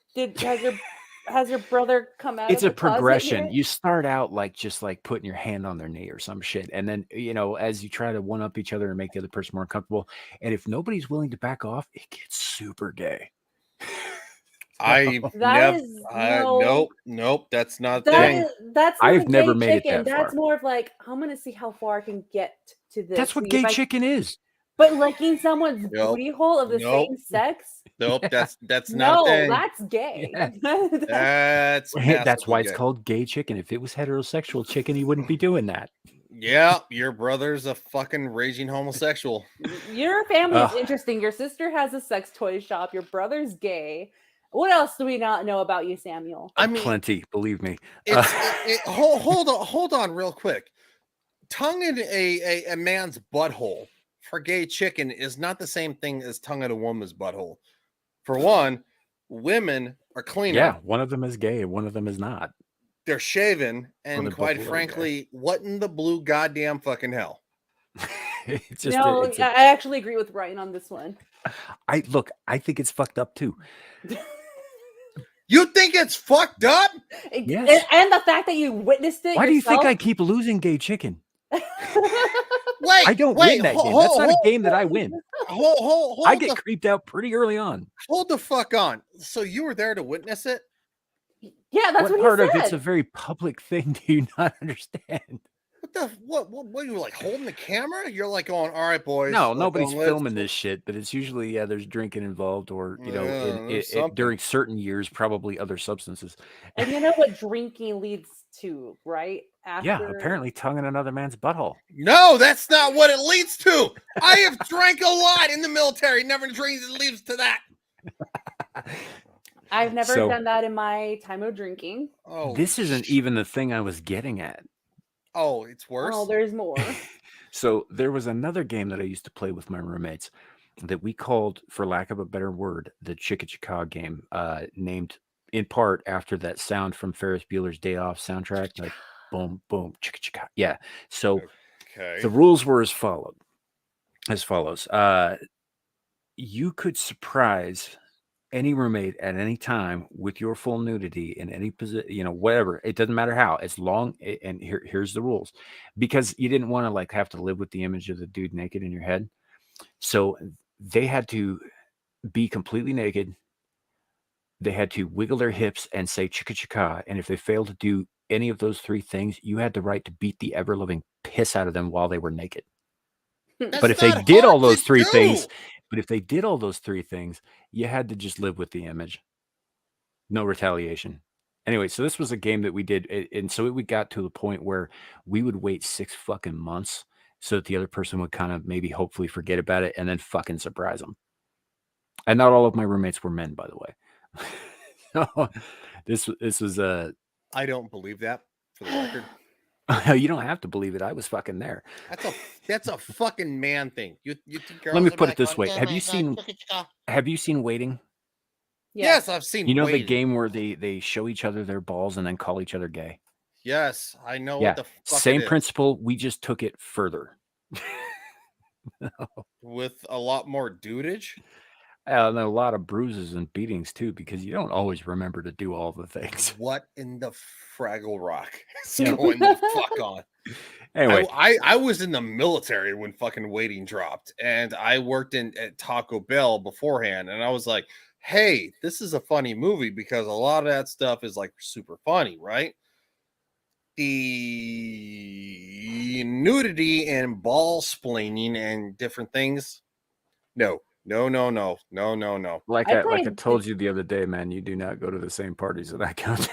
has your brother come out? It's a progression. You start out just like putting your hand on their knee or some shit, and then as you try to one up each other and make the other person more comfortable, and if nobody's willing to back off, it gets super gay. Nope, that's not the thing. That's I've never made chicken. it that far. That's more of like I'm gonna see how far I can get to this. That's what gay chicken is. But licking someone's Nope. booty hole of the Nope. same sex? Nope, Yeah. that's not a No, thing. that's gay. Yeah. That's That's why massively it's gay. called gay chicken. If it was heterosexual chicken, he wouldn't be doing that. Yeah, your brother's a fucking raging homosexual. Your family is Ugh. interesting. Your sister has a sex toy shop. Your brother's gay. What else do we not know about you, Samuel? I mean, Plenty, believe me. hold on real quick. Tongue in a man's butthole for gay chicken is not the same thing as tongue in a woman's butthole. For one, women are cleaner. Yeah, one of them is gay, and one of them is not. They're shaven, they're and both quite really frankly, what in the blue goddamn fucking hell? It's just No, it's a- I actually agree with Ryan on this one. I think it's fucked up too. You think it's fucked up? Yes. And the fact that you witnessed it. Why do you think I yourself? keep losing gay chicken? Wait, I don't win that game. That's not a game that I win. Hold I get creeped out pretty early on. hold the fuck on. So you were there to witness it? Yeah, that's what part he of said. it's a very public thing? Do you not understand? What you like holding the camera? You're like going, all right, boys. No, let's nobody's go, let's filming this shit, but it's usually there's drinking involved, or Yeah, there's something. during certain years, probably other substances. And you know what drinking leads to, right? Yeah, apparently tongue in another man's butthole. No, that's not what it leads to. I have drank a lot in the military. Never drinks it leads to that. I've never So- done that in my time of drinking. Oh, This isn't even the thing I was getting at. Oh, it's worse. Oh, there's more. So there was another game that I used to play with my roommates that we called, for lack of a better word, the Chicka Chicka game, named in part after that sound from Ferris Bueller's Day Off soundtrack, like boom, boom, chicka chicka. Yeah. So Okay. the rules were as follows. You could surprise any roommate at any time with your full nudity in any position, whatever. It doesn't matter how, as long, and here's the rules, because you didn't want to like have to live with the image of the dude naked in your head. So they had to be completely naked. They had to wiggle their hips and say chicka chicka. And if they failed to do any of those three things, you had the right to beat the ever living piss out of them while they were naked. But if they did all those three things, you had to just live with the image. No retaliation. Anyway, so this was a game that we did. And so we got to the point where we would wait 6 fucking months so that the other person would kind of maybe hopefully forget about it and then fucking surprise them. And not all of my roommates were men, by the way. So this was I don't believe that, for the record. you don't have to believe it. I was fucking there. That's a fucking man thing. You think girls Let me are put like, it this "Oh, way. yeah, Have my you God, seen chicka chicka." Waiting? Yes, I've seen You know the Waiting. game where they show each other their balls and then call each other gay? Yes, I know Yeah. what the fuck Same it is. principle. We just took it further. With a lot more dudage. And a lot of bruises and beatings too, because you don't always remember to do all the things. What in the Fraggle Rock is Yeah. going the fuck on? Anyway, I was in the military when fucking Waiting dropped, and I worked at Taco Bell beforehand, and I was like, hey, this is a funny movie because a lot of that stuff is like super funny, right? The nudity and ball splaining and different things. No. like I I played- told you the other day, man, you do not go to the same parties that I go to.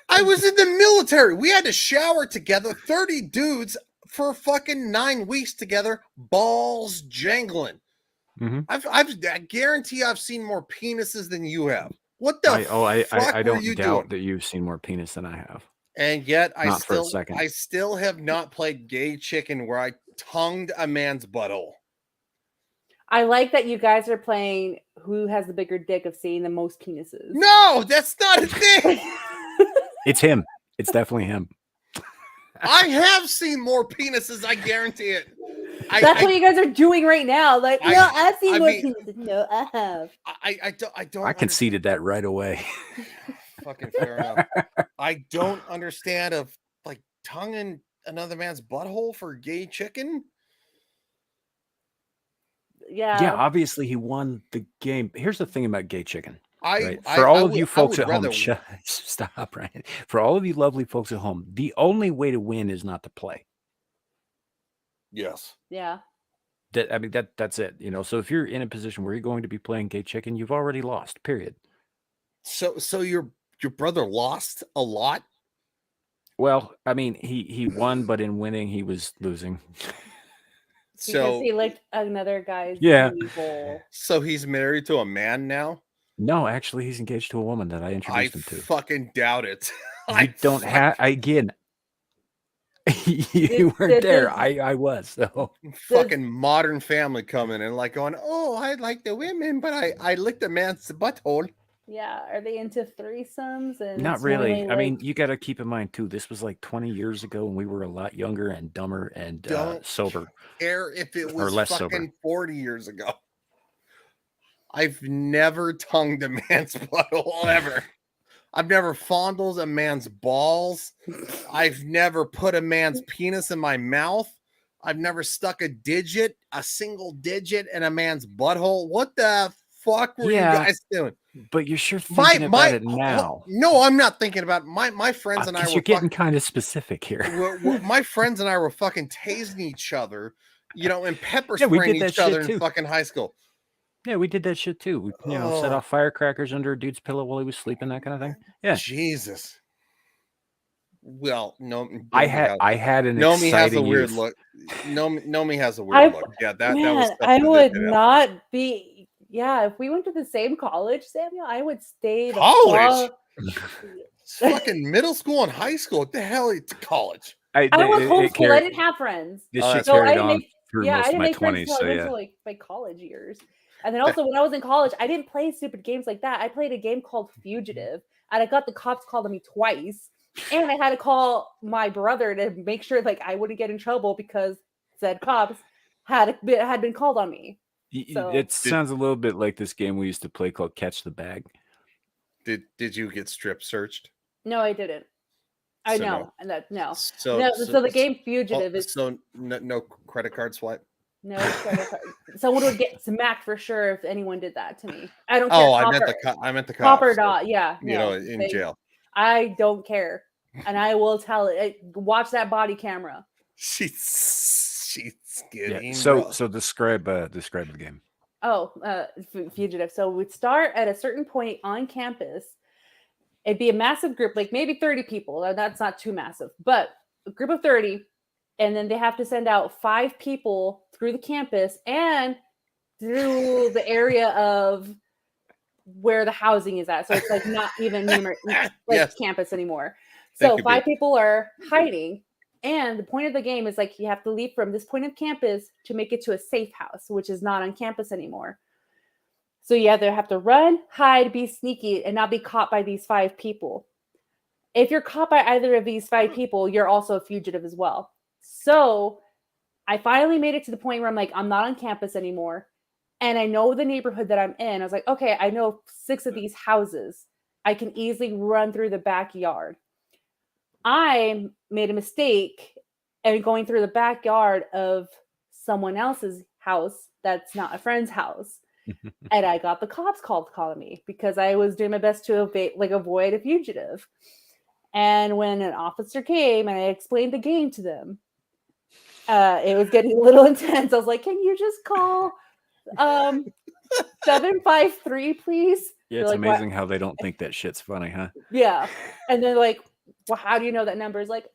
I was in the military. We had to shower together, 30 dudes for fucking 9 weeks together, balls jangling. Mhm. I guarantee I've seen more penises than you have. What the fuck I were don't you doubt doing? that you've seen more penis than I have. And yet Not for a second. I still have not played gay chicken where I tongued a man's butthole. I like that you guys are playing who has the bigger dick of seeing the most penises. No, that's not a thing. It's him. It's definitely him. I have seen more penises, I guarantee it. That's what you guys are doing right now. Like, I- no, I've seen I more mean- penises. No, I have. I don't I conceded that right away. Fucking fair enough. I don't understand of like tonguing another man's butthole for gay chicken. Yeah. Yeah, obviously he won the game. Here's the thing about gay chicken. I For all of would- you I folks would at home, rather- stop, Ryan. For all of you lovely folks at home, the only way to win is not to play. Yes. Yeah. I mean, that's it. You know, so if you're in a position where you're going to be playing gay chicken, you've already lost. Period. So your brother lost a lot. Well, I mean, he won, but in winning, he was losing. Because So he licked another guy's Yeah. bowl. so he's married to a man now. No, actually, he's engaged to a woman that I I introduced him to. fucking doubt it. You don't have again. You weren't there. I was. So fucking Modern Family coming and like going, oh, I like the women, but I licked a man's butthole. Yeah, are they into threesomes? And not it's really. normally I mean, like- you got to keep in mind too. This was like 20 years ago, and we were a lot younger and dumber and Don't sober. Care if it Or was less fucking sober. 40 years ago. I've never tongued a man's butthole ever. I've never fondled a man's balls. I've never put a man's penis in my mouth. I've never stuck a single digit in a man's butthole. What the fuck were you guys doing? But you're sure thinking about it now. No, I'm not thinking about my friends and I were You're getting kind of specific here. my friends and I were fucking tasing each other, you know, and pepper Yeah, we spraying did that each other shit in too. fucking high school. Yeah, we did that shit too. We, set Oh. off firecrackers under a dude's pillow while he was sleeping, that kind of thing. Yeah. Jesus. Well, no, I had an Nomi has a exciting weird youth. look. Nomi has a weird look. Yeah, that was Man, stuff I that would did not be. Yeah, if we went to the same college, Samuel, I would stay the College? fuck- It's fucking middle school and high school. What the hell is college? I was homeschooled. I didn't have friends. This Oh, shit that's right. I carried didn't on make, through I most of didn't my make friends 20s. until So I went yeah. to like my college years. And then also when I was in college, I didn't play stupid games like that. I played a game called Fugitive, and I got the cops called on me twice. And I had to call my brother to make sure like I wouldn't get in trouble because said cops had been called on me. So It sounds a little bit like this game we used to play called Catch the Bag. Did you get strip searched? no, I didn't. I So know, and that no. So So the game Fugitive is so no credit card swipe. no credit card. Someone would get smacked for sure if anyone did that to me. I don't care. Oh, cop I meant the cop or cops. not. Yeah, You know, in jail. I don't care, and I will tell it. Watch that body camera. She's getting Yeah. So rough. so describe the game. Oh, Fugitive. So we'd start at a certain point on campus. It'd be a massive group, like maybe 30 people. That's not too massive, but a group of 30. And then they have to send out 5 people through the campus and through the area of where the housing is at. So it's like not even Yes. campus anymore. They So could 5 people are hiding. And the point of the game is like you have to leave from this point of campus to make it to a safe house, which is not on campus anymore. So you either have to run, hide, be sneaky, and not be caught by these 5 people. If you're caught by either of these 5 people, you're also a fugitive as well. So I finally made it to the point where I'm like, I'm not on campus anymore. And I know the neighborhood that I'm in. I was like, okay, I know 6 of these houses. I can easily run through the backyard. I made a mistake and going through the backyard of someone else's house that's not a friend's house. And I got the cops calling me because I was doing my best to avoid a fugitive. And when an officer came and I explained the game to them, it was getting a little intense. I was like, "Can you just call 753, please?" Yeah, They're it's like, amazing "What?" how they don't think that shit's funny, huh? Yeah, and they're like, "Well, how do you know that number?" Is like,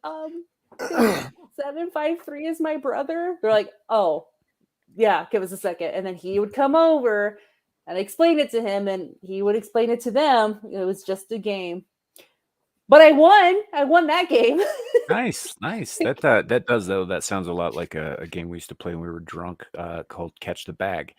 753 is my brother. They're like, "Oh, yeah, give us a second." And then he would come over and explain it to him, and he would explain it to them. It was just a game. But I won that game. Nice. That does though. That sounds a lot like a game we used to play when we were drunk, called Catch the Bag,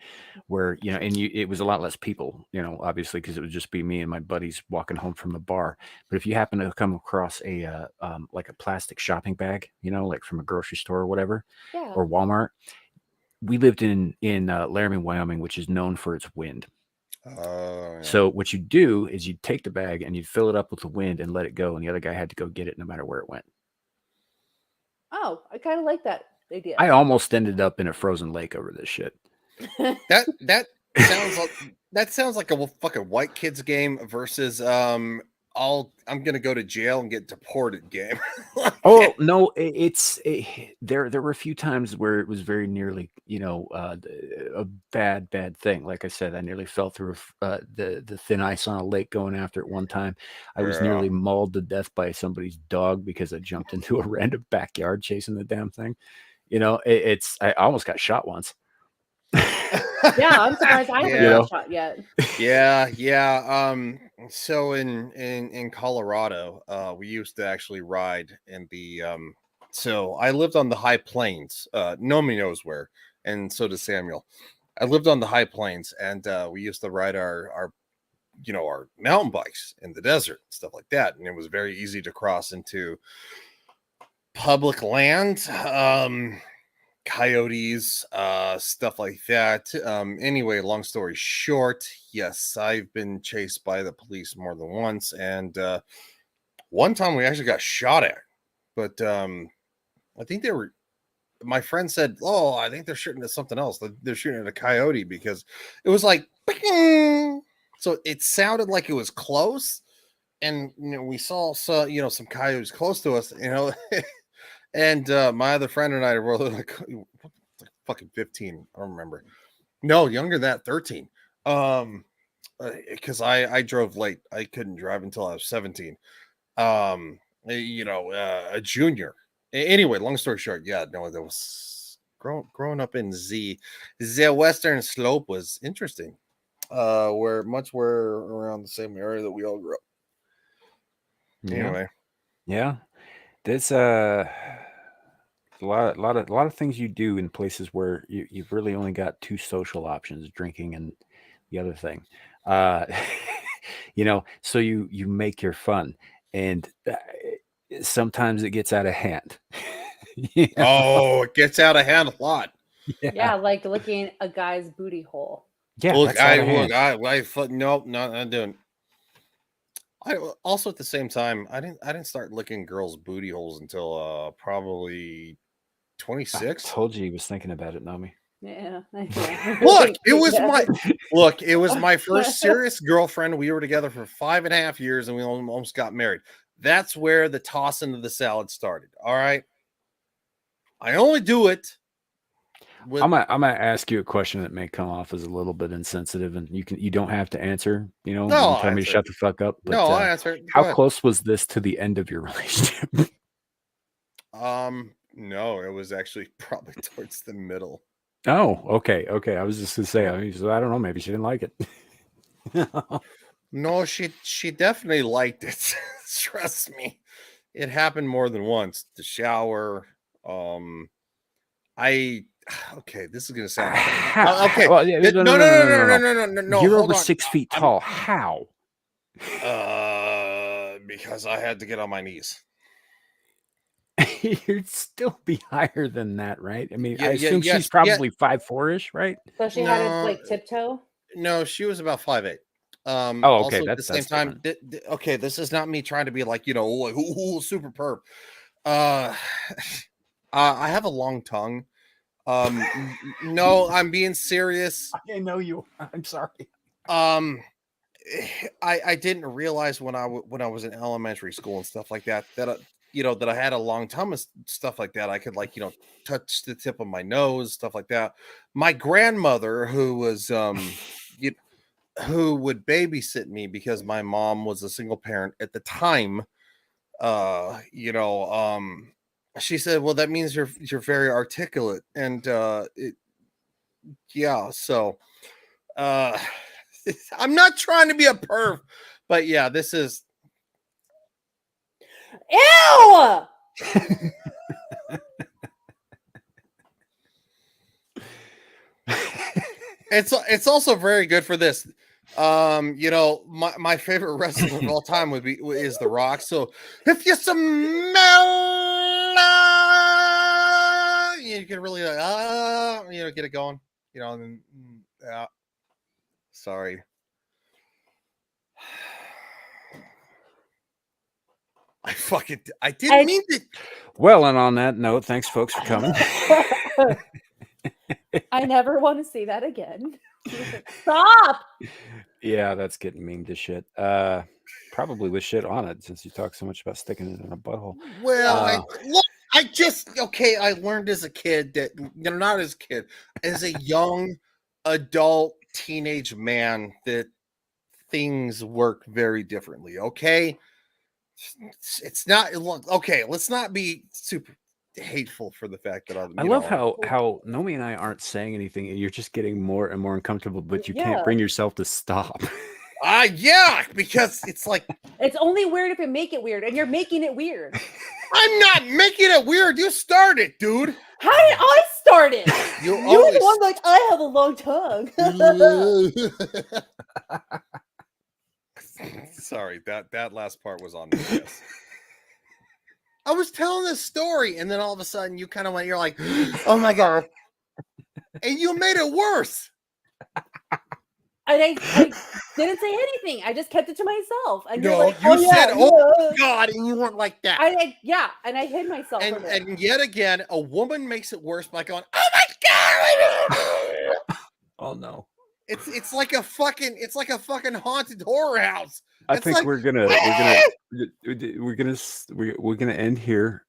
where it was a lot less people, obviously because it would just be me and my buddies walking home from the bar. But if you happen to come across a like a plastic shopping bag, like from a grocery store or whatever, Yeah. or Walmart, we lived in Laramie, Wyoming, which is known for its wind. Oh, yeah. So what you do is you take the bag and you fill it up with the wind and let it go, and the other guy had to go get it no matter where it went. Oh, I kind of like that idea. I almost ended up in a frozen lake over this shit. That sounds like a fucking white kids game versus I'm gonna go to jail and get deported. Game. Oh no, there. There were a few times where it was very nearly, a bad thing. Like I said, I nearly fell through the thin ice on a lake going after it one time. I was Yeah. nearly mauled to death by somebody's dog because I jumped into a random backyard chasing the damn thing. I almost got shot once. Yeah, I'm surprised I haven't Yeah. got shot yet. Yeah. So in Colorado, we used to actually ride in the so I lived on the high plains. Nomi knows where, and so does Samuel. I lived on the high plains, and we used to ride our our mountain bikes in the desert, stuff like that. And it was very easy to cross into public land. Coyotes, stuff like that. Anyway, long story short, yes, I've been chased by the police more than once, and one time we actually got shot at. But I think they were. My friend said, "Oh, I think they're shooting at something else. They're shooting at a coyote because it was like, "Bing!" So it sounded like it was close, and we saw some coyotes close to us, And my other friend and I were like fucking 15. I don't remember. No, younger than that, 13. Because I drove late. I couldn't drive until I was 17. A junior. Anyway, long story short, yeah, no, that was growing up in the Western Slope was interesting. Where much were around the same area that we all grew up. Anyway. Yeah. There's a lot of things you do in places where you've really only got two social options, drinking and the other thing. So you make your fun, and sometimes it gets out of hand. Oh, it gets out of hand a lot. Yeah, like licking a guy's booty hole. Yeah, Look, that's out of hand. nope, not doing. I also at the same time, I didn't start licking girls' booty holes until probably I 26. told you he was thinking about it, Nami. Yeah. Look, it was my first serious girlfriend. We were together for 5.5 years, and we almost got married. That's where the toss into the salad started. All right, I only do it. I'm gonna ask you a question that may come off as a little bit insensitive, and you don't have to answer. You No, can tell me to shut the fuck up. But I'll answer. Go how ahead. close was this to the end of your relationship? No, it was actually probably towards the middle. Oh, okay. I was just gonna say. I don't know. Maybe she didn't like it. No, she definitely liked it. Trust me, it happened more than once. The shower. Okay, this is gonna sound okay. Well, yeah, No. You're Hold over on. 6 feet tall. How? Because I had to get on my knees. You'd still be higher than that, right? I mean, Yeah, I assume she's probably 5'4" right? So she had to like tiptoe. No, she was about 5'8". Oh, okay. Also at That's the same time, okay, this is not me trying to be like like super perp. I have a long tongue. No, I'm being serious. I know you. I'm sorry. I didn't realize when I was in elementary school and stuff like that that I had a long tongue and stuff like that. I could touch the tip of my nose, stuff like that. My grandmother, who was who would babysit me because my mom was a single parent at the time, she said, "Well, that means you're very articulate," and so I'm not trying to be a perv, but yeah, this is Ew! it's also very good for this. My favorite wrestler of all time is The Rock. So if you smell, you can really get it going. And yeah. Sorry. I didn't mean to. Well, and on that note, thanks, folks, for coming. I never want to see that again. Stop. Yeah, that's getting mean to shit. Probably with shit on it, since you talk so much about sticking it in a butthole. Well, Uh, I learned as a kid that, not as a kid, as a young adult teenage man, that things work very differently. Okay, it's not okay. Let's not be super hateful for the fact that I love how Nomi and I aren't saying anything, and you're just getting more and more uncomfortable, but you can't Yeah. bring yourself to stop. Yeah, because it's like It's only weird if you make it weird, and you're making it weird. I'm not making it weird. You started, dude. How did I start it? You You're always the one like I have a long tongue. Sorry, that last part was on me. Yes. I was telling this story, and then all of a sudden you kind of went, you're like, oh my god. And you made it worse. And I didn't say anything. I just kept it to myself. And you're No, like, you said, yeah, oh god, and you weren't like that. and I hid myself from it. And yet again, a woman makes it worse by going, oh my god. Oh no. It's like a fucking haunted horror house. I It's think like, we're gonna end here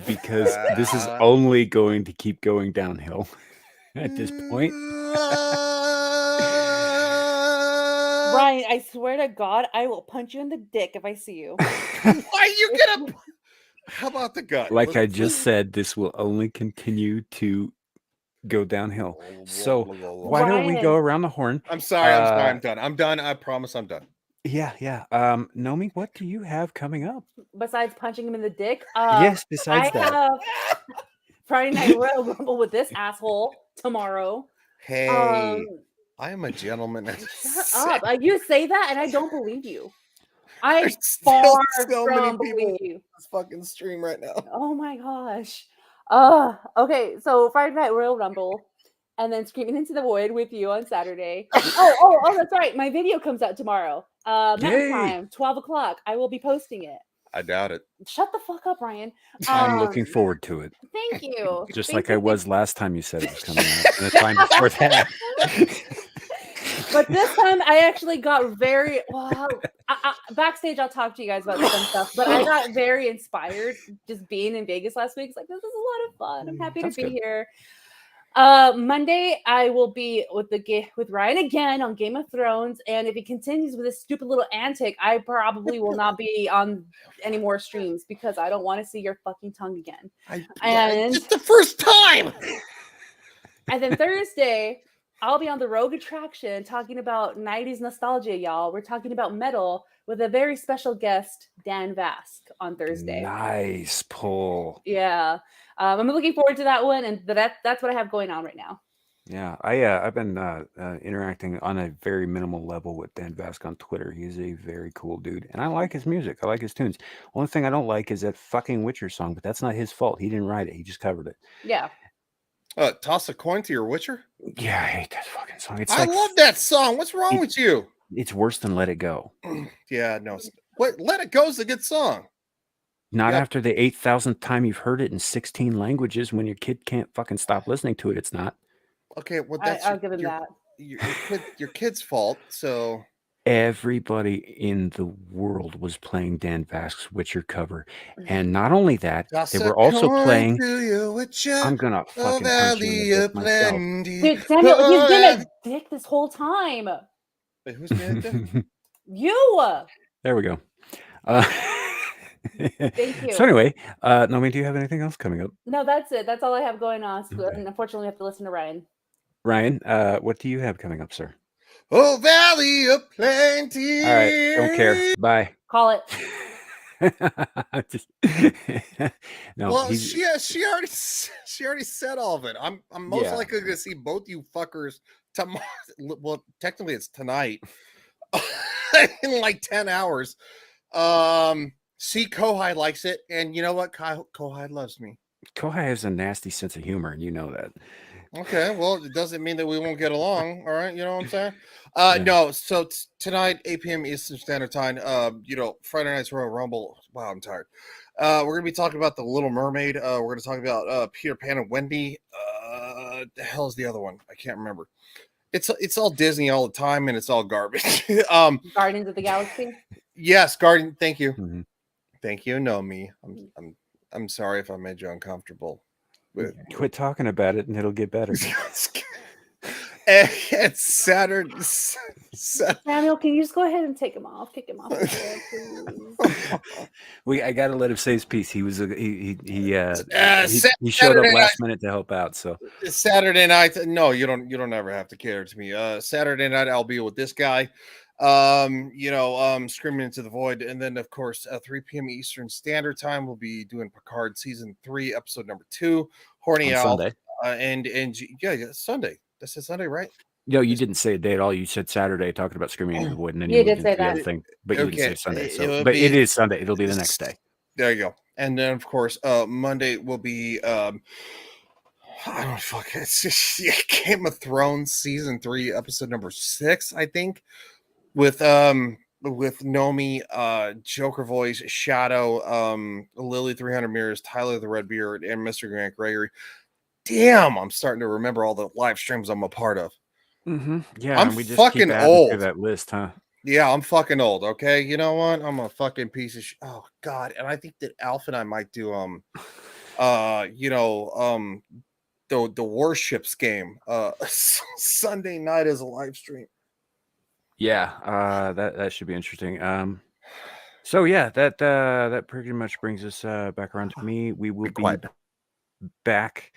because this is only going to keep going downhill at this point. Ryan, I swear to God, I will punch you in the dick if I see you. Why are you gonna? How about the gut? Like I just said, this will only continue to go downhill. So why don't we go around the horn? I'm sorry. I'm done. I'm done. I promise I'm done. Yeah. Nomi, what do you have coming up? Besides punching him in the dick, Yes, besides that. have Friday Night Royal Rumble with this asshole tomorrow. Hey, I am a gentleman. Shut up! You say that, and I don't believe you. I There's far still so many from people believe in you. this fucking stream right now. Oh my gosh. Okay, so Friday Night Royal Rumble, and then Screaming Into the Void with you on Saturday. Oh, that's right. My video comes out tomorrow. Mountain Yay. time, 12 o'clock. I will be posting it. I doubt it. Shut the fuck up, Ryan. I'm looking forward to it. Thank you. Just Thank like you, I was last time you said it was coming out, and the time before that. But this time I actually got very well. Backstage, I'll talk to you guys about some stuff. But I got very inspired just being in Vegas last week. It's like, this is a lot of fun. I'm happy That's to be good. here. Monday I will be with Ryan again on Game of Thrones, and if he continues with this stupid little antic, I probably will not be on any more streams because I don't want to see your fucking tongue again. And it's the first time. And then Thursday, I'll be on the Rogue Attraction talking about 90s nostalgia, y'all. We're talking about metal with a very special guest, Dan Vask, on Thursday. Nice pull. Yeah. I'm looking forward to that one, and that's what I have going on right now. Yeah, I've been interacting on a very minimal level with Dan Vask on Twitter. He's a very cool dude, and I like his music. I like his tunes. Only thing I don't like is that fucking Witcher song, but that's not his fault. He didn't write it. He just covered it. Yeah. Toss a coin to your Witcher? Yeah, I hate that fucking song. It's I love that song. What's wrong with you? It's worse than Let It Go. Yeah, no. Let It Go is a good song. Not after the 8,000th time you've heard it in 16 languages. When your kid can't fucking stop listening to it, it's not. Okay, well, that's I'll give him that. Your kid's fault. So everybody in the world was playing Dan Vask's Witcher cover, and not only that, they were also playing. I'm gonna fucking punch you in the dick myself. Dude, Samuel, he's been a dick this whole time. Wait, who's been a dick? You. There we go. Thank you. So anyway, Nomi, do you have anything else coming up? No, that's it. That's all I have going on. So, Okay. and unfortunately, I have to listen to Ryan. Ryan, what do you have coming up, sir? Oh, Valley of Plenty. All right, don't care. Bye. Call it. No, Well, she already said all of it. I'm most likely going to see both you fuckers tomorrow. Well, technically it's tonight in like 10 hours. See, Kohai likes it, and you know what? Kohai loves me. Kohai has a nasty sense of humor, and you know that. Okay, well, it doesn't mean that we won't get along. All right, you know what I'm saying? Yeah. No, so tonight, 8 p.m. Eastern Standard Time, Friday Night's Royal Rumble. Wow, I'm tired. We're going to be talking about The Little Mermaid. We're going to talk about Peter Pan and Wendy. The hell is the other one? I can't remember. It's all Disney all the time, and it's all garbage. Guardians of the Galaxy. Yes, Guardian. Thank you, Mhm. thank you. No, me. I'm sorry if I made you uncomfortable. But Quit talking about it, and it'll get better. and it's Saturday. Samuel, can you just go ahead and take him off? Kick him off the chair, please. I got to let him say his piece. He was he showed Saturday up last minute to help out. So Saturday night. No, you don't ever have to cater to me. Saturday night, I'll be with this guy. Screaming into the void, and then of course, 3 p.m. Eastern Standard Time, we'll be doing Picard season 3, episode number 2, Horny on Owl. Sunday. Yeah, Sunday. That's a Sunday, right? No, you didn't say a day at all. You said Saturday, talking about screaming into the void, and then You you did moved say into the other that. thing. But you didn't Okay, say Sunday. it So, will but be- it is Sunday. It'll be the next day. There you go. And then of course, Monday will be I don't fuck. It's just Game of Thrones season 3, episode number 6, I think, with Nomi, Joker Voice, Shadow, Lily 300 Mirrors, Tyler the Redbeard, and Mr. Grant Gregory. Damn, I'm starting to remember all the live streams I'm a part of. Mm-hmm. Yeah, I'm and we just fucking keep adding old. to that list, huh? Yeah, I'm fucking old. Okay, you know what? I'm a fucking piece of oh god. And I think that Alf and I might do the Warships game Sunday night as a live stream. Yeah, that should be interesting. So yeah, that pretty much brings us back around to me. We will be quiet. back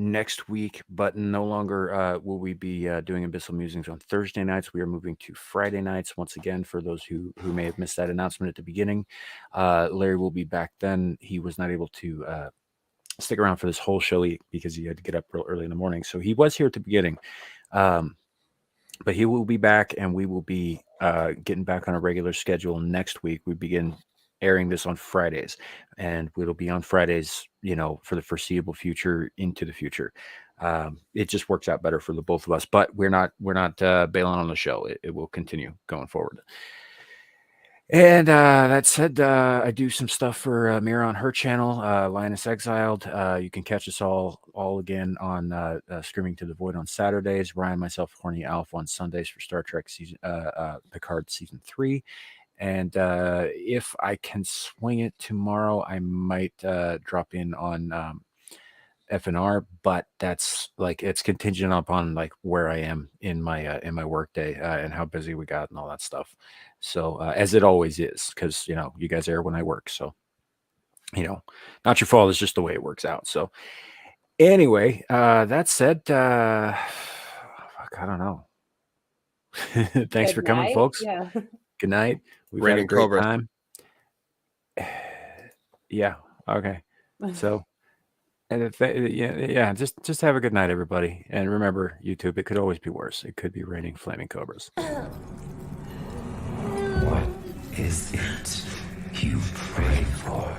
next week, but no longer will we be doing Abyssal Musings on Thursday nights. We are moving to Friday nights once again. For those who may have missed that announcement at the beginning, Larry will be back then. He was not able to stick around for this whole show because he had to get up real early in the morning. So he was here at the beginning, but he will be back, and we will be getting back on a regular schedule next week. We begin airing this on Fridays, and it'll be on Fridays, for the foreseeable future into the future. It just works out better for the both of us, but we're not bailing on the show. It will continue going forward. And that said, I do some stuff for Mira on her channel, Lioness Exiled. You can catch us all again on Screaming to the Void on Saturdays. Ryan, myself, Horny Alf on Sundays for Star Trek season Picard season 3. And if I can swing it tomorrow, I might drop in on FNR, but that's it's contingent upon where I am in my work day and how busy we got and all that stuff. So as it always is, because you guys air when I work, so not your fault. It's just the way it works out. So anyway, that said, I don't know. Thanks for coming, folks. Yeah. Good night. We've Raining had a great Cobras. time. Yeah. Okay. So, and just have a good night, everybody. And remember, YouTube, it could always be worse. It could be raining flaming cobras. What is it you pray for?